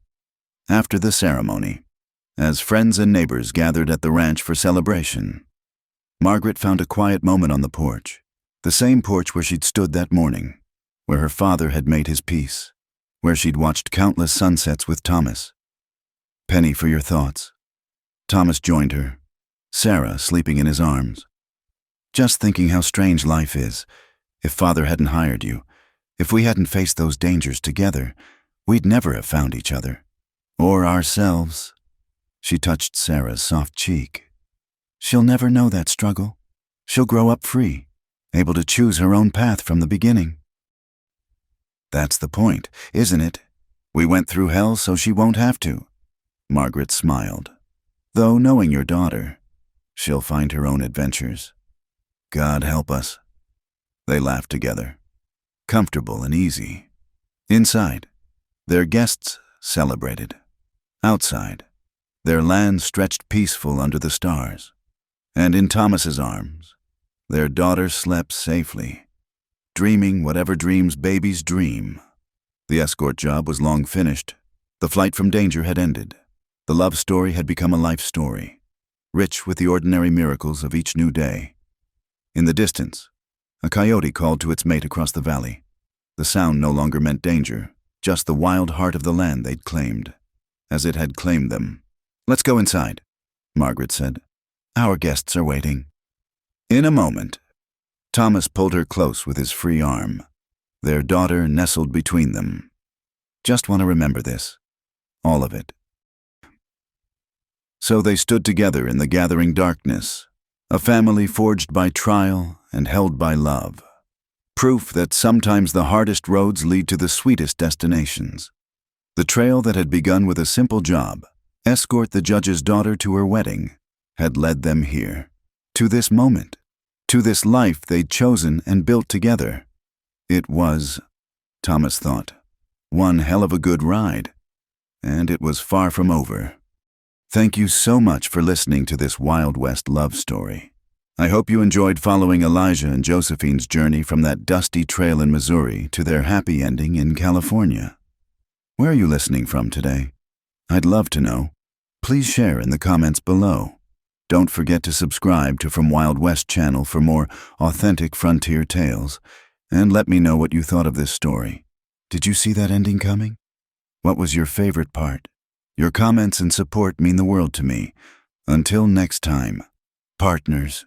After the ceremony, as friends and neighbors gathered at the ranch for celebration, Margaret found a quiet moment on the porch, the same porch where she'd stood that morning, where her father had made his peace, where she'd watched countless sunsets with Thomas. "Penny for your thoughts." Thomas joined her, Sarah sleeping in his arms. "Just thinking how strange life is. If Father hadn't hired you, if we hadn't faced those dangers together, we'd never have found each other. Or ourselves." She touched Sarah's soft cheek. "She'll never know that struggle. She'll grow up free, able to choose her own path from the beginning." "That's the point, isn't it? We went through hell so she won't have to." Margaret smiled. "Though knowing your daughter, she'll find her own adventures. God help us." They laughed together, comfortable and easy. Inside, their guests celebrated. Outside, their land stretched peaceful under the stars. And in Thomas's arms, their daughter slept safely, dreaming whatever dreams babies dream. The escort job was long finished. The flight from danger had ended. The love story had become a life story, rich with the ordinary miracles of each new day. In the distance, a coyote called to its mate across the valley. The sound no longer meant danger, just the wild heart of the land they'd claimed, as it had claimed them. "Let's go inside," Margaret said. "Our guests are waiting." In a moment, Thomas pulled her close with his free arm, their daughter nestled between them. "Just want to remember this. All of it." So they stood together in the gathering darkness, a family forged by trial and held by love. Proof that sometimes the hardest roads lead to the sweetest destinations. The trail that had begun with a simple job, escort the judge's daughter to her wedding, had led them here, to this moment, to this life they'd chosen and built together. It was, Thomas thought, one hell of a good ride, and it was far from over. Thank you so much for listening to this Wild West love story. I hope you enjoyed following Elijah and Josephine's journey from that dusty trail in Missouri to their happy ending in California. Where are you listening from today? I'd love to know. Please share in the comments below. Don't forget to subscribe to From Wild West channel for more authentic frontier tales, and let me know what you thought of this story. Did you see that ending coming? What was your favorite part? Your comments and support mean the world to me. Until next time, partners.